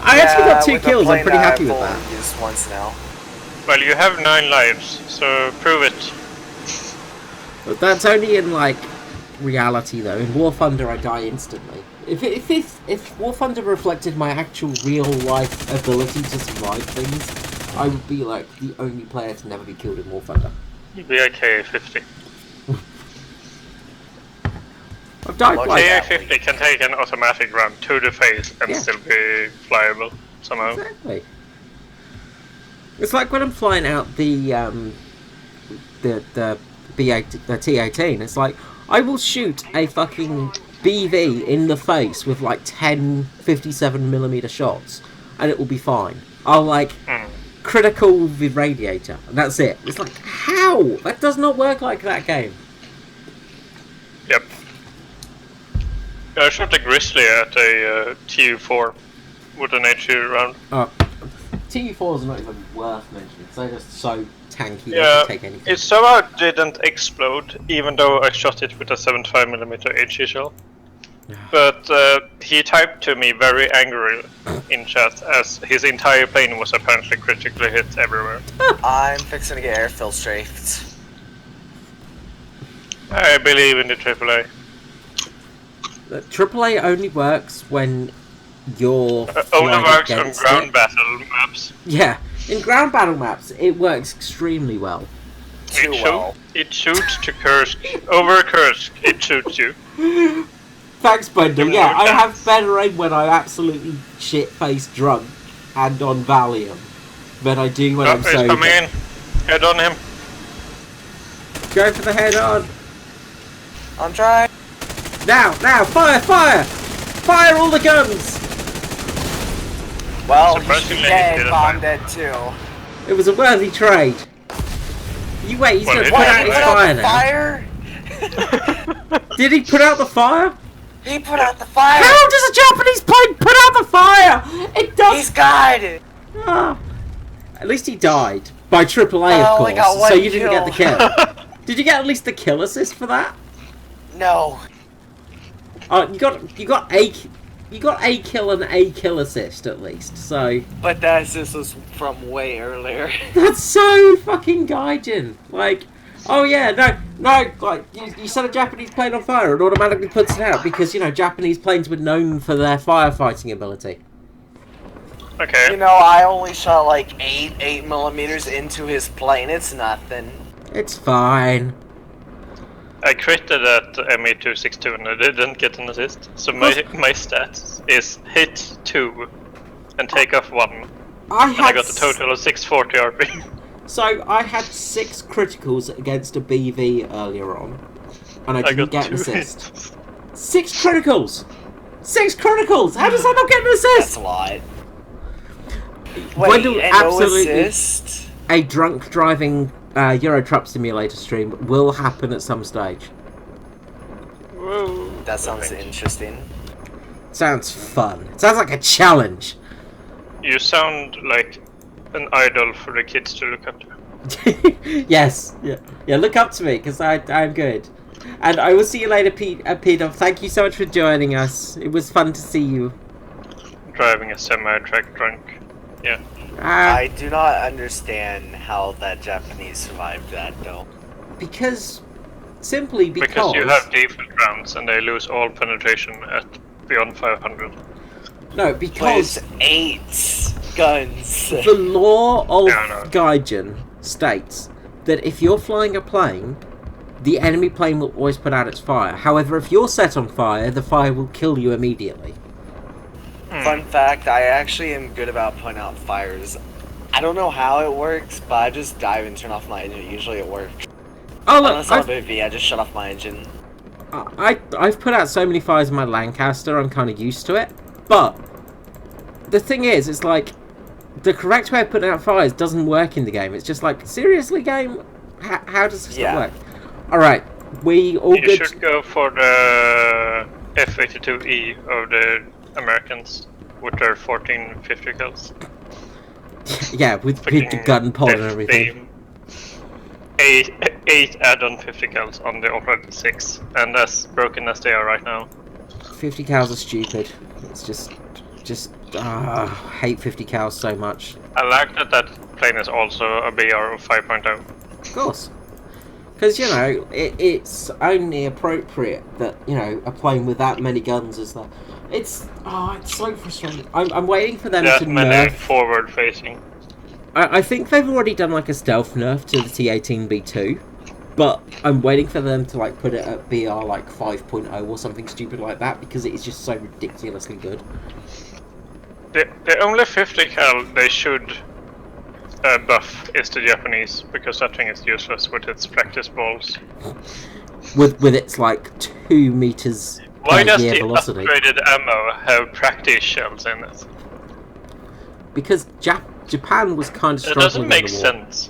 Speaker 1: I actually got 2 kills, I'm pretty happy with that.
Speaker 3: Just once now.
Speaker 2: Well, you have 9 lives, so prove it.
Speaker 1: But that's only in, like, reality, though. In War Thunder, I die instantly. If War Thunder reflected my actual real-life ability to survive things, I would be, like, the only player to never be killed in War Thunder.
Speaker 2: You'd be okay 50.
Speaker 1: died
Speaker 3: Look
Speaker 1: like
Speaker 3: at
Speaker 2: TA-50 can take an automatic ramp to the face and
Speaker 1: Yeah.
Speaker 2: still be flyable somehow.
Speaker 1: exactly. It's like when I'm flying out the B8, the T18. It's like I will shoot a fucking BV in the face with like 10 57mm shots, and it will be fine. I'll like critical the radiator, and that's it. It's like, how? That does not work like that game.
Speaker 2: Yep. I shot a grizzly at a TU4 with an HE round.
Speaker 1: TU4s are not even worth mentioning. They're just so tanky. They
Speaker 2: Yeah,
Speaker 1: can take anything.
Speaker 2: it somehow didn't explode, even though I shot it with a 75mm HE shell. But he typed to me very angrily in chat, as his entire plane was apparently critically hit everywhere.
Speaker 3: I'm fixing to get airfield strafed.
Speaker 2: I believe in the AAA.
Speaker 1: The AAA only works when you're
Speaker 2: Only
Speaker 1: flying
Speaker 2: works on
Speaker 1: against
Speaker 2: ground
Speaker 1: it.
Speaker 2: battle maps.
Speaker 1: Yeah, in ground battle maps, it works extremely well.
Speaker 3: Too well.
Speaker 2: It shoots to Kursk. Over Kursk, it shoots you.
Speaker 1: Thanks, Bundle. Yeah, I have better aim when I'm absolutely shit-faced drunk and on Valium than I do when I'm
Speaker 2: He's
Speaker 1: sober.
Speaker 2: coming in. Head on him.
Speaker 1: Go for the head-on.
Speaker 3: I'm trying.
Speaker 1: Now, fire, fire! Fire all the guns!
Speaker 3: Well, he's
Speaker 2: Surprisingly,
Speaker 3: dead,
Speaker 2: he did
Speaker 3: but I'm
Speaker 2: fine.
Speaker 3: dead too.
Speaker 1: It was a worthy trade. You wait, he's
Speaker 2: Well,
Speaker 1: gonna
Speaker 2: it
Speaker 1: put
Speaker 2: was.
Speaker 1: out his
Speaker 2: Put
Speaker 1: fire
Speaker 3: the
Speaker 1: now.
Speaker 3: fire?
Speaker 1: Did he put out the fire?
Speaker 3: He put out the fire!
Speaker 1: How does a Japanese plane put out the fire? It does.
Speaker 3: He's guided!
Speaker 1: Ah. At least he died by AAA,
Speaker 3: I
Speaker 1: of
Speaker 3: only got
Speaker 1: course.
Speaker 3: one
Speaker 1: So you didn't get the
Speaker 3: kill.
Speaker 1: kill. Did you get at least the kill assist for that?
Speaker 3: No.
Speaker 1: You got a kill and a kill assist at least. So
Speaker 3: But that assist was from way earlier.
Speaker 1: that's so fucking gaijin. Like, oh yeah, no, like you set a Japanese plane on fire and automatically puts it out because you know Japanese planes were known for their firefighting ability.
Speaker 2: Okay.
Speaker 3: You know, I only shot like 8mm into his plane. It's nothing.
Speaker 1: It's fine.
Speaker 2: I critted at ME262 and I didn't get an assist. So my stats is hit 2 and take off 1. And I got a total of 640 RP.
Speaker 1: So I had 6 criticals against a BV earlier on, and I didn't get an
Speaker 2: 2
Speaker 1: assist.
Speaker 2: hits.
Speaker 1: 6 criticals! 6 criticals! How does that not get an
Speaker 3: That's
Speaker 1: assist?
Speaker 3: a lot.
Speaker 1: Wendell,
Speaker 3: Wait, and
Speaker 1: absolutely.
Speaker 3: no assist?
Speaker 1: A drunk driving Euro Truck Simulator stream will happen at some stage.
Speaker 2: Whoa.
Speaker 3: That sounds interesting.
Speaker 1: Sounds fun. Sounds like a challenge.
Speaker 2: You sound like an idol for the kids to look up to.
Speaker 1: Yes. Yeah. Look up to me because I'm good. And I will see you later, Peter. Thank you so much for joining us. It was fun to see you.
Speaker 2: Driving a semi-truck drunk. Yeah.
Speaker 3: I do not understand how that Japanese survived that, though.
Speaker 1: Simply because
Speaker 2: Because you have default rounds and they lose all penetration at beyond 500.
Speaker 1: no,
Speaker 3: But
Speaker 1: because
Speaker 3: it's 8 guns.
Speaker 1: the law of
Speaker 2: Yeah, I know.
Speaker 1: Gaijin states that if you're flying a plane, the enemy plane will always put out its fire. However, if you're set on fire, the fire will kill you immediately.
Speaker 3: Fun fact, I actually am good about putting out fires. I don't know how it works, but I just dive and turn off my engine. Usually it works.
Speaker 1: Oh look,
Speaker 3: Unless I'm a BV, I just shut off my engine.
Speaker 1: I've put out so many fires in my Lancaster, I'm kind of used to it. But the thing is, it's like the correct way of putting out fires doesn't work in the game. It's just like, seriously, game, how does this not work? All right, we all
Speaker 2: You
Speaker 1: good.
Speaker 2: should go for the F-82E of the Americans with their 1450 kills.
Speaker 1: Yeah, with the gun pod and everything.
Speaker 2: 8 add-on 50 kills on the already 6, and as broken as they are right now.
Speaker 1: 50 cows are stupid. It's just I hate 50 cows so much.
Speaker 2: I like that plane is also a BR of 5.0.
Speaker 1: Of course. Because, you know, it's only appropriate that, you know, a plane with that many guns is that. It's so frustrating. I'm waiting for them
Speaker 2: That
Speaker 1: to
Speaker 2: many
Speaker 1: nerf.
Speaker 2: forward facing.
Speaker 1: I think they've already done like a stealth nerf to the T-18B2. But I'm waiting for them to like put it at BR like 5.0 or something stupid like that because it is just so ridiculously good.
Speaker 2: The only 50 cal they should buff is the Japanese, because that thing is useless with its practice balls.
Speaker 1: With its like 2 meters
Speaker 2: Why
Speaker 1: per
Speaker 2: does
Speaker 1: year
Speaker 2: the
Speaker 1: velocity.
Speaker 2: upgraded ammo have practice shells in it?
Speaker 1: Because Japan was kind of
Speaker 2: It
Speaker 1: struggling
Speaker 2: doesn't make
Speaker 1: in the war.
Speaker 2: sense.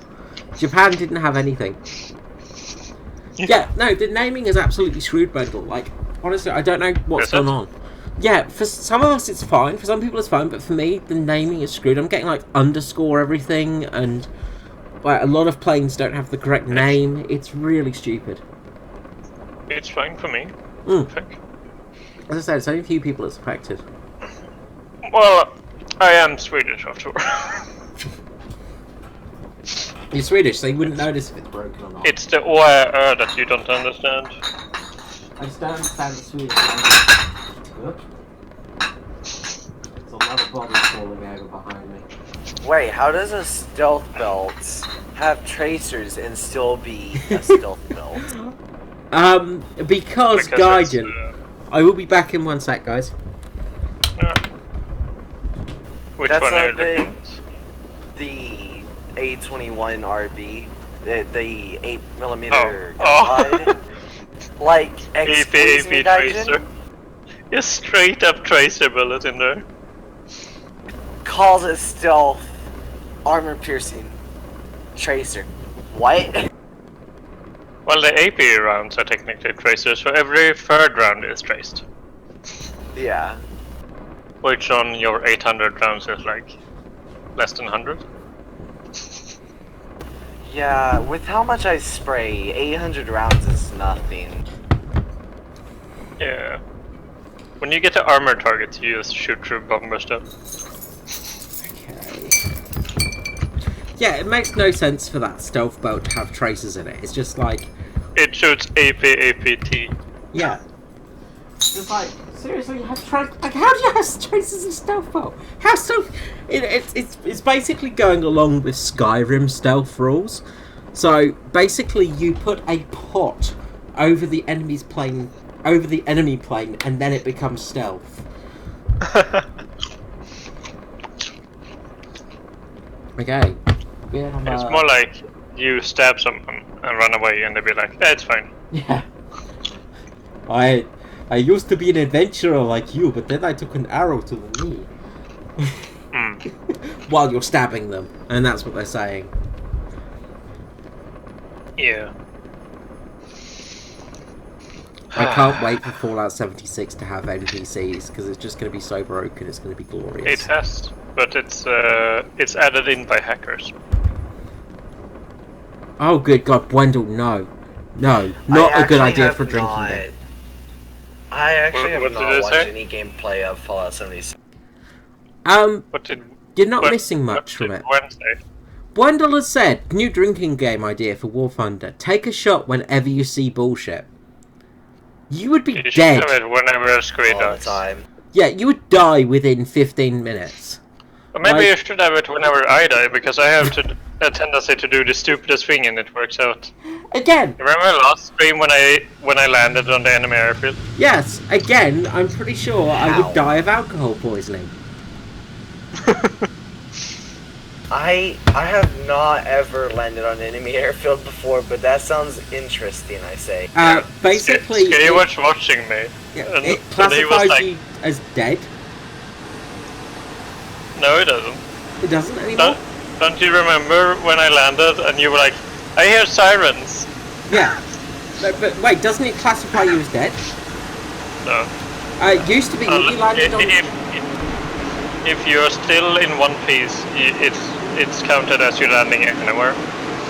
Speaker 1: Japan didn't have anything. Yeah, no, the naming is absolutely screwed, Bendel. Like, honestly, I don't know what's
Speaker 2: Is
Speaker 1: going
Speaker 2: it?
Speaker 1: on. Yeah, for some of us it's fine, for some people it's fine, but for me, the naming is screwed. I'm getting, like, underscore everything, and like, a lot of planes don't have the correct name. It's really stupid.
Speaker 2: It's fine for me, I
Speaker 1: Mm.
Speaker 2: think.
Speaker 1: As I said, it's only a few people it's affected.
Speaker 2: Well, I am Swedish after all.
Speaker 1: You're Swedish, so you wouldn't notice if it's broken or not.
Speaker 2: It's the OR that you don't understand.
Speaker 1: I just don't understand the Swedish language. There's a lot of bodies falling over behind me.
Speaker 3: Wait, how does a stealth belt have tracers and still be a stealth belt?
Speaker 1: Because
Speaker 2: Because
Speaker 1: Gaijin.
Speaker 2: it's,
Speaker 1: I will be back in 1 sec, guys.
Speaker 2: Which
Speaker 3: That's
Speaker 2: one are you
Speaker 3: not
Speaker 2: looking
Speaker 3: big.
Speaker 2: at?
Speaker 3: The A21 RB, the 8mm
Speaker 2: Oh.
Speaker 3: gunpowder. Like, excuse me,
Speaker 2: AP
Speaker 3: Gaijin?
Speaker 2: tracer. Just straight up tracer bullet in there.
Speaker 3: Calls it stealth, armor piercing, tracer. What?
Speaker 2: Well, the AP rounds are technically tracers, so every third round is traced.
Speaker 3: Yeah.
Speaker 2: Which on your 800 rounds is like less than 100.
Speaker 3: Yeah, with how much I spray, 800 rounds is nothing.
Speaker 2: Yeah. When you get to armor targets, you just shoot through bomber stuff.
Speaker 1: Okay. Yeah, it makes no sense for that stealth boat to have tracers in it. It's just like,
Speaker 2: It shoots APT.
Speaker 1: yeah. Just like, seriously, you have tracers? Like, how do you have tracers in stealth boat? How stealth? It's basically going along with Skyrim stealth rules. So basically, you put a pot over the enemy's plane, over the enemy plane, and then it becomes stealth. Okay.
Speaker 2: It's more like you stab someone and run away, and they'll be like, "Yeah, it's fine."
Speaker 1: Yeah. I used to be an adventurer like you, but then I took an arrow to the knee. While you're stabbing them, and that's what they're saying.
Speaker 2: Yeah.
Speaker 1: I can't wait for Fallout 76 to have NPCs, because it's just going to be so broken, it's going to be glorious.
Speaker 2: It has, but it's added in by hackers.
Speaker 1: Oh, good God, Wendell, no. No, not a good idea for drinking
Speaker 3: not,
Speaker 1: it.
Speaker 3: I actually
Speaker 2: What
Speaker 3: have
Speaker 2: did
Speaker 3: not
Speaker 2: it
Speaker 3: watched
Speaker 2: say?
Speaker 3: any gameplay of Fallout 76.
Speaker 2: What did
Speaker 1: You're not
Speaker 2: what-
Speaker 1: missing
Speaker 2: what
Speaker 1: much from
Speaker 2: did
Speaker 1: it.
Speaker 2: Wednesday?
Speaker 1: Wendell has said, new drinking game idea for War Thunder. Take a shot whenever you see bullshit. You would be
Speaker 2: You should
Speaker 1: dead.
Speaker 2: have it whenever Skree
Speaker 3: All the
Speaker 2: dies.
Speaker 3: time.
Speaker 1: Yeah, you would die within 15 minutes.
Speaker 2: Or maybe
Speaker 1: Like-
Speaker 2: you should have it whenever I die, because I have a tendency to do the stupidest thing and it works out.
Speaker 1: Again,
Speaker 2: Remember last stream when I landed on the enemy airfield?
Speaker 1: yes, again, I'm pretty sure I
Speaker 3: How?
Speaker 1: would die of alcohol poisoning.
Speaker 3: I have not ever landed on an enemy airfield before, but that sounds interesting, I say.
Speaker 1: Basically,
Speaker 2: Skree
Speaker 1: it,
Speaker 2: was watching me.
Speaker 1: yeah,
Speaker 2: and
Speaker 1: it
Speaker 2: he was
Speaker 1: classifies
Speaker 2: like,
Speaker 1: you as dead.
Speaker 2: No, it doesn't.
Speaker 1: It doesn't anymore.
Speaker 2: Don't you remember when I landed and you were like, I hear sirens?
Speaker 1: Yeah. But wait, doesn't it classify you as dead?
Speaker 2: No.
Speaker 1: It used to be when you landed on...
Speaker 2: If you're still in one piece, it's counted as you landing anywhere.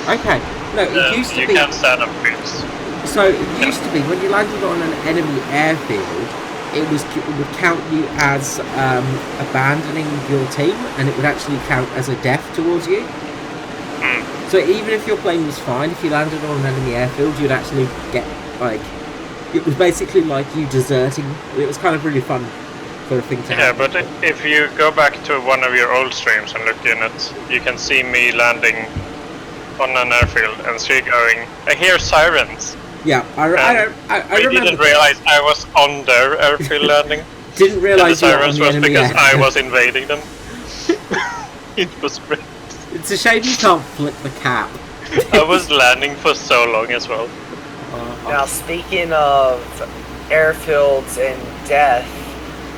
Speaker 1: Okay. No, it used to
Speaker 2: You
Speaker 1: be...
Speaker 2: can't stand up piece.
Speaker 1: So it used to be when you landed on an enemy airfield, it would count you as abandoning your team, and it would actually count as a death towards you. So even if your plane was fine, if you landed on an enemy airfield, you'd actually get like, it was basically like you deserting. It was kind of really fun for a thing to
Speaker 2: Yeah,
Speaker 1: happen.
Speaker 2: but if you go back to one of your old streams and look in it, you can see me landing on an airfield and Skree going, I hear sirens.
Speaker 1: Yeah, I remember.
Speaker 2: Didn't realize I was on their airfield landing.
Speaker 1: Didn't realize
Speaker 2: the
Speaker 1: you were on
Speaker 2: sirens
Speaker 1: the
Speaker 2: was
Speaker 1: enemy
Speaker 2: because I
Speaker 1: air.
Speaker 2: was invading them. It was great.
Speaker 1: It's a shame you can't flip the cap.
Speaker 2: I was landing for so long as well.
Speaker 3: Now, speaking of airfields and death,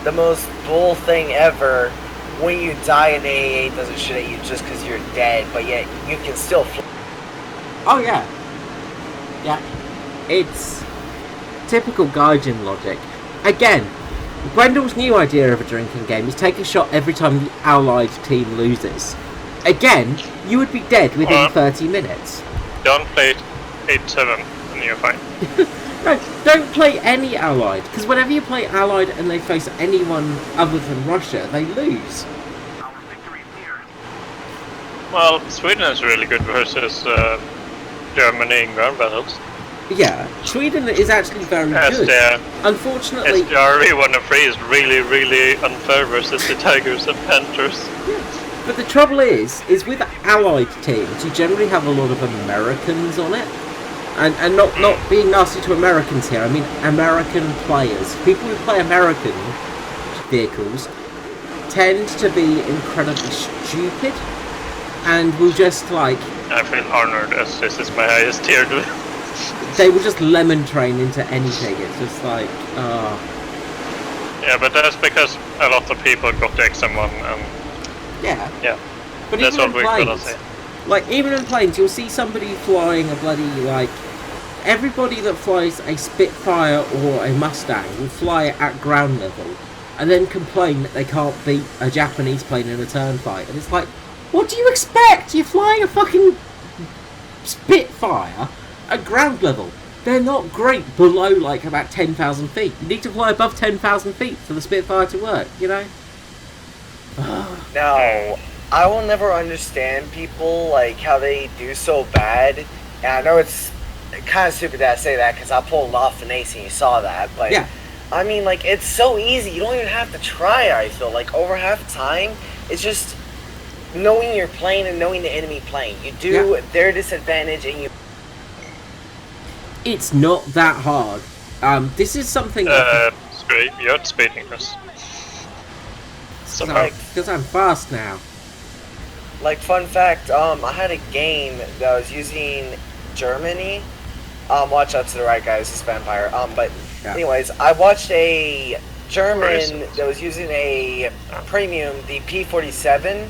Speaker 3: the most bull thing ever, when you die in AA, doesn't shoot at you just because you're dead, but yet you can still fly.
Speaker 1: Oh yeah. Yeah. It's typical Gaijin logic. Again, Gwendel's new idea of a drinking game is take a shot every time the allied team loses. Again, you would be dead within 30 minutes.
Speaker 2: Don't play 8-7 and you're fine.
Speaker 1: No, don't play any allied, because whenever you play allied and they face anyone other than Russia, they lose.
Speaker 2: Well, Sweden is really good versus Germany in ground battles.
Speaker 1: Yeah, Sweden is actually very good. Unfortunately,
Speaker 2: SDR 103 is really, really unfair versus the Tigers and Panthers.
Speaker 1: Yeah. But the trouble is with allied teams, you generally have a lot of Americans on it. And not being nasty to Americans here, I mean American players. People who play American vehicles tend to be incredibly stupid and will just like...
Speaker 2: I feel honored as this is my highest tier.
Speaker 1: They will just lemon train into anything. It's just like,
Speaker 2: Yeah, but that's because a lot of people got the XM1 and...
Speaker 1: Yeah. But
Speaker 2: that's
Speaker 1: even
Speaker 2: what
Speaker 1: in
Speaker 2: we're gonna
Speaker 1: planes,
Speaker 2: say.
Speaker 1: like, even in planes, you'll see somebody flying a bloody, like... Everybody that flies a Spitfire or a Mustang will fly it at ground level and then complain that they can't beat a Japanese plane in a turn fight. And it's like, what do you expect? You're flying a fucking Spitfire at ground level. They're not great below, like, about 10,000 feet. You need to fly above 10,000 feet for the Spitfire to work, you know?
Speaker 3: Now, I will never understand people, like, how they do so bad. And I know it's kind of stupid that I say that, because I pulled off an ace and you saw that, but...
Speaker 1: Yeah.
Speaker 3: I mean, like, it's so easy. You don't even have to try, I feel. Like, over half the time, it's just knowing your plane and knowing the enemy plane. You do their disadvantage and you...
Speaker 1: It's not that hard. This is something...
Speaker 2: Skree, you're speeding us.
Speaker 1: Because I'm fast now.
Speaker 3: Like, fun fact, I had a game that was using Germany. Watch out to the right, guys, this vampire. But anyways, I watched a German that was using a premium, the P-47,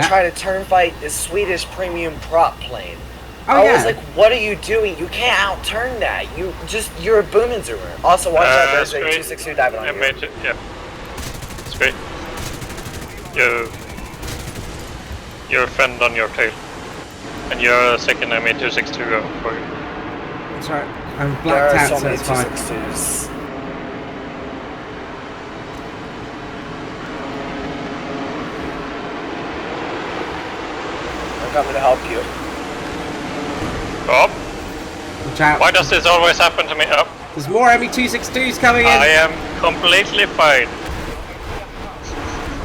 Speaker 3: try to turn fight the Swedish premium prop plane. I was like, what are you doing? You can't outturn that. You're a Boomenzoomer. Also, watch out, there's a 262 diving on you.
Speaker 2: Yeah. Skree. You're a friend on your tail. And you're a second MA262 go for you.
Speaker 1: That's right. I'm blacked out, so it's fine.
Speaker 3: 262s. I'm coming to help you.
Speaker 2: Bob?
Speaker 1: Watch out.
Speaker 2: Why does this always happen to me? Oh.
Speaker 1: There's more ME262s coming in.
Speaker 2: I am completely fine.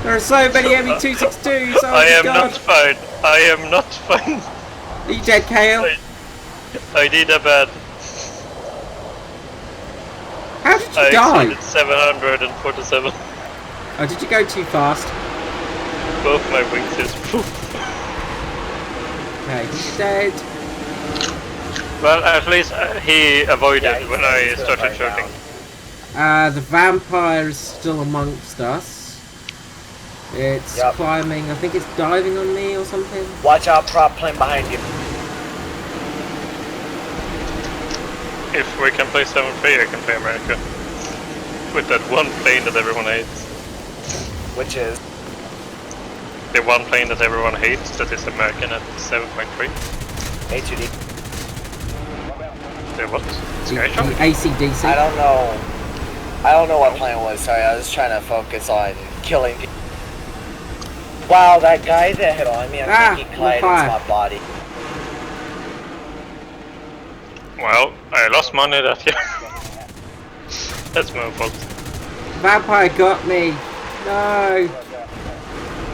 Speaker 1: There are so many ME262s. Oh,
Speaker 2: I am
Speaker 1: God.
Speaker 2: not fine. I am not fine.
Speaker 1: Are you dead, Kale?
Speaker 2: I did a bad.
Speaker 1: How did you
Speaker 2: I
Speaker 1: die?
Speaker 2: exceeded 747.
Speaker 1: Oh, did you go too fast?
Speaker 2: Both my wings is poof.
Speaker 1: Okay, he's dead.
Speaker 2: Well, at least he avoided when I started shooting.
Speaker 1: The vampire is still amongst us. It's climbing. I think it's diving on me or something.
Speaker 3: Watch out, prop plane behind you.
Speaker 2: If we can play 7-3, I can play America. With that one plane that everyone hates.
Speaker 3: Which is?
Speaker 2: The one plane that everyone hates, that is American at 7.3.
Speaker 3: A2D.
Speaker 2: The what?
Speaker 1: The ACDC.
Speaker 3: I don't know. I don't know what plane it was. Sorry, I was trying to focus on killing people. Wow, that guy that hit on me, I think he collided into my body.
Speaker 2: Well, I lost money that year. That's my fault.
Speaker 1: Vampire got me. No.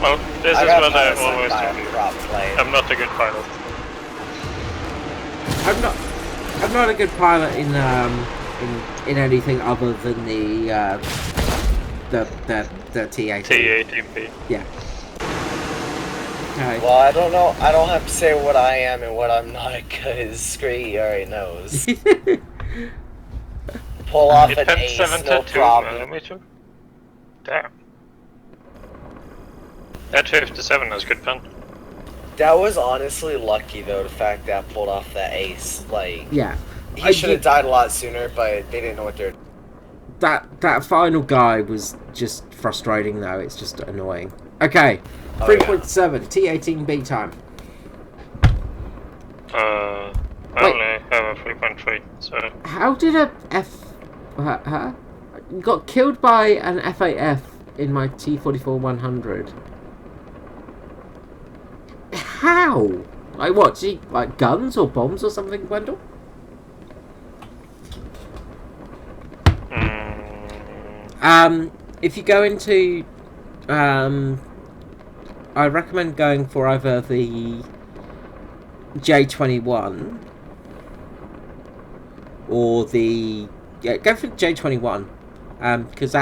Speaker 2: Well, this is what I always do. I'm not a good pilot.
Speaker 1: I'm not a good pilot in anything other than the T18.
Speaker 2: T18B.
Speaker 1: Yeah. Okay.
Speaker 3: Well, I don't know. I don't have to say what I am and what I'm not, because Skree already knows. Pull off an ace, no
Speaker 2: 72
Speaker 3: problem.
Speaker 2: millimeter. Damn. That 57 is good pen.
Speaker 3: That was honestly lucky, though, the fact that I pulled off that ace. Like,
Speaker 1: Yeah.
Speaker 3: he should have died a lot sooner, but they didn't know what they're.
Speaker 1: That final guy was just frustrating, though. It's just annoying. Okay.
Speaker 3: Oh,
Speaker 1: 3.7 T18B time.
Speaker 2: I
Speaker 1: Wait.
Speaker 2: only have a 3.3, so.
Speaker 1: How did a Huh? Got killed by an FAF in my T44-100. How? Like what? Like guns or bombs or something, Wendell? If you go into, I recommend going for either the J21 or the go for the J21, because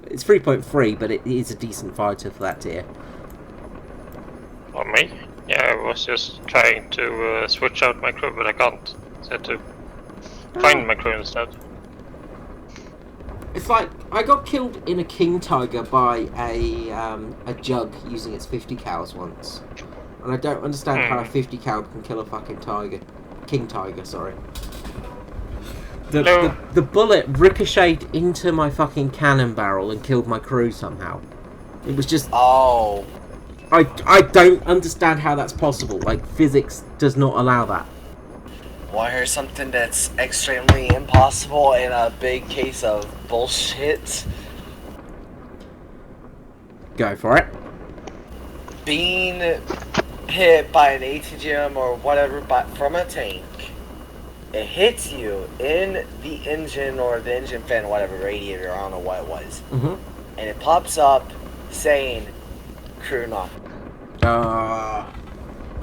Speaker 1: it's 3.3, but it is a decent fighter for that tier.
Speaker 2: Or me? Yeah, I was just trying to switch out my crew, but I can't. So I had to find my crew instead.
Speaker 1: It's like I got killed in a King Tiger by a jug using its 50 cows once, and I don't understand how a 50 cow can kill a fucking tiger, King Tiger. Sorry. The bullet ricocheted into my fucking cannon barrel and killed my crew somehow. It was just.
Speaker 3: Oh.
Speaker 1: I don't understand how that's possible. Like, physics does not allow that.
Speaker 3: Well, here's something that's extremely impossible in a big case of bullshit.
Speaker 1: Go for it.
Speaker 3: Being hit by an ATGM or whatever from a tank, it hits you in the engine or the engine fan, whatever, radiator, I don't know what it was.
Speaker 1: Mm-hmm.
Speaker 3: And it pops up saying, crew knock.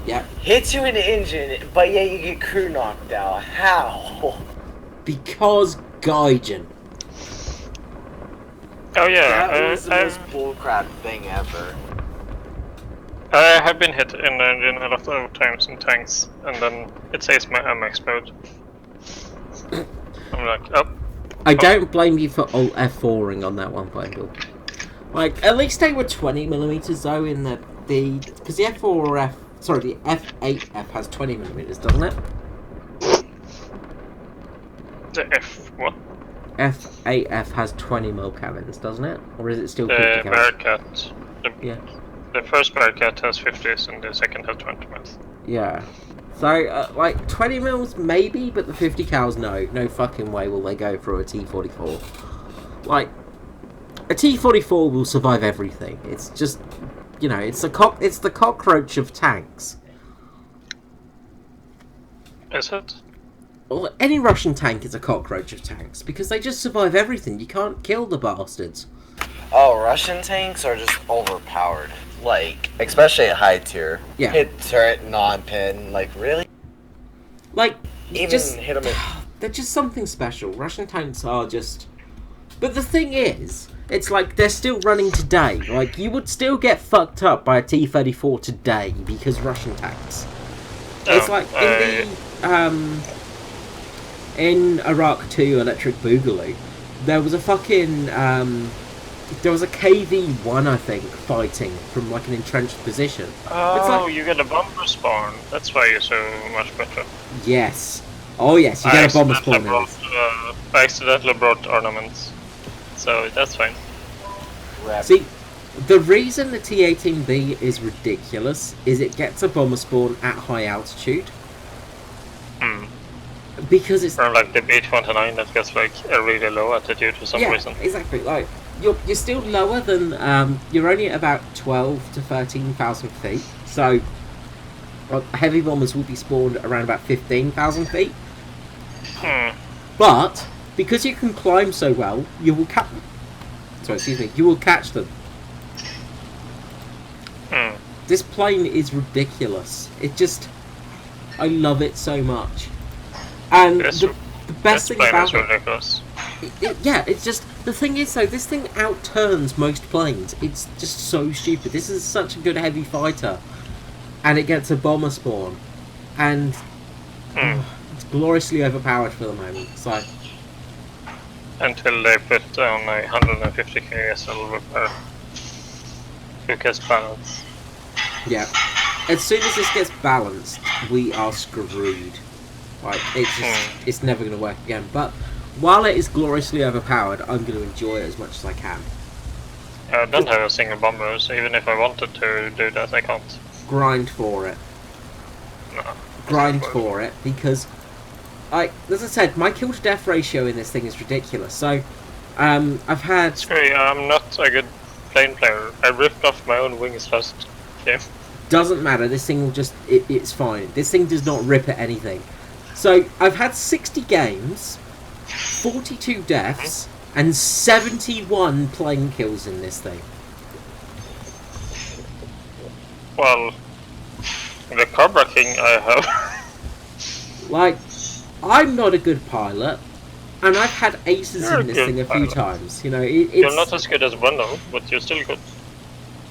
Speaker 1: Yeah.
Speaker 3: Hits you in the engine, but yet you get crew knocked out. How?
Speaker 1: Because Gaijin.
Speaker 2: Oh yeah,
Speaker 3: That was the most bullcrap thing ever.
Speaker 2: I have been hit in the engine a lot of times in tanks, and then it says my ammo explode. I'm like, oh.
Speaker 1: I don't blame you for alt F4ing on that one, Wendell. Like, at least they were 20mm though in the because the F4 or the F8F has 20mm, doesn't it?
Speaker 2: The F what?
Speaker 1: F8F has 20mm cannons, doesn't it? Or is it still 50
Speaker 2: The
Speaker 1: cannons?
Speaker 2: Bearcat.
Speaker 1: Yeah.
Speaker 2: The first Bearcat has 50s and the second has 20mm.
Speaker 1: Yeah. So, like, 20mm maybe, but the 50 cals, no. No fucking way will they go through a T44. Like, a T44 will survive everything. It's just, you know, it's the cockroach of tanks.
Speaker 2: Is it?
Speaker 1: Well, any Russian tank is a cockroach of tanks, because they just survive everything. You can't kill the bastards.
Speaker 3: Oh, Russian tanks are just overpowered. Like, especially at high tier.
Speaker 1: Yeah.
Speaker 3: Hit turret, non-pin, like, really?
Speaker 1: Like,
Speaker 3: Even
Speaker 1: just,
Speaker 3: hit them in...
Speaker 1: they're just something special. Russian tanks are just... But the thing is, it's like they're still running today. Like, you would still get fucked up by a T-34 today because Russian tanks. It's like in Iraq 2 Electric Boogaloo, there was a fucking there was a KV-1, I think, fighting from like an entrenched position.
Speaker 2: Oh,
Speaker 1: like,
Speaker 2: you get a bomber spawn. That's why you're so much better.
Speaker 1: Yes. Oh yes, you get a bomber spawn.
Speaker 2: I accidentally brought ornaments, so that's fine.
Speaker 1: See, the reason the T-18B is ridiculous is it gets a bomber spawn at high altitude. Because it's...
Speaker 2: Or like the B-29 that gets like a really low altitude for some reason.
Speaker 1: Yeah, exactly. Like, you're still lower than... you're only at about 12 to 13,000 feet. So, well, heavy bombers will be spawned around about 15,000 feet. But, because you can climb so well, you will catch... Sorry, excuse me. You will catch them. This plane is ridiculous. It just... I love it so much. And
Speaker 2: This-
Speaker 1: the best
Speaker 2: This
Speaker 1: thing
Speaker 2: plane is
Speaker 1: about it,
Speaker 2: ridiculous.
Speaker 1: yeah, it's just the thing is though, this thing outturns most planes. It's just so stupid. This is such a good heavy fighter, and it gets a bomber spawn, and it's gloriously overpowered for the moment. So
Speaker 2: Until they put on a 150 KSL repair. Who gets balance?
Speaker 1: yeah, as soon as this gets balanced, we are screwed. Like it's never going to work again. But while it is gloriously overpowered, I'm going to enjoy it as much as I can.
Speaker 2: I don't have a single bomber, so even if I wanted to do that, I can't.
Speaker 1: Grind for it.
Speaker 2: No.
Speaker 1: Grind for it, because as I said, my kill to death ratio in this thing is ridiculous. So I've had
Speaker 2: Skree, I'm not a good plane player. I ripped off my own wings last game.
Speaker 1: doesn't matter. This thing will just it's fine. This thing does not rip at anything. So I've had 60 games, 42 deaths, and 71 plane kills in this thing.
Speaker 2: Well, the Cobra King I have.
Speaker 1: Like, I'm not a good pilot, and I've had aces
Speaker 2: You're
Speaker 1: in
Speaker 2: a
Speaker 1: this
Speaker 2: good
Speaker 1: thing a few
Speaker 2: pilot.
Speaker 1: times. You know,
Speaker 2: You're not as good as Wendell, but you're still good.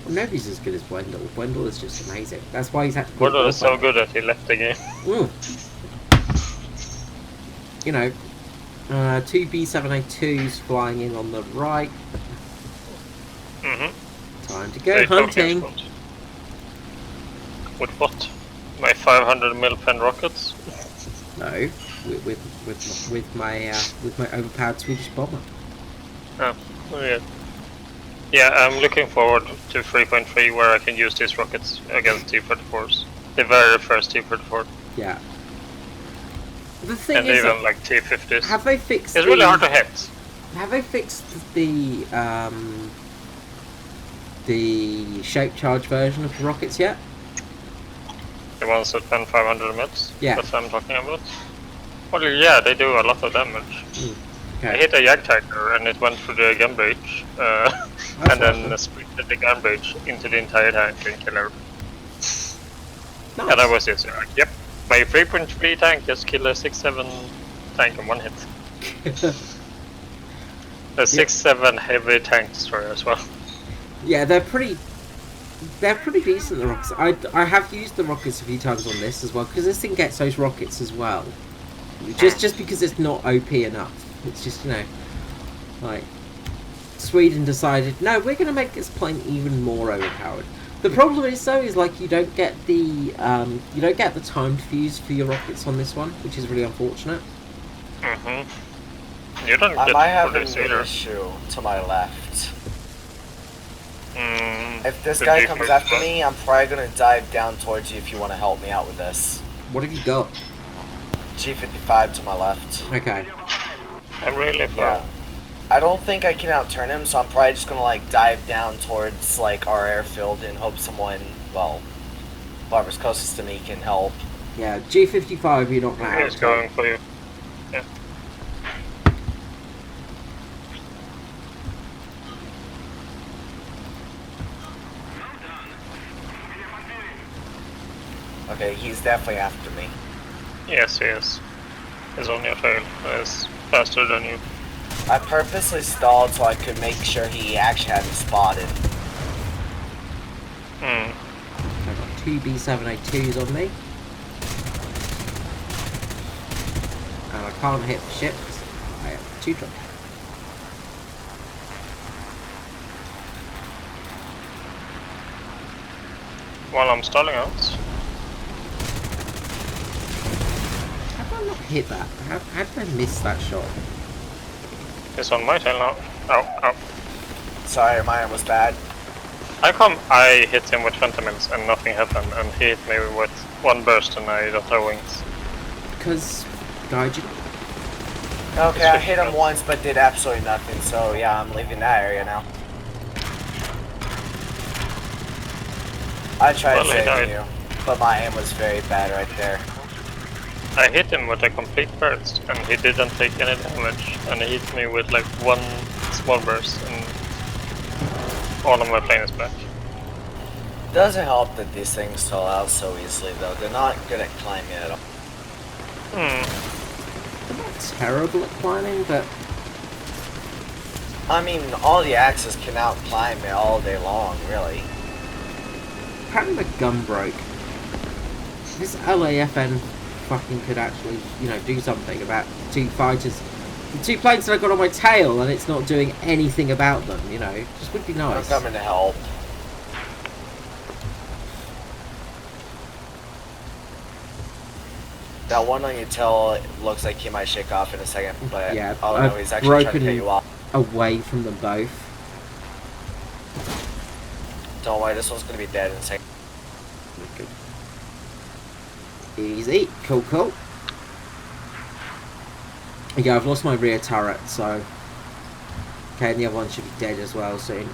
Speaker 1: nobody's as good as Wendell. Wendell is just amazing. That's why he's had to quit
Speaker 2: Wendell is so
Speaker 1: Warfare.
Speaker 2: good that he left the game.
Speaker 1: You know, two B782s flying in on the right. Time to go
Speaker 2: They took
Speaker 1: hunting.
Speaker 2: his spot. With what? My 500 mil pen rockets?
Speaker 1: No, with my overpowered Swedish bomber.
Speaker 2: Oh, yeah. Yeah, I'm looking forward to 3.3 where I can use these rockets against T-34s. The very first T-34.
Speaker 1: Yeah. The thing
Speaker 2: And
Speaker 1: is,
Speaker 2: even like T-50s.
Speaker 1: have they fixed?
Speaker 2: It's really hard to hit.
Speaker 1: Have they fixed the shape charge version of the rockets yet?
Speaker 2: The ones that pen 500 mils?
Speaker 1: Yeah.
Speaker 2: That's what I'm talking about. Well, yeah, they do a lot of damage. I
Speaker 1: Okay.
Speaker 2: hit a Yak Tiger and it went through the gun breach, and then split the gun breach into the entire tank and killed her.
Speaker 1: Nice.
Speaker 2: And that was it. So, like, yep, my 3.3 tank just killed a 6.7 tank in one hit. A 6.7 heavy tank destroyer as well.
Speaker 1: Yeah, they're pretty decent, the rockets. I have used the rockets a few times on this as well, because this thing gets those rockets as well. Just because it's not OP enough. It's just, you know, like, Sweden decided, no, we're going to make this plane even more overpowered. The problem is, though, is like you don't get the timed fuse for your rockets on this one, which is really unfortunate.
Speaker 2: You don't
Speaker 3: I
Speaker 2: get
Speaker 3: might have
Speaker 2: for this
Speaker 3: an
Speaker 2: either.
Speaker 3: issue to my left. If this
Speaker 2: The
Speaker 3: guy
Speaker 2: default
Speaker 3: comes after
Speaker 2: one.
Speaker 3: me, I'm probably gonna dive down towards you if you want to help me out with this.
Speaker 1: What have you got?
Speaker 3: G55 to my left.
Speaker 1: Okay.
Speaker 2: I'm really
Speaker 3: Yeah. I don't think I can outturn him, so I'm probably just gonna like dive down towards like our airfield and hope someone, well, whoever's closest to me can help.
Speaker 1: Yeah, G55, you're not going to
Speaker 2: He's going for you. Yeah.
Speaker 3: Okay, he's definitely after me.
Speaker 2: Yes, he is. He's on your tail. He's faster than you.
Speaker 3: I purposely stalled so I could make sure he actually had me spotted.
Speaker 1: I've got two B782s on me. And I can't hit the ship because I have two drops.
Speaker 2: While I'm stalling out.
Speaker 1: How did I not hit that? How did I miss that shot?
Speaker 2: He's on my tail now. Ow, ow.
Speaker 3: Sorry, mine was bad.
Speaker 2: I hit him with 20 mils and nothing happened, and he hit me with one burst and I don't have wings.
Speaker 1: Because Gaijin.
Speaker 3: Okay, I hit him once but did absolutely nothing, so yeah, I'm leaving that area now. I tried
Speaker 2: Well, he died.
Speaker 3: saving you, but my aim was very bad right there.
Speaker 2: I hit him with a complete burst and he didn't take any damage, and he hit me with like one small burst and all of my plane is back.
Speaker 3: Doesn't help that these things stall out so easily though. They're not good at climbing at all.
Speaker 1: I'm not terrible at climbing, but
Speaker 3: I mean, all the axes can out climb it all day long, really.
Speaker 1: apparently my gun broke. This LAFN fucking could actually, you know, do something about two fighters. The two planes that I got on my tail and it's not doing anything about them, you know. Just would be
Speaker 3: I'm
Speaker 1: nice.
Speaker 3: coming to help. That one on your tail looks like he might shake off in a second, but
Speaker 1: Yeah,
Speaker 3: oh no,
Speaker 1: I've
Speaker 3: he's actually trying to
Speaker 1: broken
Speaker 3: cut you off.
Speaker 1: away from them both.
Speaker 3: Don't worry, this one's gonna be dead in a second.
Speaker 1: Good. Easy. Cool, cool. Yeah, I've lost my rear turret, so... Okay, and the other one should be dead as well soon.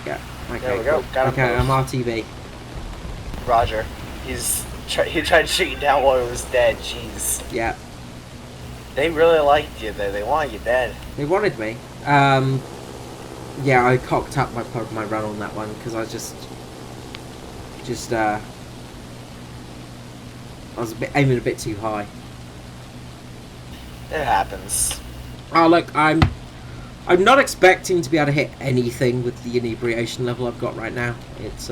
Speaker 1: Yeah, okay,
Speaker 3: There we go.
Speaker 1: cool.
Speaker 3: Got him
Speaker 1: Okay, I'm
Speaker 3: close.
Speaker 1: RTB.
Speaker 3: Roger. He tried to shoot you down while he was dead. Jeez.
Speaker 1: Yeah,
Speaker 3: They really liked you there. They want you dead.
Speaker 1: they wanted me. Yeah, I cocked up my run on that one, because I I was aiming a bit too high.
Speaker 3: It happens.
Speaker 1: Oh, look, I'm not expecting to be able to hit anything with the inebriation level I've got right now. It's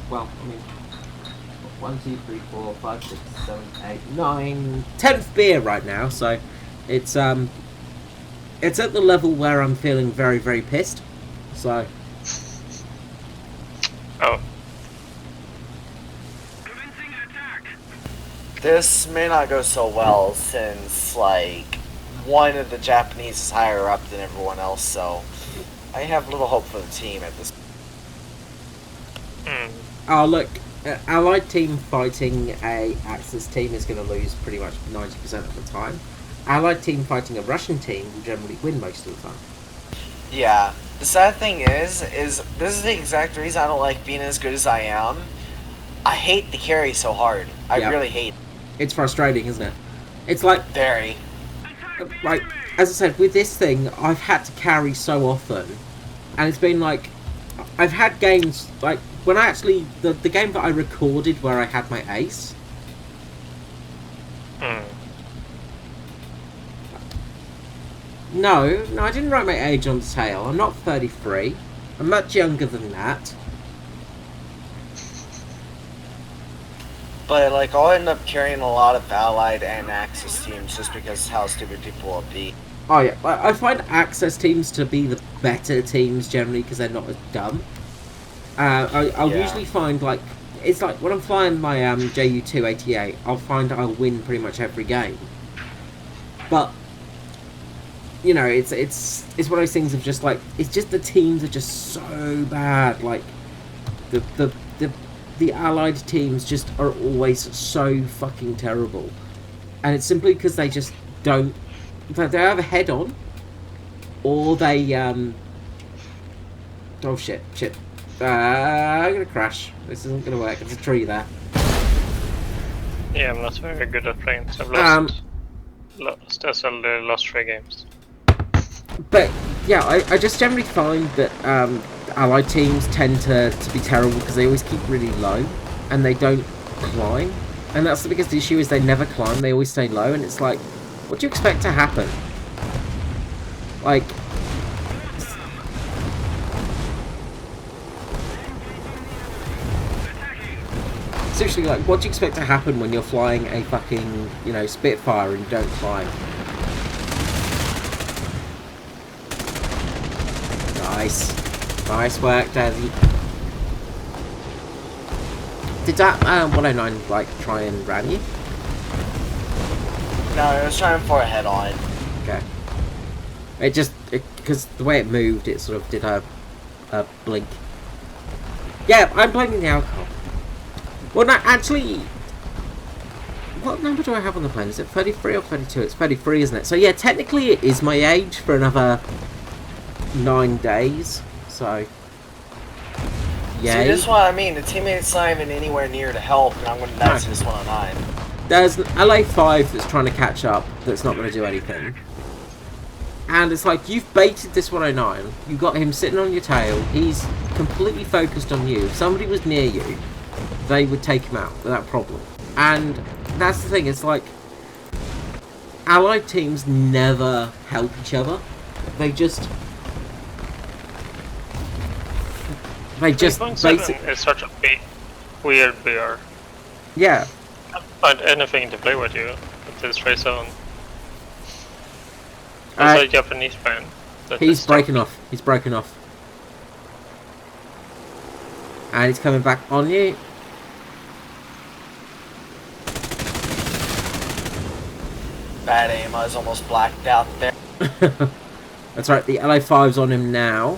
Speaker 1: well, I mean, 1, 2, 3, 4, 5, 6, 7, 8, 9, 10th beer right now, so it's at the level where I'm feeling very, very pissed. So
Speaker 2: Oh,
Speaker 3: This may not go so well since, like, one of the Japanese is higher up than everyone else, so I have little hope for the team at this.
Speaker 1: oh look, Allied team fighting a Axis team is going to lose pretty much 90% of the time. Allied team fighting a Russian team will generally win most of the time.
Speaker 3: Yeah. The sad thing is this is the exact reason I don't like being as good as I am. I hate the carry so hard. I
Speaker 1: Yeah.
Speaker 3: really hate it.
Speaker 1: It's frustrating, isn't it? It's like,
Speaker 3: Very.
Speaker 1: as I said, with this thing, I've had to carry so often, and it's been like, I've had games, like, when I actually, the game that I recorded where I had my ace, no, I didn't write my age on the tail. I'm not 33. I'm much younger than that.
Speaker 3: But, like, I'll end up carrying a lot of Allied and Axis teams just because how stupid people will be.
Speaker 1: Oh yeah, I find Access teams to be the better teams generally because they're not as dumb. I'll
Speaker 3: Yeah.
Speaker 1: usually find, like, it's like when I'm flying my JU-288, I'll find I'll win pretty much every game. But you know, it's one of those things of just like, it's just the teams are just so bad. Like the Allied teams just are always so fucking terrible, and it's simply because they just don't. They have a head on, or they oh shit. I'm gonna crash. This isn't gonna work. There's a tree there.
Speaker 2: yeah, I'm not very good at planes. I've lost SL last 3 games.
Speaker 1: But yeah, I just generally find that Allied teams tend to be terrible because they always keep really low and they don't climb. And that's the biggest issue, is they never climb, they always stay low, and it's like, what do you expect to happen? Like, seriously, like, what do you expect to happen when you're flying a fucking, you know, Spitfire and you don't climb? Nice work, Dazzy. Did that 109 like try and ram you?
Speaker 3: No, I was trying for a head-on.
Speaker 1: Okay. It just, because the way it moved, it sort of did a blink. Yeah, I'm blaming the alcohol. Well, no, actually, what number do I have on the plane? Is it 33 or 32? It's 33, isn't it? So yeah, technically it is my age for another 9 days. So, yeah.
Speaker 3: See, this is what I mean. The teammate's not even anywhere near to help, and I'm going to die to this 109.
Speaker 1: There's an LA5 that's trying to catch up that's not going to do anything. And it's like, you've baited this 109, you've got him sitting on your tail, he's completely focused on you. If somebody was near you, they would take him out without problem. And that's the thing, it's like, allied teams never help each other. They just basically...
Speaker 2: It's such a big, weird BR.
Speaker 1: Yeah.
Speaker 2: I can't find anything to play with you with this race on. There's a Japanese fan.
Speaker 1: He's breaking off. He's broken off. And he's coming back on you.
Speaker 3: Bad aim, I was almost blacked out there.
Speaker 1: That's right, the LA5's on him now.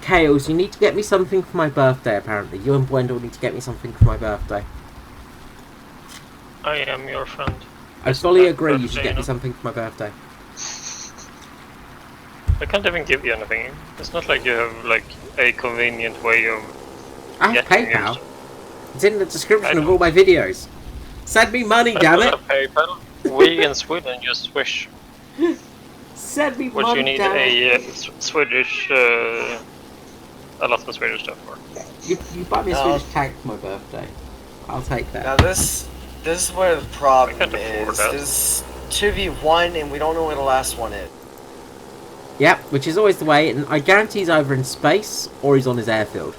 Speaker 1: Chaos, you need to get me something for my birthday, apparently. You and Gwendol need to get me something for my birthday.
Speaker 2: I am your friend.
Speaker 1: I fully agree you should get me something for my birthday.
Speaker 2: I can't even give you anything. It's not like you have like a convenient way of
Speaker 1: I have
Speaker 2: getting
Speaker 1: PayPal.
Speaker 2: it.
Speaker 1: It's in the description of all my videos. Send me money, damn it!
Speaker 2: PayPal. We in Sweden use Swish.
Speaker 1: Send me
Speaker 2: Which
Speaker 1: money,
Speaker 2: you need
Speaker 1: damn it!
Speaker 2: a Swedish, a lot of Swedish stuff for.
Speaker 1: You buy me a Swedish tank for my birthday. I'll take that.
Speaker 3: Now this is where the problem
Speaker 2: I can't afford
Speaker 3: is.
Speaker 2: that.
Speaker 3: This is 2v1 and we don't know where the last one is.
Speaker 1: Yep, which is always the way, and I guarantee he's either in space or he's on his airfield.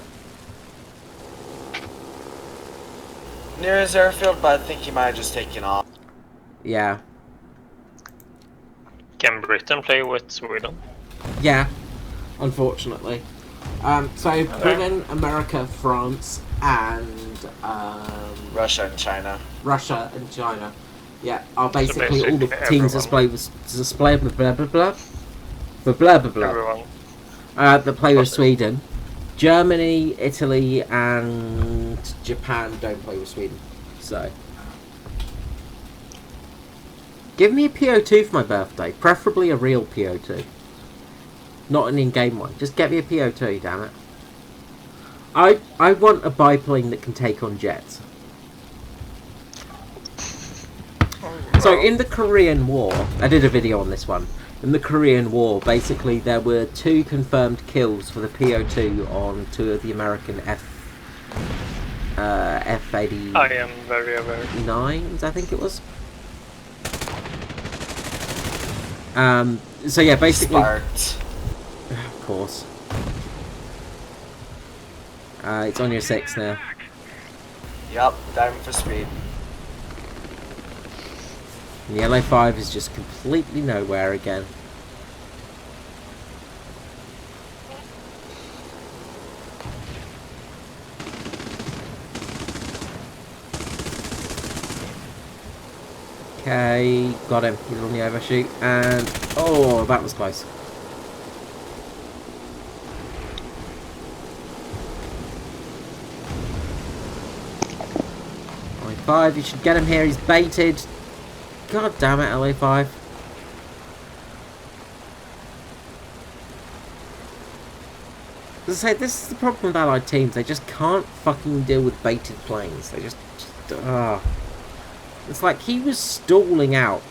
Speaker 3: Near his airfield, but I think he might have just taken off.
Speaker 1: Yeah.
Speaker 2: Can Britain play with Sweden?
Speaker 1: Yeah, unfortunately. So Britain, America, France, and
Speaker 3: Russia and China.
Speaker 1: Russia and China, yeah, are basically
Speaker 2: So
Speaker 1: all the
Speaker 2: basically
Speaker 1: teams display blah blah blah blah blah blah blah.
Speaker 2: Everyone.
Speaker 1: That play with Sweden. Germany, Italy, and Japan don't play with Sweden. So, give me a PO2 for my birthday, preferably a real PO2, not an in-game one. Just get me a PO2, damn it. I want a biplane that can take on jets. So in the Korean War, I did a video on this one. In the Korean War, basically there were 2 confirmed kills for the PO2 on 2 of the American F-80.
Speaker 2: I am very aware.
Speaker 1: 9s, I think it was. So yeah, basically.
Speaker 3: Sparked.
Speaker 1: Of course. It's on your 6 now.
Speaker 3: Yup, diving for speed.
Speaker 1: And the LA5 is just completely nowhere again. Okay, got him. He's on the overshoot, and oh, that was close. LA5, you should get him here. He's baited. God damn it, LA5. As I say, this is the problem with allied teams. They just can't fucking deal with baited planes. They just it's like he was stalling out.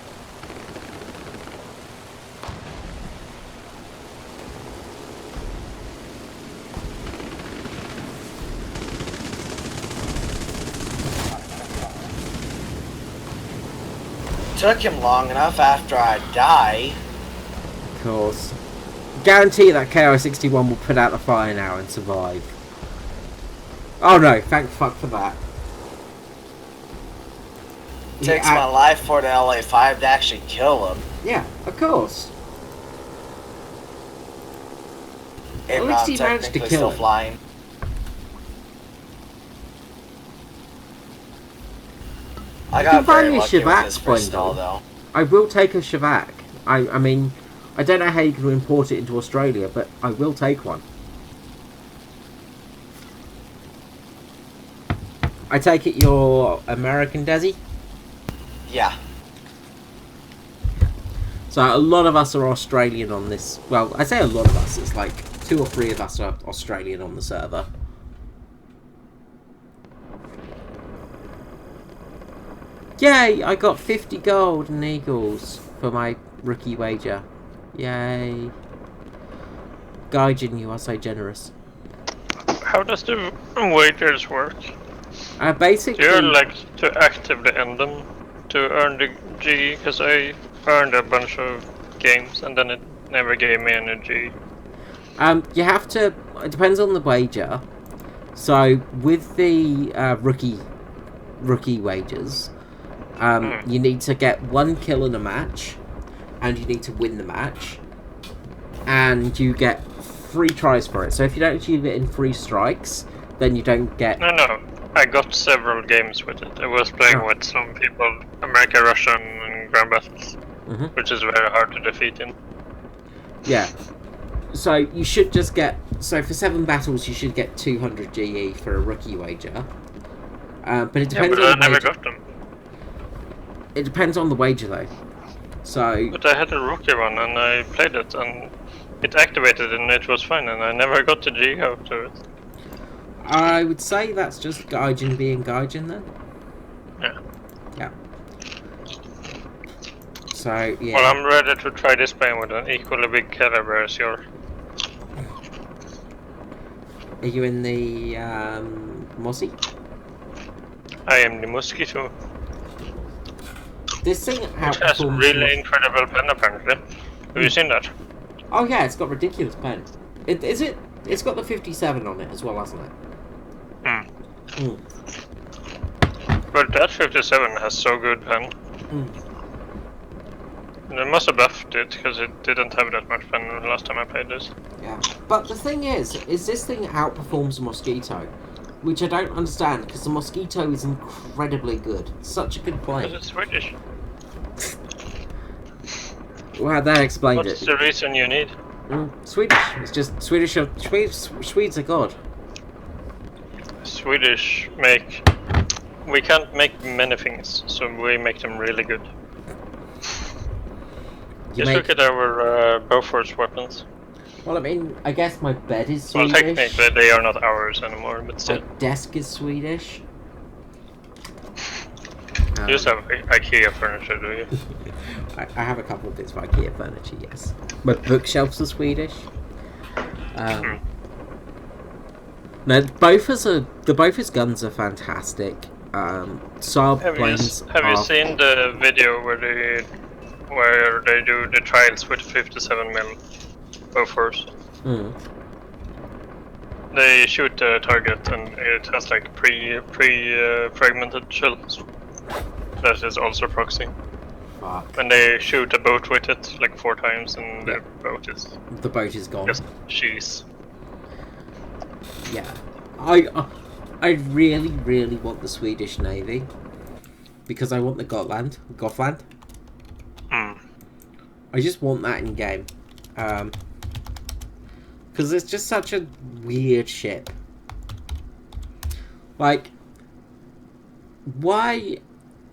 Speaker 3: Took him long enough after I die.
Speaker 1: Of course. Guarantee that KO61 will put out the fire now and survive. Oh no, thank fuck for that.
Speaker 3: Takes my life for the LA5 to actually kill him.
Speaker 1: Yeah, of course.
Speaker 3: At
Speaker 1: least he managed to kill
Speaker 3: still
Speaker 1: him.
Speaker 3: flying. I
Speaker 1: You can
Speaker 3: got
Speaker 1: buy
Speaker 3: very
Speaker 1: me a
Speaker 3: lucky with
Speaker 1: Shivak,
Speaker 3: this first
Speaker 1: Gwendol.
Speaker 3: though.
Speaker 1: I will take a Shivak. I mean, I don't know how you can import it into Australia, but I will take one. I take it you're American, Desi?
Speaker 3: Yeah.
Speaker 1: So a lot of us are Australian on this. Well, I say a lot of us. It's like 2 or 3 of us are Australian on the server. Yay! I got 50 gold and eagles for my rookie wager. Yay! Gaijin, you are so generous.
Speaker 2: How does the wagers work?
Speaker 1: Basically,
Speaker 2: Do you like to actively end them to earn the G? Because I earned a bunch of games and then it never gave me any G.
Speaker 1: you have to. It depends on the wager. So with the rookie wagers, you need to get 1 kill in a match, and you need to win the match, and you get 3 tries for it. So if you don't achieve it in 3 strikes, then you don't get.
Speaker 2: No. I got several games with it. I was playing with some people, American, Russian, and Grand Battles, which is very hard to defeat in.
Speaker 1: Yeah. So you should just get. So for 7 battles, you should get 200 GE for a rookie wager. But it depends
Speaker 2: but
Speaker 1: on
Speaker 2: I
Speaker 1: the
Speaker 2: never
Speaker 1: wager.
Speaker 2: got them.
Speaker 1: It depends on the wager, though. So.
Speaker 2: But I had a rookie one and I played it and it activated and it was fine and I never got the G out of it.
Speaker 1: I would say that's just Gaijin being Gaijin then. Yeah. So, yeah.
Speaker 2: Well, I'm ready to try this plane with an equally big caliber as yours.
Speaker 1: Are you in the, Mossy?
Speaker 2: I am the Mosquito.
Speaker 1: This thing
Speaker 2: It has
Speaker 1: outperforms...
Speaker 2: really incredible pen apparently. Have you seen that?
Speaker 1: Oh yeah, it's got ridiculous pen. It's got the 57 on it as well, hasn't it?
Speaker 2: But that 57 has so good pen. They must have buffed it because it didn't have that much pen the last time I played this.
Speaker 1: Yeah. But the thing is this thing outperforms the Mosquito, which I don't understand because the Mosquito is incredibly good. Such a good plane.
Speaker 2: Because it's Swedish.
Speaker 1: Wow, that explained
Speaker 2: What's
Speaker 1: it.
Speaker 2: the reason you need?
Speaker 1: Swedish. It's just Swedish. Swedes are god.
Speaker 2: Swedish make... We can't make many things, so we make them really good. Just look at our Bofors weapons.
Speaker 1: Well, I mean, I guess my bed is
Speaker 2: Well,
Speaker 1: Swedish.
Speaker 2: technically they are not ours anymore, but
Speaker 1: My
Speaker 2: still.
Speaker 1: desk is Swedish.
Speaker 2: You just have IKEA furniture, do you?
Speaker 1: I have a couple of bits of IKEA furniture, yes. My bookshelves are Swedish. No, the Bofors guns are fantastic. Saab planes
Speaker 2: Have you seen the video where they do the trials with 57mm Bofors? They shoot the target and it has like fragmented shells. That is also proxy.
Speaker 1: Fuck.
Speaker 2: When they shoot a boat with it like 4 times and the boat is
Speaker 1: gone.
Speaker 2: just cheese.
Speaker 1: Yeah. I really, really want the Swedish Navy. Because I want the Gotland. I just want that in game. Because it's just such a weird ship. Like, why...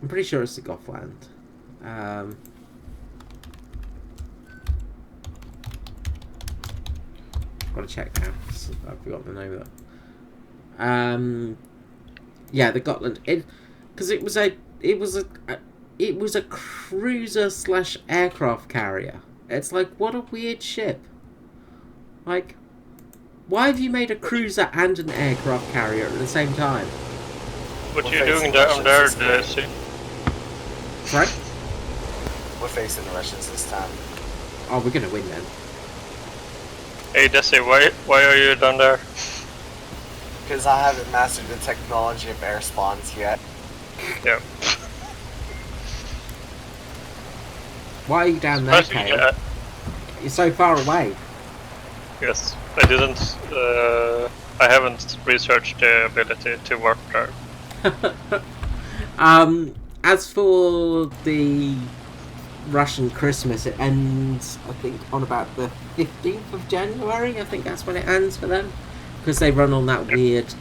Speaker 1: I'm pretty sure it's the Gothland. Gotta check now. I forgot the name of it. Yeah, the Gotland. Because it was a cruiser / aircraft carrier. It's like, what a weird ship. Like, why have you made a cruiser and an aircraft carrier at the same time?
Speaker 2: What are you doing down there, Desi?
Speaker 1: Right?
Speaker 3: We're facing the Russians this time.
Speaker 1: Oh, we're gonna win then.
Speaker 2: Hey Desi, why are you down there?
Speaker 3: Because I haven't mastered the technology of air spawns yet.
Speaker 2: Yeah.
Speaker 1: Why are you down there, Kale? You're so far away.
Speaker 2: Yes, I didn't. I haven't researched the ability to warp there.
Speaker 1: As for the Russian Christmas, it ends, I think, on about the 15th of January. I think that's when it ends for them. Because they run on that weird,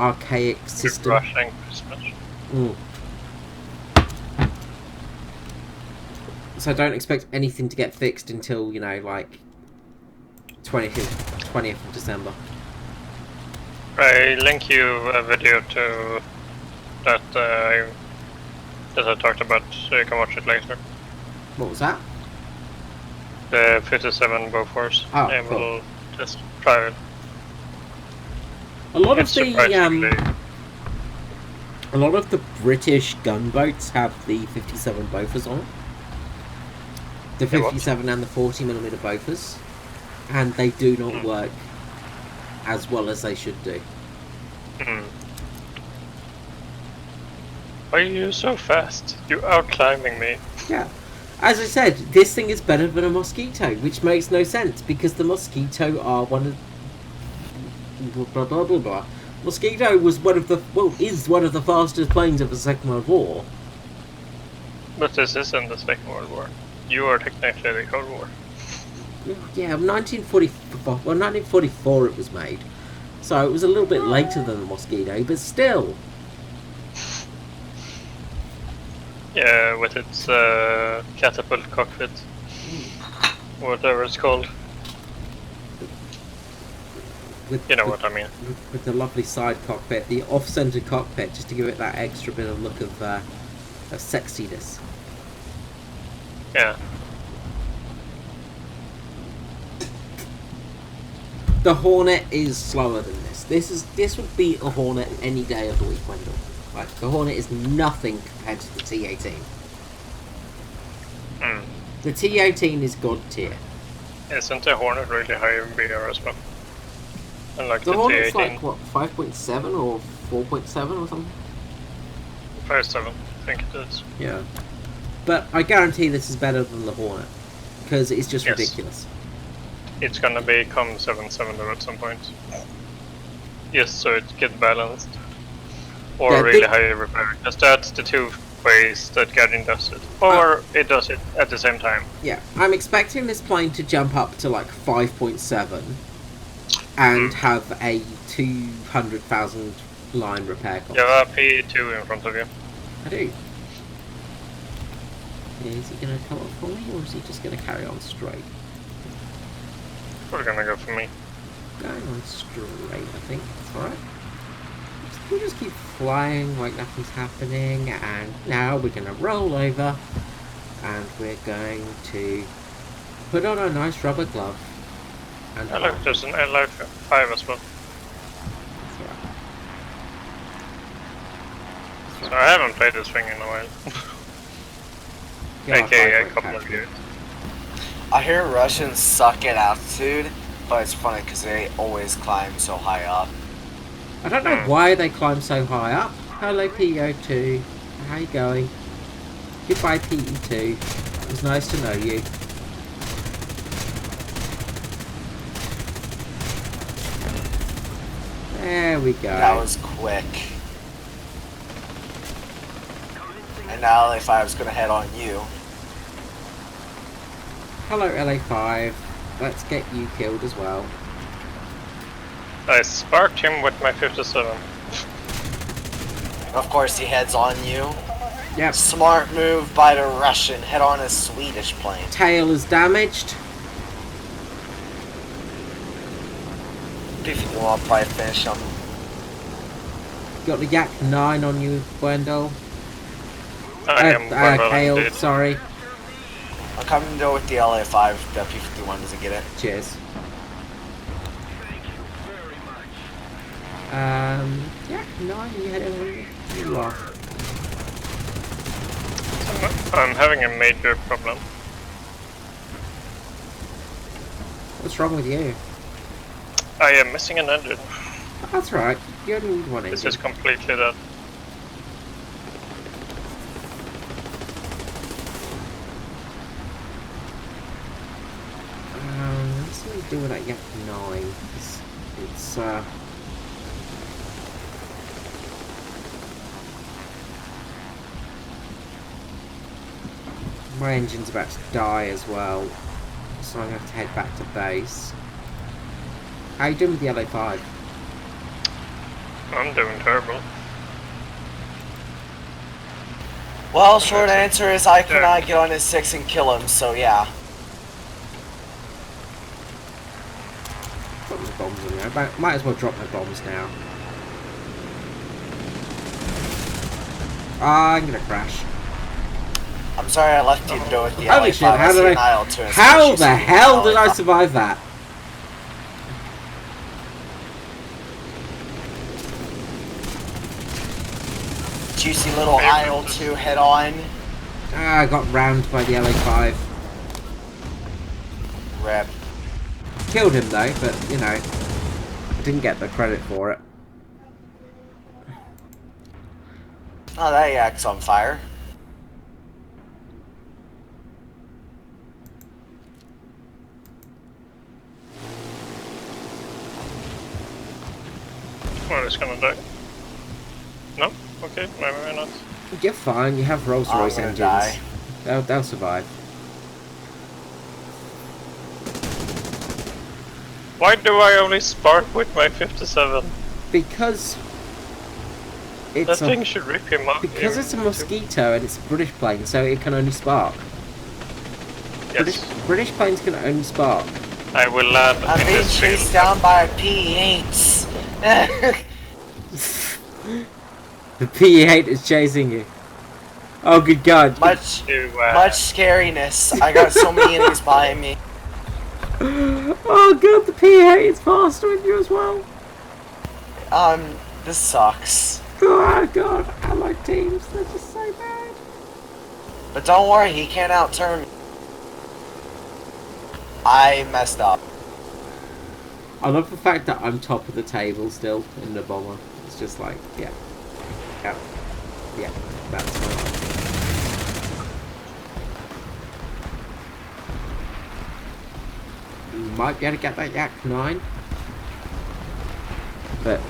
Speaker 1: archaic system.
Speaker 2: Russian Christmas.
Speaker 1: So I don't expect anything to get fixed until, you know, like 20th of December.
Speaker 2: I link you a video to that I talked about, so you can watch it later.
Speaker 1: What was that?
Speaker 2: The 57 Bofors.
Speaker 1: Oh,
Speaker 2: I
Speaker 1: cool.
Speaker 2: will just try it.
Speaker 1: A lot
Speaker 2: It's
Speaker 1: of the
Speaker 2: surprisingly.
Speaker 1: a lot of the British gunboats have the 57 Bofors on it. The
Speaker 2: The what?
Speaker 1: 57 and the 40mm Bofors, and they do not work as well as they should do.
Speaker 2: Hmm. Why are you so fast? You're out-climbing me.
Speaker 1: Yeah. As I said, this thing is better than a Mosquito, which makes no sense because the Mosquito are one of blah blah blah blah. Mosquito was is one of the fastest planes of the Second World War.
Speaker 2: But this isn't the Second World War. You are technically the Cold War.
Speaker 1: Yeah, 1944 it was made, so it was a little bit later than the Mosquito, but still.
Speaker 2: Yeah, with its catapult cockpit. Whatever it's called. You know what I mean.
Speaker 1: With the lovely side cockpit, the off-center cockpit, just to give it that extra bit of look of sexiness.
Speaker 2: Yeah.
Speaker 1: The Hornet is slower than this. This would beat a Hornet any day of the week, Wendell. Like, the Hornet is nothing compared to the T-18.
Speaker 2: Hmm.
Speaker 1: The T-18 is god tier.
Speaker 2: Isn't the Hornet really high in BR as well? Unlike
Speaker 1: The
Speaker 2: the
Speaker 1: Hornet's
Speaker 2: T-18.
Speaker 1: like, what, 5.7 or 4.7 or something?
Speaker 2: 5.7, I think it is.
Speaker 1: Yeah. But I guarantee this is better than the Hornet. Because it's just
Speaker 2: Yes.
Speaker 1: ridiculous.
Speaker 2: It's gonna become 7.7 at some point. Yes, so it gets balanced. Or
Speaker 1: Yeah,
Speaker 2: really high repair. Because that's the two ways that Guardian does it. Or it does it at the same time.
Speaker 1: Yeah, I'm expecting this plane to jump up to like 5.7 and have a 200,000 line repair cost.
Speaker 2: You have a P2 in front of you.
Speaker 1: I do. Is he going to come up for me, or is he just going to carry on straight?
Speaker 2: We're gonna go for me.
Speaker 1: Going on straight, I think. That's alright. We'll just keep flying like nothing's happening, and now we're going to roll over, and we're going to put on a nice rubber glove. And
Speaker 2: I like there's an LI5 as well.
Speaker 1: That's alright.
Speaker 2: So I haven't played this thing in a while.
Speaker 1: Yeah,
Speaker 2: AKA a
Speaker 1: I
Speaker 2: couple of years.
Speaker 3: I hear Russians suck at altitude, but it's funny because they always climb so high up.
Speaker 1: I don't know why they climb so high up. Hello, PO2. How you going? Goodbye, PE2. It was nice to know you. There we go.
Speaker 3: That was quick. And now LA5 is gonna head on you.
Speaker 1: Hello, LA5. Let's get you killed as well.
Speaker 2: I sparked him with my 57.
Speaker 3: And of course he heads on you.
Speaker 1: Yep.
Speaker 3: Smart move by the Russian. Head on a Swedish plane.
Speaker 1: Tail is damaged.
Speaker 3: We'll I'll probably finish him.
Speaker 1: Got the Yak 9 on you, Wendell.
Speaker 2: I am quite well
Speaker 1: Kale,
Speaker 2: indeed.
Speaker 1: sorry.
Speaker 3: I'm coming to go with the LA5. The P-51 doesn't get it.
Speaker 1: Cheers. Yak 9, you had it. You are.
Speaker 2: I'm having a major problem.
Speaker 1: What's wrong with you?
Speaker 2: I am missing an engine.
Speaker 1: That's right. You only need one
Speaker 2: This
Speaker 1: engine.
Speaker 2: is completely dead.
Speaker 1: Let's see what we do with that Yak 9. It's my engine's about to die as well, so I'm going to have to head back to base. How you doing with the LA5?
Speaker 2: I'm doing terrible.
Speaker 3: Well, short answer is I cannot get on his 6 and kill him, so yeah.
Speaker 1: bombs on you. I might as well drop my bombs now. I'm gonna crash.
Speaker 3: I'm sorry I left you to go with the
Speaker 1: Holy shit, how did How the hell did I survive that?
Speaker 3: Juicy little IL-2 head on.
Speaker 1: I got rammed by the LA5.
Speaker 3: Rip.
Speaker 1: Killed him though, but you know, I didn't get the credit for it.
Speaker 3: Oh, that yak's on fire.
Speaker 2: Well, it's gonna die. No? Okay, maybe not.
Speaker 1: You're fine, you have Rolls Royce engines.
Speaker 3: Die.
Speaker 1: They'll survive.
Speaker 2: Why do I only spark with my 57?
Speaker 1: Because
Speaker 2: That
Speaker 1: it's
Speaker 2: thing should rip him up.
Speaker 1: because it's a Mosquito and it's a British plane, so it can only spark.
Speaker 2: Yes.
Speaker 1: British planes can only spark.
Speaker 2: I will land
Speaker 3: I'm
Speaker 2: in
Speaker 3: being
Speaker 2: this
Speaker 3: chased
Speaker 2: field.
Speaker 3: down by P8s.
Speaker 1: The P8 is chasing you. Oh good god.
Speaker 3: much scariness. I got so many enemies behind me.
Speaker 1: Oh god, the P8 is faster than you as well.
Speaker 3: This sucks.
Speaker 1: Oh god, allied teams, they're just so bad.
Speaker 3: But don't worry, he can't outturn me. I messed up.
Speaker 1: I love the fact that I'm top of the table still in the bomber. It's just like, yeah, that's fine. You might be able to get that Yak 9, but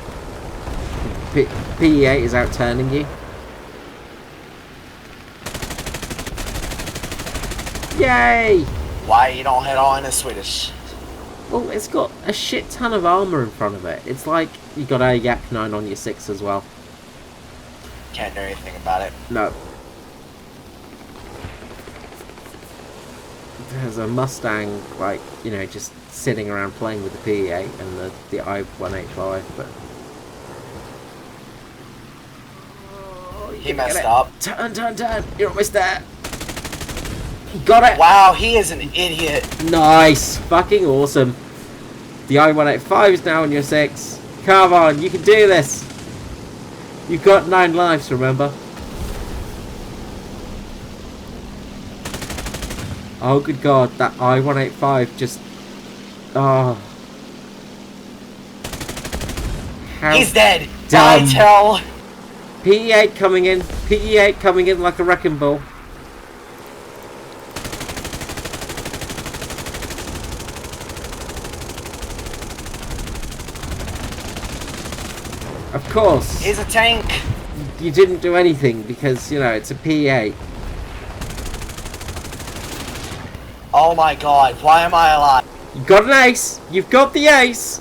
Speaker 1: PE8 is outturning you. Yay!
Speaker 3: Why you don't head on a Swedish?
Speaker 1: Well, it's got a shit ton of armor in front of it. It's like you got a Yak 9 on your 6 as well.
Speaker 3: Can't do anything about it.
Speaker 1: No. There's a Mustang, like, you know, just sitting around playing with the PE8 and the I-185, but... Oh,
Speaker 3: He messed up.
Speaker 1: Turn! You're almost there! Got it!
Speaker 3: Wow, he is an idiot.
Speaker 1: Nice! Fucking awesome. The I-185 is now on your 6. Come on, you can do this! You've got 9 lives, remember? Oh good god, that I-185 just... Oh. How
Speaker 3: He's dead.
Speaker 1: dumb.
Speaker 3: I tell.
Speaker 1: PE8 coming in. PE8 coming in like a wrecking ball. Of course.
Speaker 3: He's a tank.
Speaker 1: You didn't do anything because, you know, it's a PE8.
Speaker 3: Oh my god, why am I alive?
Speaker 1: You got an ace. You've got the ace.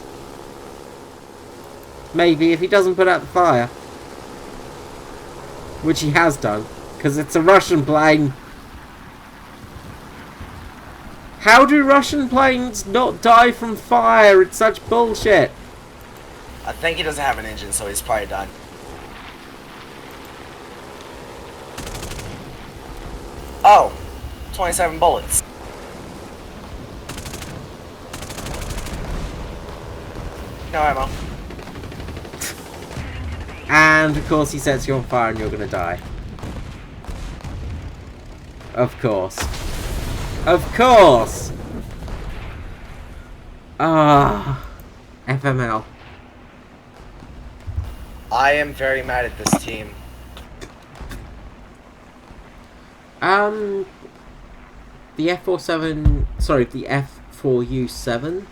Speaker 1: Maybe if he doesn't put out the fire. Which he has done. Because it's a Russian plane. How do Russian planes not die from fire? It's such bullshit.
Speaker 3: I think he doesn't have an engine, so he's probably done. Oh, 27 bullets. No ammo.
Speaker 1: And of course he sets you on fire and you're gonna die. Of course. Of course! Ah, FML.
Speaker 3: I am very mad at this team.
Speaker 1: The F47, sorry, the F4U7.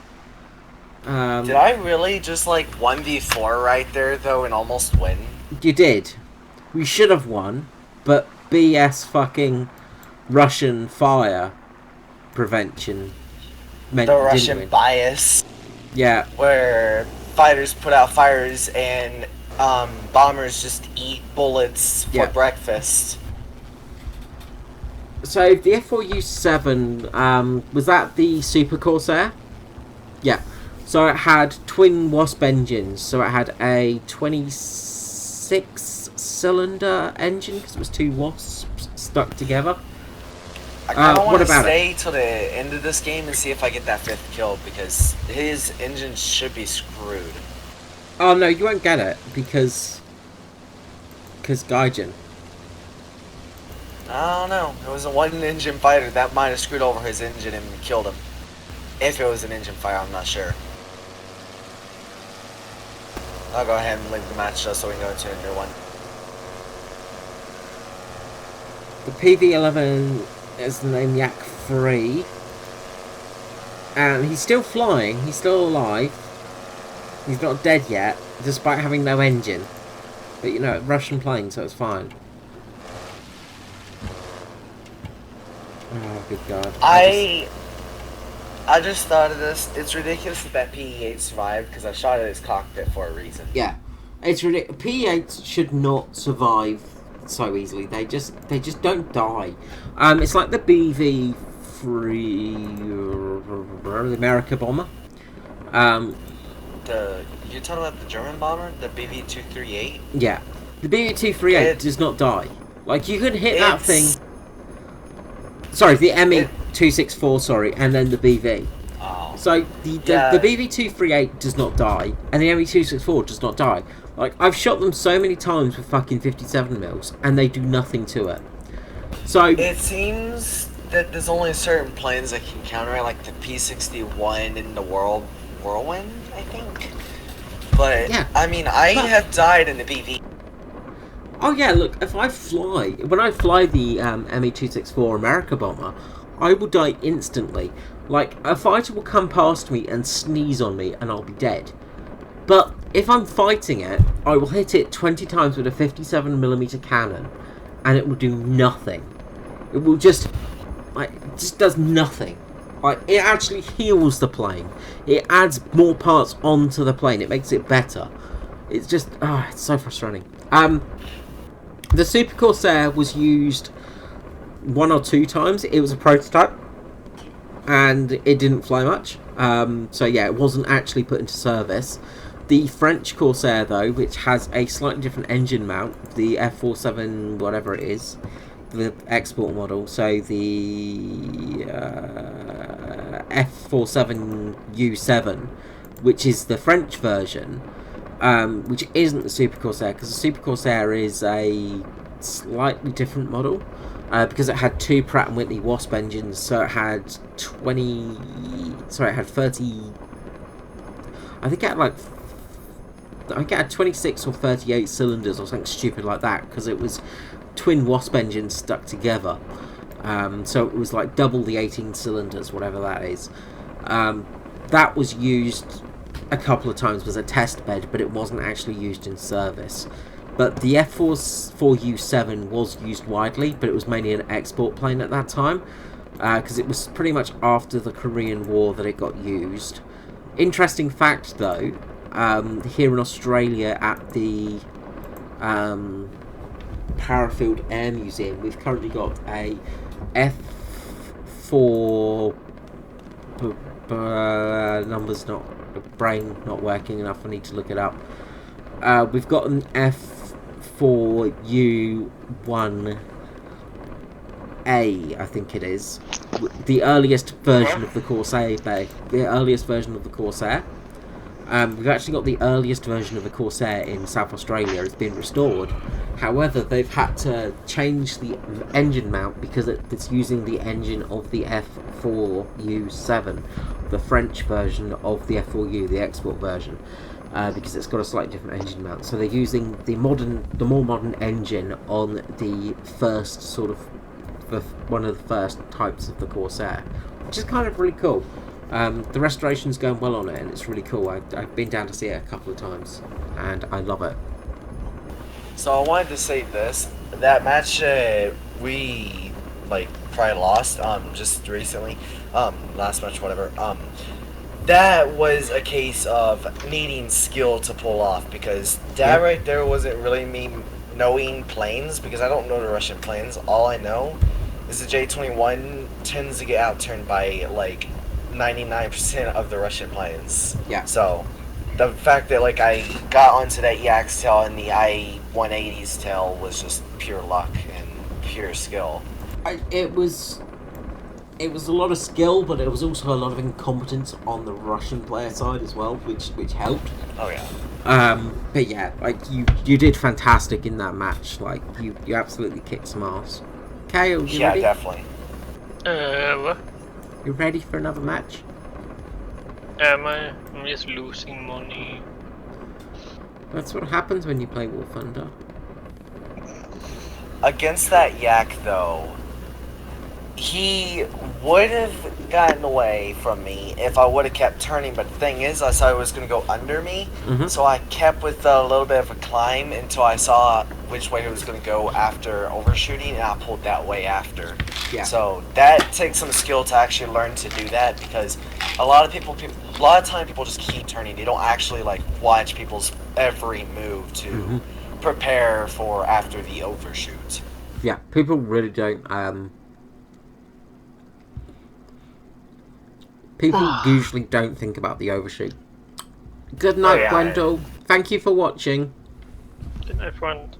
Speaker 3: Did I really just like 1v4 right there though and almost win?
Speaker 1: You did. We should have won, but BS fucking Russian fire prevention meant
Speaker 3: The
Speaker 1: you didn't
Speaker 3: Russian
Speaker 1: win.
Speaker 3: bias,
Speaker 1: Yeah,
Speaker 3: where fighters put out fires and bombers just eat bullets for
Speaker 1: Yeah.
Speaker 3: breakfast.
Speaker 1: so the F4U7, was that the Super Corsair? Yeah. So it had twin Wasp engines. So it had a 26-cylinder engine because it was two Wasps stuck together.
Speaker 3: I kind of want
Speaker 1: what
Speaker 3: to
Speaker 1: about
Speaker 3: stay till the end of this game and see if I get that 5th kill, because his engine should be screwed.
Speaker 1: Oh no, you won't get it because Gaijin.
Speaker 3: I don't know. It was a one-engine fighter that might have screwed over his engine and killed him. If it was an engine fire, I'm not sure. I'll go ahead and leave the match just so we can go into a new one.
Speaker 1: The PV-11 is named Yak 3. And he's still flying, he's still alive. He's not dead yet, despite having no engine. But you know, Russian plane, so it's fine. Oh, good God.
Speaker 3: I just thought of this. It's ridiculous that PE-8 survived, because I shot at his cockpit for a reason.
Speaker 1: Yeah. It's ridiculous. PE-8s should not survive so easily. They just don't die. It's like the BV-3, the America bomber.
Speaker 3: You're talking about the German bomber, the BV-238?
Speaker 1: Yeah, the BV-238 does not die. Like, you could hit that thing. Sorry, the ME-264. Sorry, and then the BV.
Speaker 3: Oh.
Speaker 1: So the BV-238 does not die, and the ME-264 does not die. Like, I've shot them so many times with fucking 57mm, and they do nothing to it. So
Speaker 3: it seems that there's only certain planes that can counter it, like the P-61 and the Whirlwind, I think. But
Speaker 1: yeah,
Speaker 3: I mean, I have died in the BV.
Speaker 1: Oh yeah, look, when I fly the ME-264 America bomber, I will die instantly. Like, a fighter will come past me and sneeze on me, and I'll be dead. But if I'm fighting it, I will hit it 20 times with a 57mm cannon, and it will do nothing. It will just does nothing. Like, it actually heals the plane. It adds more parts onto the plane. It makes it better. It's just, it's so frustrating. The Super Corsair was used 1 or 2 times. It was a prototype, and it didn't fly much. So yeah, it wasn't actually put into service. The French Corsair, though, which has a slightly different engine mount, the F47, whatever it is, the export model, so the F47U7, which is the French version, which isn't the Super Corsair, because the Super Corsair is a slightly different model, because it had 2 Pratt & Whitney Wasp engines, so it had 30, I think it had 26 or 38 cylinders or something stupid like that, because it was twin Wasp engines stuck together. So it was like double the 18 cylinders, whatever that is. That was used a couple of times as a test bed, but it wasn't actually used in service. But the F4U7 was used widely, but it was mainly an export plane at that time, because it was pretty much after the Korean War that it got used. Interesting fact, though, here in Australia at the Parafield Air Museum, we've currently got a F4 numbers not brain not working enough. I need to look it up. We've got an F4U1A, I think it is, the earliest version of the Corsair. We've actually got the earliest version of the Corsair in South Australia. It's been restored. However, they've had to change the engine mount because it's using the engine of the F4U7, the French version of the F4U, the export version, because it's got a slightly different engine mount. So they're using the more modern engine on the first one of the first types of the Corsair, which is kind of really cool. The restoration's going well on it, and it's really cool. I've been down to see it a couple of times, and I love it.
Speaker 3: So I wanted to say this. That match we probably lost just recently. Last match, whatever. That was a case of needing skill to pull off, because that right there wasn't really me knowing planes, because I don't know the Russian planes. All I know is the J-21 tends to get outturned by 99% of the Russian planes.
Speaker 1: Yeah.
Speaker 3: So, the fact that like I got onto that EX tail and the I-180's tail was just pure luck and pure skill.
Speaker 1: It was a lot of skill, but it was also a lot of incompetence on the Russian player side as well, which helped.
Speaker 3: Oh yeah.
Speaker 1: But yeah, like you did fantastic in that match. Like you absolutely kicked some ass. Kale, you ready?
Speaker 3: Yeah, definitely.
Speaker 2: What?
Speaker 1: You ready for another match?
Speaker 2: Am I? I'm just losing money.
Speaker 1: That's what happens when you play War Thunder.
Speaker 3: Against that yak, though, he would have gotten away from me if I would have kept turning, but the thing is, I saw he was going to go under me, so I kept with a little bit of a climb until I saw which way he was going to go after overshooting, and I pulled that way after.
Speaker 1: Yeah.
Speaker 3: So that takes some skill to actually learn to do that, because a lot of time people just keep turning. They don't actually like watch people's every move to prepare for after the overshoot.
Speaker 1: Yeah, people really don't. People usually don't think about the overshoot. Good night, Gwendol. Thank you for watching.
Speaker 2: Good night, friend.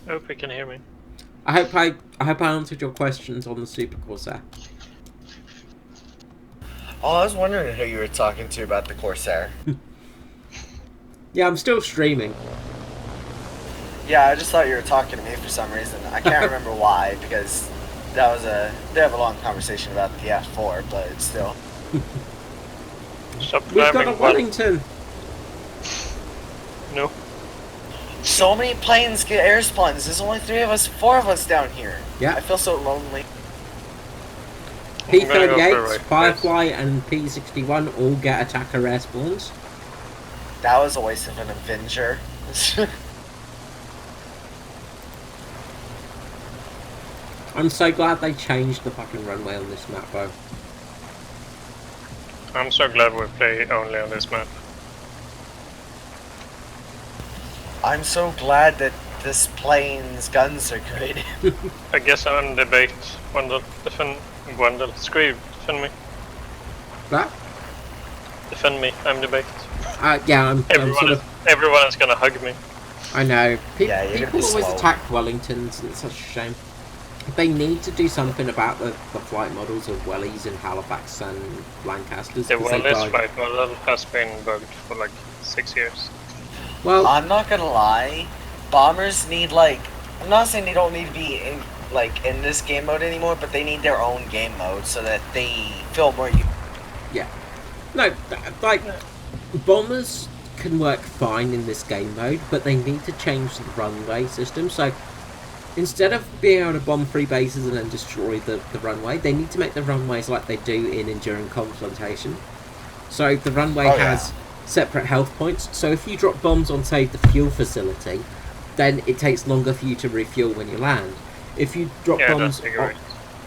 Speaker 2: I hope you can hear me.
Speaker 1: I hope I answered your questions on the Super Corsair.
Speaker 3: Oh, I was wondering who you were talking to about the Corsair.
Speaker 1: Yeah, I'm still streaming.
Speaker 3: Yeah, I just thought you were talking to me for some reason. I can't remember why, because that was a bit of a long conversation about the F4, but still.
Speaker 2: Stop
Speaker 1: We've got a
Speaker 2: grabbing
Speaker 1: Wellington.
Speaker 2: No.
Speaker 3: So many planes get air spawns. There's only 4 of us down here.
Speaker 1: Yeah.
Speaker 3: I feel so lonely.
Speaker 1: P-38, Firefly, and P-61 all get attacker air spawns.
Speaker 3: That was a waste of an Avenger.
Speaker 1: I'm so glad they changed the fucking runway on this map, though.
Speaker 2: I'm so glad we play only on this map.
Speaker 3: I'm so glad that this plane's guns are good.
Speaker 2: I guess I'm in debate. Gwendol, Skree, defend me.
Speaker 1: What?
Speaker 2: Defend me, I'm debate.
Speaker 1: Yeah, I'm sort of...
Speaker 2: Everyone is gonna hug me.
Speaker 1: I know.
Speaker 3: Yeah,
Speaker 1: People always attack Wellingtons, and it's such a shame. They need to do something about the flight models of Wellies in Halifax and Lancasters.
Speaker 2: The Wellies flight model has been bugged for like 6 years.
Speaker 1: Well,
Speaker 3: I'm not gonna lie, bombers need like, I'm not saying they don't need to be in in this game mode anymore, but they need their own game mode so that they feel more.
Speaker 1: Yeah. No, like bombers can work fine in this game mode, but they need to change the runway system. So instead of being able to bomb 3 bases and then destroy the runway, they need to make the runways like they do in Enduring Confrontation. So the runway has separate health points. So if you drop bombs on, say, the fuel facility, then it takes longer for you to refuel when you land. If you drop bombs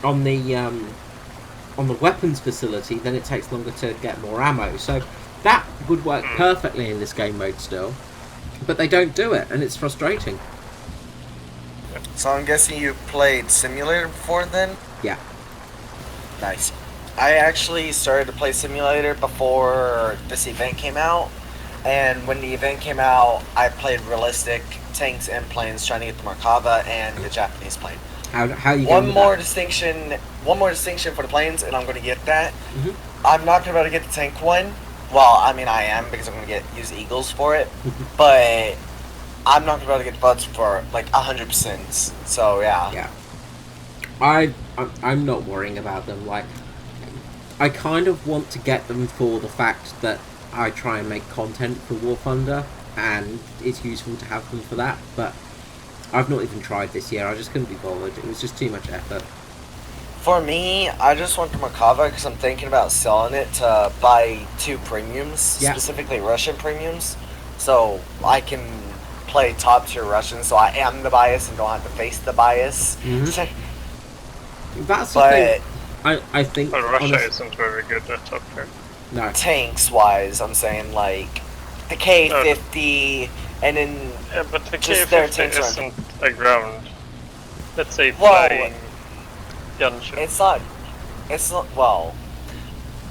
Speaker 1: on the weapons facility, then it takes longer to get more ammo. So that would work perfectly in this game mode still, but they don't do it, and it's frustrating.
Speaker 3: So I'm guessing you played Simulator before then?
Speaker 1: Yeah.
Speaker 3: Nice. I actually started to play Simulator before this event came out, and when the event came out, I played realistic tanks and planes, trying to get the Merkava and the Japanese plane.
Speaker 1: How you
Speaker 3: one more distinction for the planes, and I'm going to get that. I'm not going to be able to get the tank one. Well, I mean I am, because I'm going to use Eagles for it, but I'm not going to be able to get the buds for like 100%. So yeah.
Speaker 1: Yeah. I'm not worrying about them. Like, I kind of want to get them for the fact that I try and make content for War Thunder, and it's useful to have them for that, but I've not even tried this year. I just couldn't be bothered. It was just too much effort.
Speaker 3: For me, I just want the Merkava because I'm thinking about selling it to buy 2 premiums, specifically Russian premiums, so I can play top tier Russian, so I am the bias and don't have to face the bias.
Speaker 1: That's the thing. I think
Speaker 2: Russia isn't very good at top tier.
Speaker 1: No.
Speaker 3: Tanks wise, I'm saying like the K-50 and then
Speaker 2: but the
Speaker 3: just their
Speaker 2: K-50
Speaker 3: tanks
Speaker 2: isn't a ground. Let's say flying gunship.
Speaker 3: It's not. It's not, well,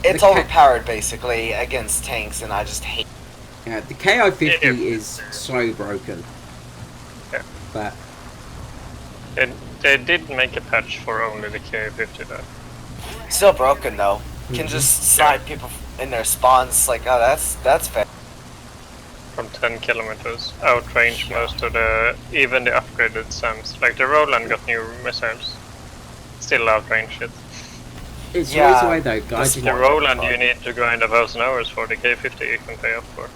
Speaker 3: it's
Speaker 1: The
Speaker 3: overpowered basically against tanks, and I just hate.
Speaker 1: Yeah, the KI-50 is so broken.
Speaker 2: Yeah.
Speaker 1: But
Speaker 2: They did make a patch for only the K50 though.
Speaker 3: Still broken though. Can just snipe people in their spawns. Like, oh, that's fair.
Speaker 2: From 10 kilometers, outrange most of even the upgraded SAMs. Like the Roland got new missiles, still outrange it.
Speaker 1: it's always the way though, guys.
Speaker 2: The Roland you need to grind 1,000 hours for. The K50 you can pay up for.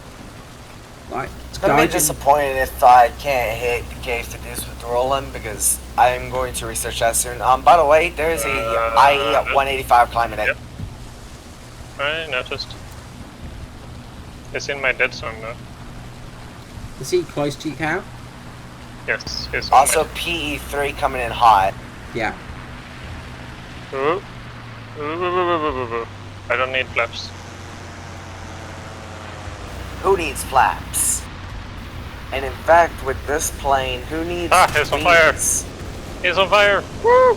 Speaker 1: Like,
Speaker 3: It's gonna be disappointed if I can't hit the K50s with Roland, because I'm going to research that soon. By the way, there's a IE at 185 climbing it.
Speaker 2: Yep. I noticed. It's in my dead zone now.
Speaker 1: Is he close to you, Cal?
Speaker 2: Yes, it's
Speaker 3: Also, PE3 coming in hot.
Speaker 1: Yeah.
Speaker 2: Ooh. Ooh. I don't need flaps.
Speaker 3: Who needs flaps? And in fact, with this plane, who needs
Speaker 2: he's on fire!
Speaker 3: wings?
Speaker 2: He's on fire! Woo!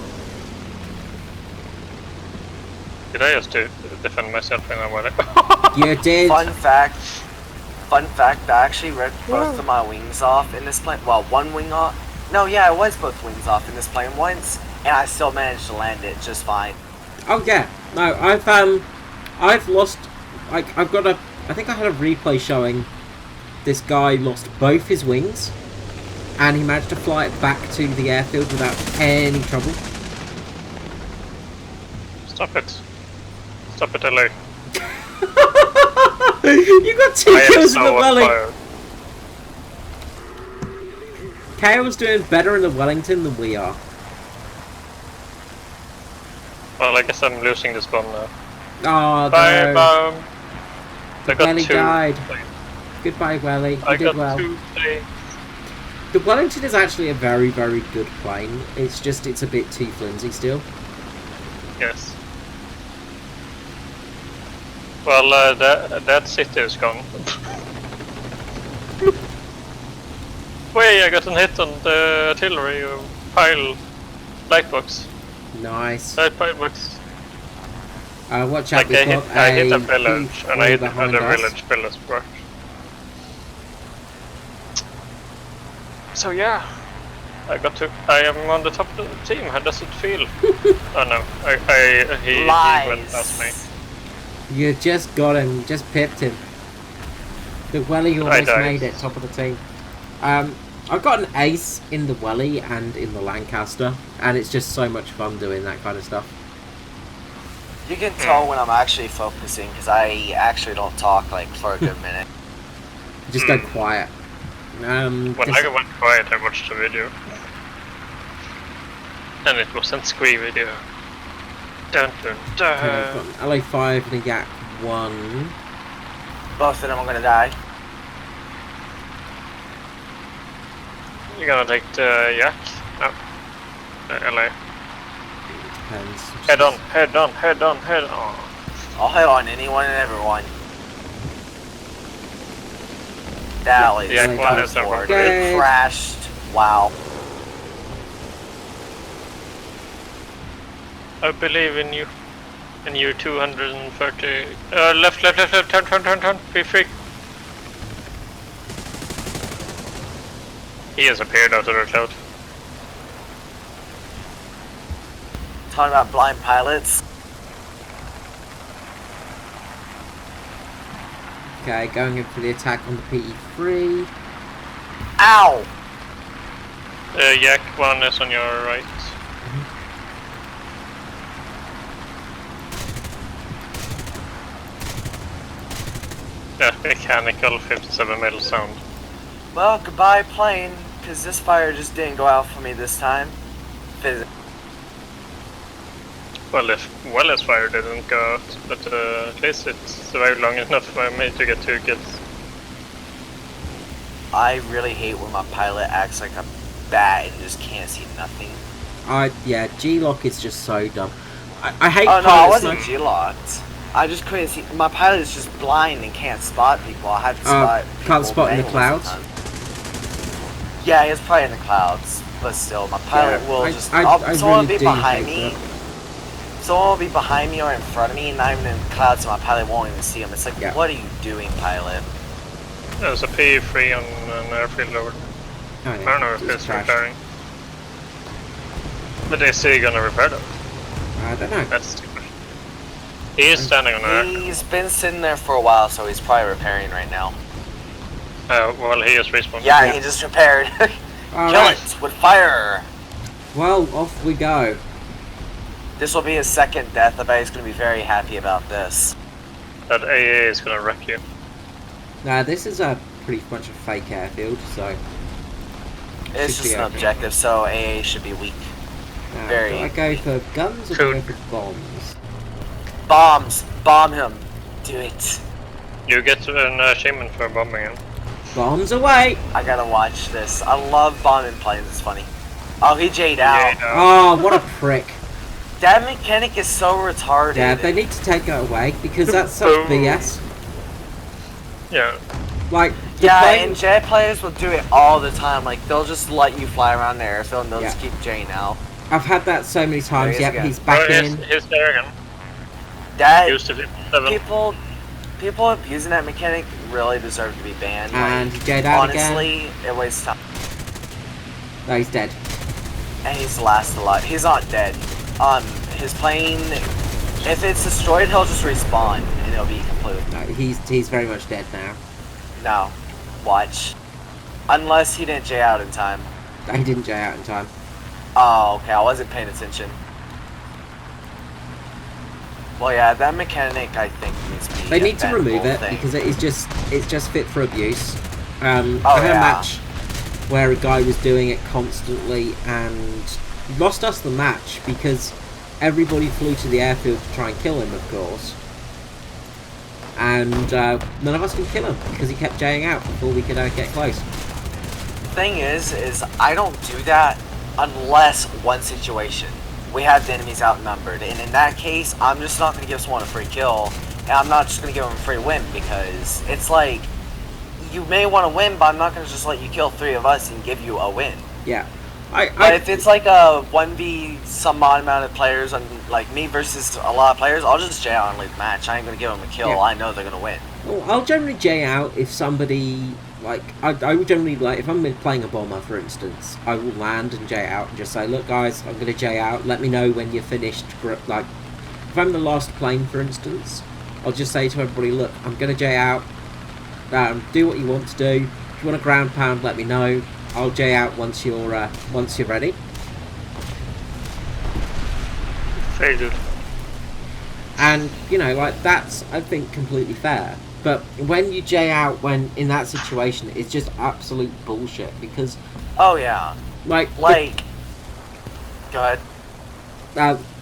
Speaker 2: Did I just defend myself in a way?
Speaker 1: You did.
Speaker 3: Fun fact, I actually ripped both of my wings off in this plane. Well, one wing off. No, yeah, it was both wings off in this plane once, and I still managed to land it just fine.
Speaker 1: Oh yeah. No, I've lost. Like, I've got a. I think I had a replay showing this guy lost both his wings, and he managed to fly it back to the airfield without any trouble.
Speaker 2: Stop it. Stop it, LA.
Speaker 1: You got 2 kills in the Welling.
Speaker 2: fired.
Speaker 1: Kale's doing better in the Wellington than we are.
Speaker 2: Well, I guess I'm losing this bomb now.
Speaker 1: Oh,
Speaker 2: Fire
Speaker 1: no.
Speaker 2: bomb! I got
Speaker 1: Welly
Speaker 2: 2.
Speaker 1: died. Goodbye, Welly. You
Speaker 2: I
Speaker 1: did
Speaker 2: got
Speaker 1: well.
Speaker 2: 2 planes.
Speaker 1: The Wellington is actually a very, very good plane. It's just, it's a bit too flimsy still.
Speaker 2: Yes. Well, that city is gone. Wait, I got a hit on the artillery pile lightbox.
Speaker 1: Nice.
Speaker 2: Light pile box.
Speaker 1: Watch out,
Speaker 2: Like I hit a
Speaker 1: huge
Speaker 2: village, and
Speaker 1: wall
Speaker 2: I hit
Speaker 1: behind
Speaker 2: another
Speaker 1: us.
Speaker 2: village village block. So yeah, I am on the top of the team. How does it feel? Oh no, he went past me.
Speaker 1: You just got him, you just pipped him. The Welly almost
Speaker 2: died.
Speaker 1: made it, top of the team. I've got an ace in the Welly and in the Lancaster, and it's just so much fun doing that kind of stuff.
Speaker 3: You can tell when I'm actually focusing, because I actually don't talk like for a good minute.
Speaker 1: Just go quiet.
Speaker 2: When I went quiet, I watched the video. And it wasn't Skree video. Dun dun dun.
Speaker 1: Okay, I've got an LA5 and a Yak 1.
Speaker 3: Both of them are gonna die.
Speaker 2: You're gonna take the Yak? No. LA.
Speaker 1: Depends.
Speaker 2: Head on, head on, head on, head on.
Speaker 3: I'll hit on anyone and everyone. That was
Speaker 2: Yeah,
Speaker 1: one
Speaker 2: is over.
Speaker 3: It crashed. Wow.
Speaker 2: I believe in you. In you 230. Left, turn. Be free. He has appeared out of the cloud.
Speaker 3: Talking about blind pilots.
Speaker 1: Okay, going in for the attack on the PE3.
Speaker 3: Ow!
Speaker 2: Yak 1 is on your right. That mechanical 57 metal sound.
Speaker 3: Well, goodbye plane, because this fire just didn't go out for me this time.
Speaker 2: Well, if Weller's fire didn't go out, but at least it survived long enough for me to get 2 kills.
Speaker 3: I really hate when my pilot acts like a bat and just can't see nothing.
Speaker 1: Yeah, G-Lock is just so dumb. I hate
Speaker 3: Oh no, I
Speaker 1: pilots
Speaker 3: wasn't
Speaker 1: like-
Speaker 3: G-locked. I just couldn't see. My pilot is just blind and can't spot people. I had to spot people.
Speaker 1: Can't spot in the
Speaker 3: manually
Speaker 1: clouds?
Speaker 3: sometimes. Yeah, he's probably in the clouds, but still, my pilot
Speaker 1: Yeah,
Speaker 3: will
Speaker 1: I
Speaker 3: just.
Speaker 1: really
Speaker 3: someone will be
Speaker 1: do
Speaker 3: behind
Speaker 1: hate
Speaker 3: me.
Speaker 1: that.
Speaker 3: someone will be behind me or in front of me, and not even in clouds, so my pilot won't even see them. It's like,
Speaker 1: Yeah.
Speaker 3: what are you doing, pilot?
Speaker 2: There's a P3 on an airfield over.
Speaker 1: Oh,
Speaker 2: I don't know if
Speaker 1: it's
Speaker 2: it's
Speaker 1: crashed.
Speaker 2: repairing. But they say gonna repair them.
Speaker 1: I don't know.
Speaker 2: That's stupid. He is standing on an airfield.
Speaker 3: He's been sitting there for a while, so he's probably repairing right now.
Speaker 2: Well, he is respawned.
Speaker 3: Yeah, he just repaired.
Speaker 1: All
Speaker 3: Kill
Speaker 1: right.
Speaker 3: it with fire.
Speaker 1: Well, off we go.
Speaker 3: This will be his second death. I bet he's going to be very happy about this.
Speaker 2: That AA is gonna wreck you.
Speaker 1: Now, this is a pretty much a fake airfield, so...
Speaker 3: It's
Speaker 1: Should
Speaker 3: just
Speaker 1: be
Speaker 3: an
Speaker 1: okay.
Speaker 3: objective, so AA should be weak. Very-
Speaker 1: Do I go for guns or do I go for bombs?
Speaker 3: Bombs! Bomb him! Do it.
Speaker 2: You get an achievement for bombing him.
Speaker 1: Bombs away!
Speaker 3: I gotta watch this. I love bombing planes, it's funny. Oh, he J'd out.
Speaker 2: Yeah,
Speaker 1: Oh, what a prick.
Speaker 3: That mechanic is so retarded.
Speaker 1: Yeah, they need to take it away, because that's such BS.
Speaker 2: yeah.
Speaker 1: Like, the
Speaker 3: Yeah,
Speaker 1: plane...
Speaker 3: and jet players will do it all the time. Like, they'll just let you fly around the airfield and they'll
Speaker 1: Yeah.
Speaker 3: just keep J'ing out.
Speaker 1: I've had that so many times.
Speaker 3: There he is
Speaker 1: Yep,
Speaker 3: again.
Speaker 1: he's back in.
Speaker 2: He's there again.
Speaker 3: That
Speaker 2: Used to 57.
Speaker 3: people abusing that mechanic really deserve to be banned.
Speaker 1: And
Speaker 3: like,
Speaker 1: he J'd out again.
Speaker 3: honestly, it wastes time.
Speaker 1: No, he's dead.
Speaker 3: And he's last alive. He's not dead. His plane, if it's destroyed, he'll just respawn and it'll be completely.
Speaker 1: No, he's very much dead now.
Speaker 3: No, watch. Unless he didn't J out in time.
Speaker 1: No, he didn't J out in time.
Speaker 3: Oh, okay. I wasn't paying attention. Well, yeah, that mechanic I think needs to be.
Speaker 1: They
Speaker 3: a
Speaker 1: need to remove
Speaker 3: bannable
Speaker 1: it
Speaker 3: thing.
Speaker 1: because it's just fit for abuse.
Speaker 3: Oh,
Speaker 1: I had a
Speaker 3: yeah.
Speaker 1: match where a guy was doing it constantly and lost us the match because everybody flew to the airfield to try and kill him, of course. And none of us could kill him because he kept J'ing out before we could get close.
Speaker 3: Thing is I don't do that unless one situation. We have the enemies outnumbered, and in that case, I'm just not going to give someone a free kill, and I'm not just going to give them a free win, because it's like, you may want to win, but I'm not going to just let you kill 3 of us and give you a win.
Speaker 1: Yeah.
Speaker 3: But if it's like a 1v some odd amount of players, on like me versus a lot of players, I'll just J out and leave the match. I ain't going to give them a kill.
Speaker 1: Yeah.
Speaker 3: I know they're going to win.
Speaker 1: Well, I'll generally J out if somebody, like, I would generally, like, if I'm playing a bomber, for instance, I will land and J out and just say, look, guys, I'm going to J out, let me know when you're finished. Like, if I'm the last plane, for instance, I'll just say to everybody, look, I'm going to J out, do what you want to do. If you want a ground pound, let me know. I'll J out once you're ready.
Speaker 2: Very good.
Speaker 1: And, you know, like, that's, I think, completely fair. But when you J out when in that situation, it's just absolute bullshit because,
Speaker 3: Oh, yeah.
Speaker 1: like,
Speaker 3: Go ahead.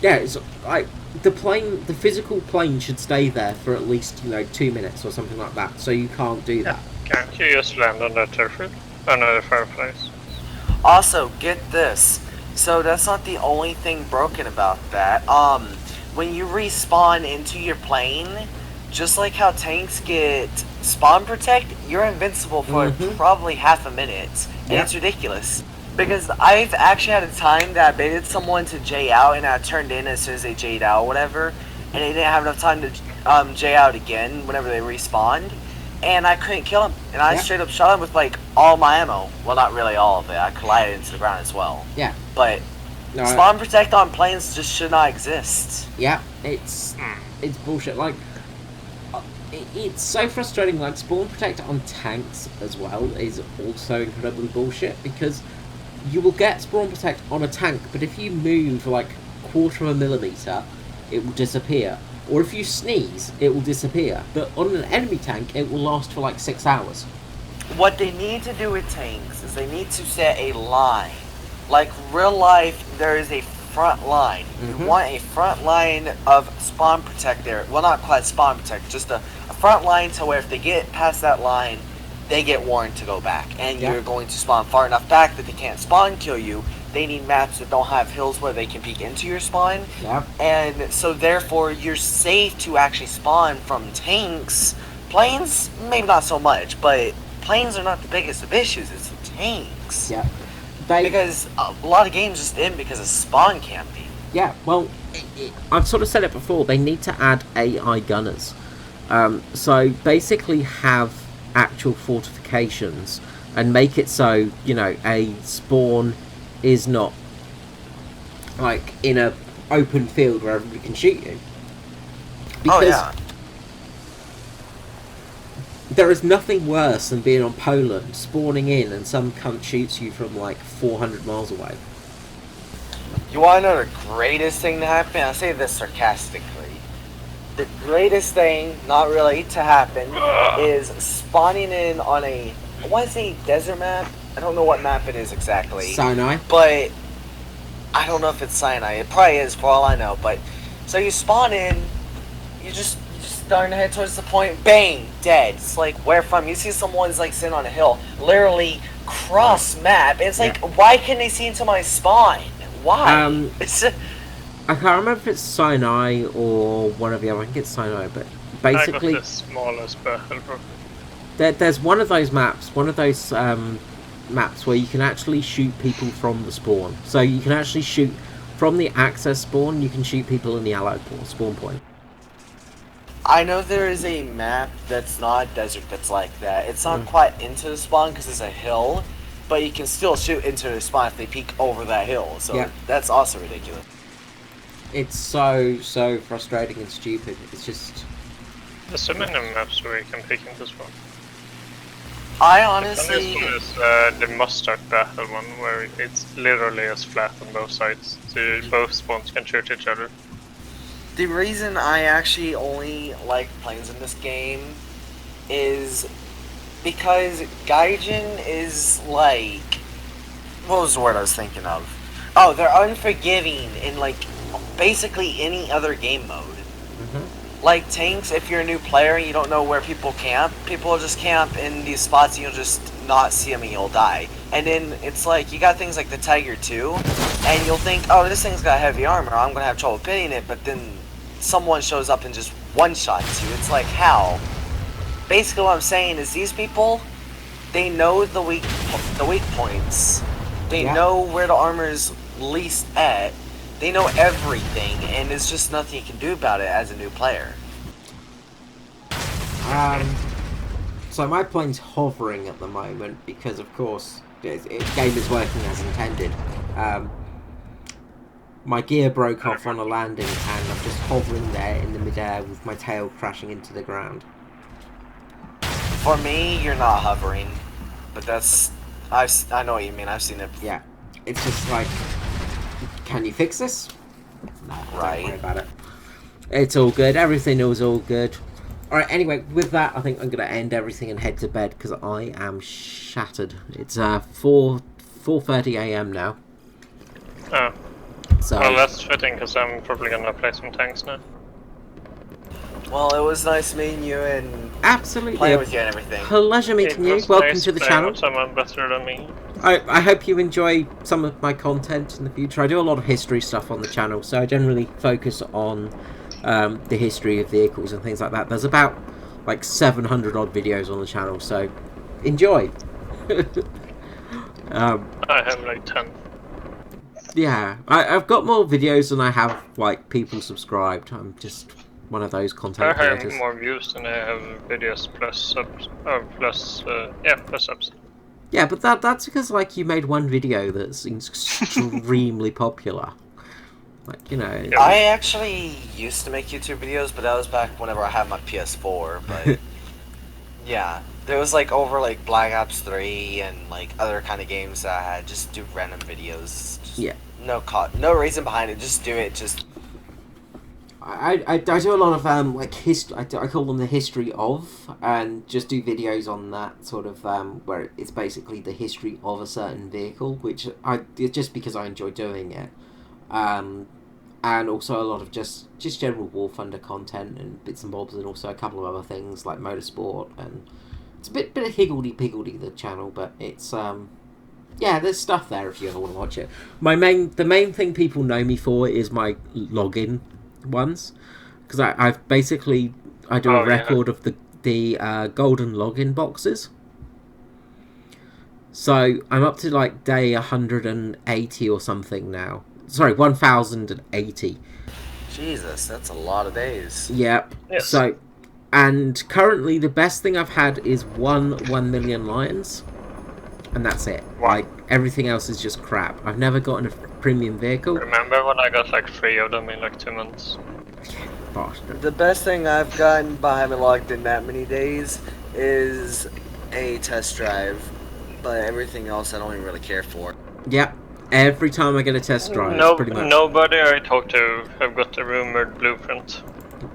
Speaker 1: yeah, it's like the physical plane should stay there for at least 2 minutes or something like that. So you can't do that.
Speaker 2: Can't you just land on that airfield? Another fireplace.
Speaker 3: Also, get this. So that's not the only thing broken about that. When you respawn into your plane, just like how tanks get spawn protect, you're invincible for probably half a minute. And
Speaker 1: Yep.
Speaker 3: it's ridiculous. Because I've actually had a time that I baited someone to J out and I turned in as soon as they J'd out or whatever, and they didn't have enough time to J out again whenever they respawned, and I couldn't kill him. And I
Speaker 1: Yeah.
Speaker 3: straight up shot him with like all my ammo. Well, not really all of it. I collided into the ground as well.
Speaker 1: Yeah.
Speaker 3: But
Speaker 1: No,
Speaker 3: spawn protect on planes just should not exist.
Speaker 1: yeah, it's bullshit. Like, it's so frustrating. Like, spawn protect on tanks as well is also incredibly bullshit because you will get spawn protect on a tank, but if you move like 1/4 millimeter, it will disappear. Or if you sneeze, it will disappear. But on an enemy tank, it will last for like 6 hours.
Speaker 3: What they need to do with tanks is they need to set a line. Like real life, there is a front line. You want a front line of spawn protect there. Well, not quite spawn protect, just a front line to where if they get past that line, they get warned to go back. And you're going to spawn far enough back that they can't spawn kill you. They need maps that don't have hills where they can peek into your spawn.
Speaker 1: Yeah.
Speaker 3: And so therefore, you're safe to actually spawn from tanks. Planes, maybe not so much, but planes are not the biggest of issues. It's the tanks.
Speaker 1: Yeah.
Speaker 3: Because a lot of games just end because of spawn camping.
Speaker 1: Yeah, well, I've sort of said it before. They need to add AI gunners. So basically, have actual fortifications and make it so a spawn is not like in a open field where everybody can shoot you. Because there is nothing worse than being on Poland, spawning in, and some cunt shoots you from like 400 miles away.
Speaker 3: You want to know the greatest thing to happen? I say this sarcastically. The greatest thing, not really, to happen is spawning in on I want to say desert map. I don't know what map it is exactly.
Speaker 1: Sinai.
Speaker 3: But I don't know if it's Sinai. It probably is for all I know. But so you spawn in, you just starting to head towards the point, bang, dead. It's like, where from? You see someone's like sitting on a hill, literally cross map. It's like, why can't they see into my spawn? Why?
Speaker 1: I can't remember if it's Sinai or one of the other. I think it's Sinai, but basically,
Speaker 2: I got the smallest battle.
Speaker 1: There's one of those maps, maps where you can actually shoot people from the spawn. So you can actually shoot from the access spawn. You can shoot people in the allied spawn point.
Speaker 3: I know there is a map that's not desert that's like that. It's not quite into the spawn because it's a hill, but you can still shoot into the spawn if they peek over that hill. So that's also ridiculous.
Speaker 1: It's so frustrating and stupid. It's just...
Speaker 2: There's so many maps where you can pick into spawn.
Speaker 3: I honestly...
Speaker 2: The funniest one is the mustard battle one, where it's literally as flat on both sides, so both spawns can shoot each other.
Speaker 3: The reason I actually only like planes in this game is because Gaijin is like... What was the word I was thinking of? Oh, they're unforgiving in like basically any other game mode. Like tanks, if you're a new player and you don't know where people camp, people will just camp in these spots and you'll just not see them and you'll die. And then it's like, you got things like the Tiger 2, and you'll think, oh, this thing's got heavy armor, I'm gonna have trouble pitting it, but then someone shows up and just one-shots you. It's like, how? Basically what I'm saying is these people, they know the weak points. They know where the armor's least at. They know everything, and there's just nothing you can do about it as a new player.
Speaker 1: So my plane's hovering at the moment because, of course, the game is working as intended. My gear broke off on a landing, and I'm just hovering there in the midair with my tail crashing into the ground.
Speaker 3: For me, you're not hovering, but that's... I know what you mean, I've seen it.
Speaker 1: Yeah, it's just like... Can you fix this? No,
Speaker 3: right.
Speaker 1: Don't worry about it. It's all good. Everything is all good. Alright, anyway, with that, I think I'm going to end everything and head to bed because I am shattered. It's 4:30 a.m. now.
Speaker 2: Oh.
Speaker 1: So,
Speaker 2: well, that's fitting because I'm probably going to play some tanks now.
Speaker 3: Well, it was nice meeting you and
Speaker 1: absolutely
Speaker 3: playing with you and everything.
Speaker 1: Pleasure meeting you. Welcome to the channel.
Speaker 2: Someone better than me.
Speaker 1: I hope you enjoy some of my content in the future. I do a lot of history stuff on the channel, so I generally focus on the history of vehicles and things like that. There's about like 700 odd videos on the channel, so enjoy.
Speaker 2: I have like 10.
Speaker 1: Yeah, I've got more videos than I have like people subscribed. I'm just one of those content creators.
Speaker 2: I have more views than I have videos plus subs, plus subs.
Speaker 1: Yeah, but that's because like you made one video that's extremely popular. Like, you know.
Speaker 3: I actually used to make YouTube videos, but that was back whenever I had my PS4. But yeah, there was like over like Black Ops 3 and like other kind of games that I had. Just do random videos. Just no reason behind it. Just do it. Just.
Speaker 1: I do a lot of like history. I call them the history of, and just do videos on that sort of where it's basically the history of a certain vehicle, which just because I enjoy doing it, and also a lot of just general War Thunder content and bits and bobs, and also a couple of other things like motorsport, and it's a bit of higgledy-piggledy the channel, but it's yeah, there's stuff there if you ever want to watch it. The main thing people know me for is my login ones, because I do a record of the golden login boxes. So I'm up to like day 180 or something now, Sorry, 1,080.
Speaker 3: Jesus, that's a lot of days.
Speaker 1: Yep.
Speaker 2: Yes.
Speaker 1: So, and currently the best thing I've had is 1 million lions, and that's it.
Speaker 2: Wow.
Speaker 1: Like everything else is just crap. I've never gotten a premium vehicle.
Speaker 2: Remember when I got like 3 of them in like 2 months?
Speaker 1: Bastard.
Speaker 3: The best thing I've gotten, but I haven't logged in that many days, is a test drive. But everything else I don't even really care for.
Speaker 1: Yep. Every time I get a test drive, it's pretty much.
Speaker 2: Nobody I talk to have got the rumored blueprint.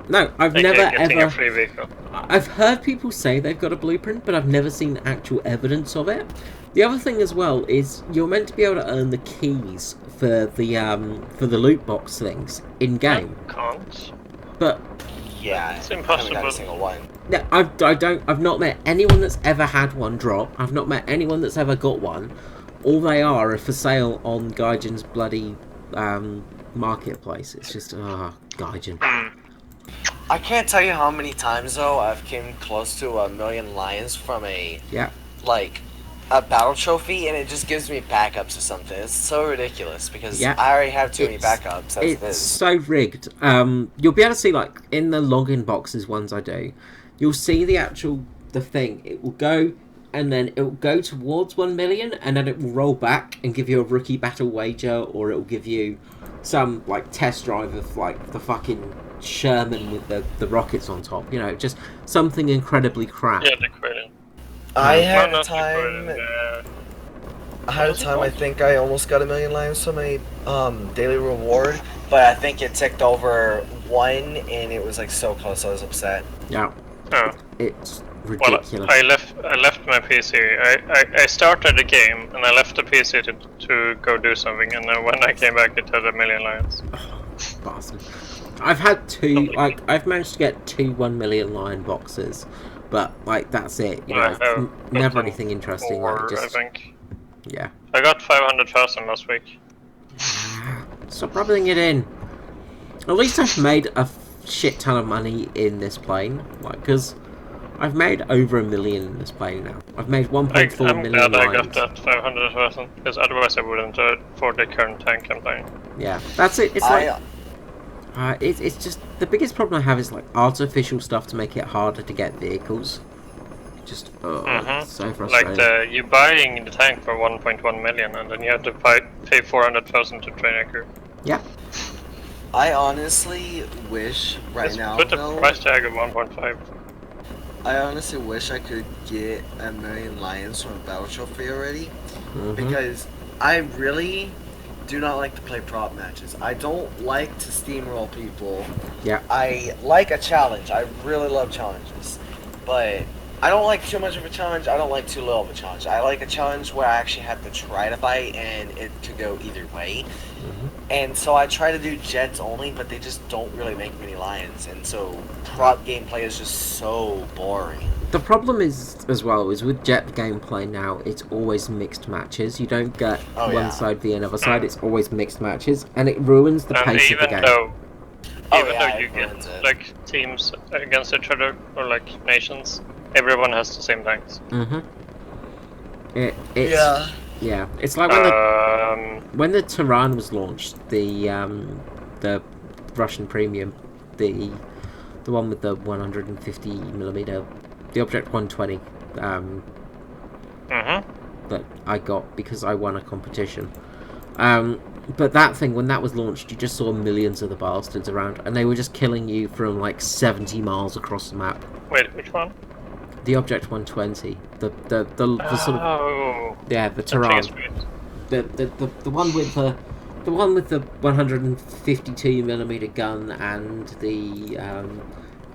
Speaker 1: No, I've
Speaker 2: Like
Speaker 1: never
Speaker 2: getting a
Speaker 1: ever.
Speaker 2: free vehicle.
Speaker 1: I've heard people say they've got a blueprint, but I've never seen actual evidence of it. The other thing as well is you're meant to be able to earn the keys for the loot box things in game,
Speaker 2: Can't.
Speaker 1: but
Speaker 3: Yeah,
Speaker 2: It's
Speaker 3: I haven't got
Speaker 2: impossible.
Speaker 3: a single one.
Speaker 1: no, I've not met anyone that's ever had one drop. I've not met anyone that's ever got one. All they are for sale on Gaijin's bloody marketplace. It's just Gaijin.
Speaker 3: I can't tell you how many times though I've came close to 1 million lions from a
Speaker 1: Yeah.
Speaker 3: a battle trophy, and it just gives me backups or something. It's so ridiculous because
Speaker 1: Yeah.
Speaker 3: I already have too many
Speaker 1: It's-
Speaker 3: backups as it
Speaker 1: It's
Speaker 3: is.
Speaker 1: so rigged. You'll be able to see, like, in the login boxes ones I do, you'll see the thing. It will go, and then it will go towards 1 million, and then it will roll back and give you a rookie battle wager, or it will give you some, like, test drive of, like, the fucking Sherman with the rockets on top. You know, just something incredibly crap.
Speaker 2: Yeah, the credit.
Speaker 3: I had
Speaker 2: No,
Speaker 3: a
Speaker 2: not the
Speaker 3: time.
Speaker 2: credit.
Speaker 3: I had a time. I think I almost got 1 million lions from a daily reward, but I think it ticked over 1, and it was like so close. I was upset.
Speaker 1: Yeah.
Speaker 2: Oh.
Speaker 1: It's
Speaker 2: Well,
Speaker 1: ridiculous.
Speaker 2: I left my PC. I started the game and I left the PC to go do something, and then when I came back, it had 1 million lions.
Speaker 1: Bastard. I've had two, like, I've managed to get 2 1 million lion boxes, but, like, that's it, you know,
Speaker 2: I have
Speaker 1: never
Speaker 2: gotten
Speaker 1: anything interesting,
Speaker 2: 4,
Speaker 1: like,
Speaker 2: I
Speaker 1: just,
Speaker 2: think.
Speaker 1: yeah.
Speaker 2: I got 500,000 last week.
Speaker 1: Stop rubbing it in. At least I've made a shit ton of money in this plane, like, because I've made over 1 million in this plane now. I've made 1.4
Speaker 2: I'm
Speaker 1: million
Speaker 2: glad I got
Speaker 1: lions.
Speaker 2: that 500,000, because otherwise I wouldn't afford the current tank I'm playing.
Speaker 1: Yeah, that's it, it's like... it's just the biggest problem I have is like artificial stuff to make it harder to get vehicles. Just it's so frustrating.
Speaker 2: Like you buying the tank for 1.1 million, and then you have to pay 400,000 to train a crew.
Speaker 1: Yeah,
Speaker 3: I honestly wish right
Speaker 2: Just
Speaker 3: now,
Speaker 2: put the
Speaker 3: though,
Speaker 2: price tag of 1.5.
Speaker 3: I honestly wish I could get 1 million lions from a battle trophy already,
Speaker 1: mhm.
Speaker 3: because I really do not like to play prop matches. I don't like to steamroll people.
Speaker 1: Yeah.
Speaker 3: I like a challenge. I really love challenges, but I don't like too much of a challenge. I don't like too little of a challenge. I like a challenge where I actually have to try to fight, and it could go either way.
Speaker 1: Mhm.
Speaker 3: And so I try to do jets only, but they just don't really make many lions, and so prop gameplay is just so boring.
Speaker 1: The problem is, as well, is with jet gameplay now, it's always mixed matches. You don't get
Speaker 3: Oh,
Speaker 1: one
Speaker 3: yeah.
Speaker 1: side v another side, it's always mixed matches, and it ruins the
Speaker 2: And
Speaker 1: pace of the
Speaker 2: even
Speaker 1: game.
Speaker 2: though,
Speaker 3: Oh,
Speaker 2: even
Speaker 3: yeah,
Speaker 2: though you
Speaker 3: it
Speaker 2: get
Speaker 3: ruins it.
Speaker 2: like teams against each other or like nations, everyone has the same tanks.
Speaker 1: Mm-hmm. Yeah, it's like when the Tehran was launched, the Russian premium, the one with the 150mm, the Object 120, that I got because I won a competition. But that thing, when that was launched, you just saw millions of the bastards around, and they were just killing you from like 70 miles across the map.
Speaker 2: Wait, which one?
Speaker 1: The Object 120, the sort of,
Speaker 2: Oh,
Speaker 1: yeah, the
Speaker 2: that thing
Speaker 1: Tehran.
Speaker 2: is great.
Speaker 1: The one with the 152mm gun and the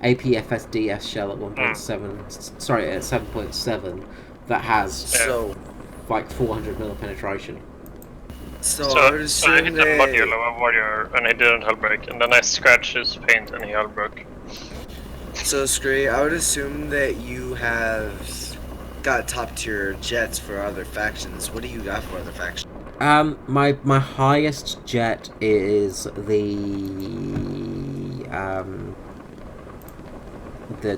Speaker 1: APFSDS shell at 1.7, sorry, at 7.7, that has
Speaker 3: So,
Speaker 1: like 400mm penetration.
Speaker 3: so,
Speaker 2: So,
Speaker 3: I would
Speaker 2: so I hit
Speaker 3: assume
Speaker 2: a module
Speaker 3: that.
Speaker 2: of a warrior and he didn't hull break, and then I scratched his paint and he hull broke.
Speaker 3: So, Skree, I would assume that you have got top tier jets for other factions. What do you got for other factions?
Speaker 1: My highest jet is the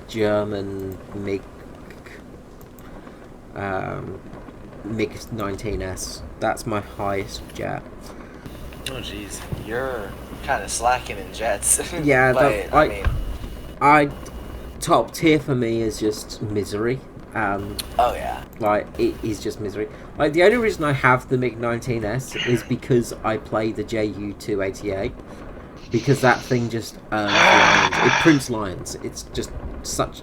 Speaker 1: German MiG MiG 19S. That's my highest jet.
Speaker 3: Oh jeez, you're kind of slacking in jets.
Speaker 1: Yeah,
Speaker 3: but I mean,
Speaker 1: I top tier for me is just misery.
Speaker 3: oh yeah.
Speaker 1: Like, it is just misery. Like, the only reason I have the MiG-19S is because I play the Ju-288. Because that thing just lions. It prints lions. It's just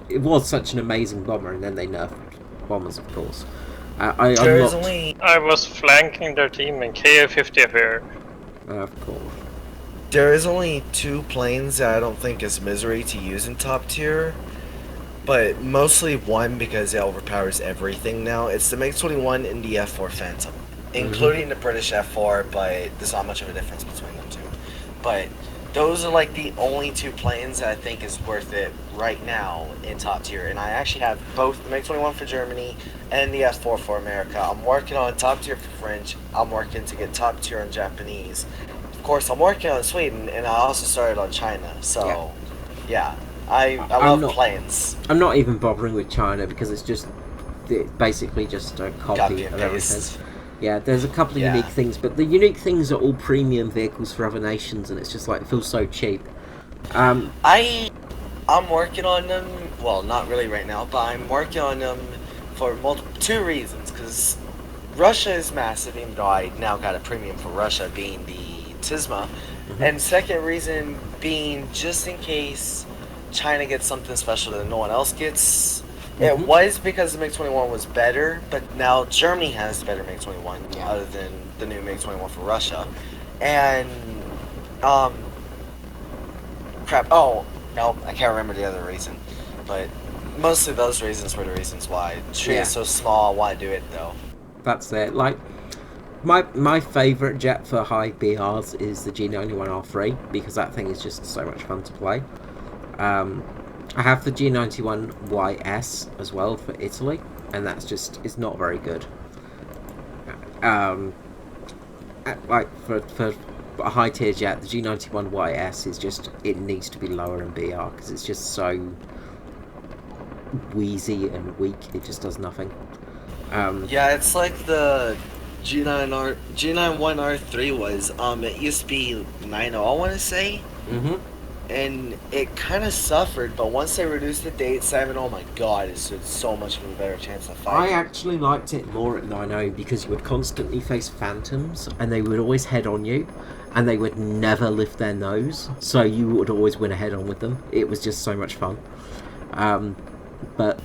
Speaker 1: it was such an amazing bomber, and then they nerfed bombers, of course. I
Speaker 3: There's
Speaker 1: unlocked...
Speaker 3: only
Speaker 2: I was flanking their team in KA-50 here.
Speaker 1: Of course.
Speaker 3: there is only 2 planes that I don't think is misery to use in top tier. But mostly one because it overpowers everything now. It's the MiG-21 and the F-4 Phantom. Including the British F-4, but there's not much of a difference between them two. But those are like the only 2 planes that I think is worth it right now in top tier. And I actually have both the MiG-21 for Germany and the F-4 for America. I'm working on top tier for French. I'm working to get top tier on Japanese. Of course, I'm working on Sweden, and I also started on China. So, yeah. I love planes.
Speaker 1: I'm not even bothering with China because it's basically just a copy of everything. Yeah, there's a couple of unique things, but the unique things are all premium vehicles for other nations, and it's just like, it feels so cheap.
Speaker 3: I'm working on them. Well, not really right now, but I'm working on them for 2 reasons. Because Russia is massive, even though I now got a premium for Russia, being the Tisma. And second reason being just in case China gets something special that no one else gets. It was because the MiG-21 was better, but now Germany has the better MiG-21 other than the new MiG-21 for Russia. And crap. Oh no, I can't remember the other reason, but mostly those reasons were the reasons why. The tree is so small. I want to do it though.
Speaker 1: That's it. Like, my favourite jet for high BRs is the G91R3 because that thing is just so much fun to play. I have the G91YS as well for Italy, and it's not very good. Like for a high tier jet, the G91YS is it needs to be lower in BR because it's just so wheezy and weak. It just does nothing.
Speaker 3: Yeah, it's like the G91R3 was. It used to be 9.0, I want to say. And it kind of suffered, but once they reduced it to 8.7, oh my god, it's so much of a better chance of fighting.
Speaker 1: I actually liked it more at 9.0 because you would constantly face phantoms, and they would always head on you, and they would never lift their nose, so you would always win a head on with them. It was just so much fun. But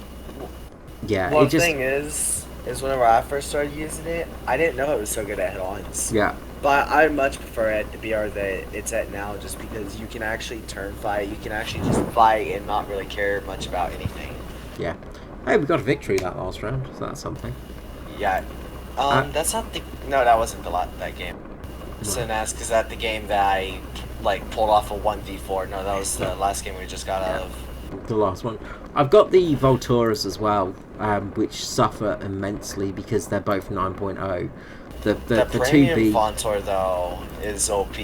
Speaker 1: yeah,
Speaker 3: One thing is whenever I first started using it, I didn't know it was so good at head-ons.
Speaker 1: Yeah.
Speaker 3: But I much prefer it to BR that it's at now, just because you can actually turn fight. You can actually just fight and not really care much about anything.
Speaker 1: Yeah. Hey, we got a victory that last round, so that's something.
Speaker 3: Yeah. That's not the... No, that wasn't that game. So that's because that's the game that I, pulled off a 1v4. No, that was the last game we just got out of.
Speaker 1: The last one. I've got the Volturas as well, which suffer immensely because they're both 9.0. The
Speaker 3: premium
Speaker 1: 2B
Speaker 3: Vontor, though, is OP.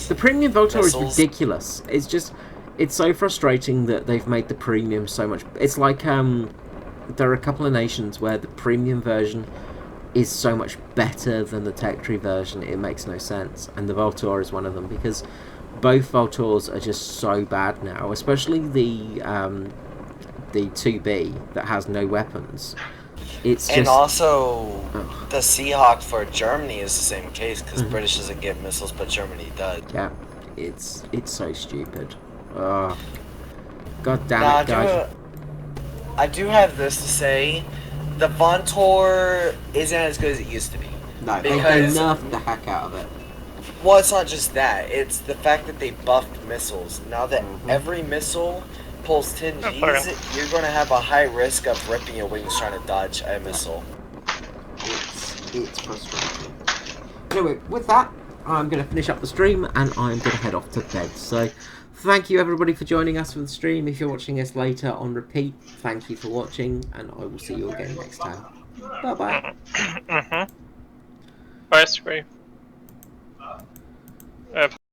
Speaker 1: The premium Voltor is ridiculous. It's so frustrating that they've made the premium so much. It's like there are a couple of nations where the premium version is so much better than the Tech Tree version. It makes no sense, and the Voltor is one of them because both Voltors are just so bad now, especially the 2B that has no weapons. It's just...
Speaker 3: And also, the Seahawk for Germany is the same case, because British doesn't get missiles, but Germany does.
Speaker 1: Yeah, it's so stupid. God damn it, guys.
Speaker 3: I do have this to say. The Vontor isn't as good as it used to be.
Speaker 1: No, they nerfed the heck out of it.
Speaker 3: Well, it's not just that. It's the fact that they buffed missiles. Now that every missile pulls 10 Gs, you're going to have a high risk of ripping your wings trying to dodge a missile.
Speaker 1: It's frustrating. Anyway, with that, I'm going to finish up the stream and I'm going to head off to bed. So, thank you everybody for joining us for the stream. If you're watching us later on repeat, thank you for watching, and I will see you again next time. Bye bye.
Speaker 2: Bye, Skree.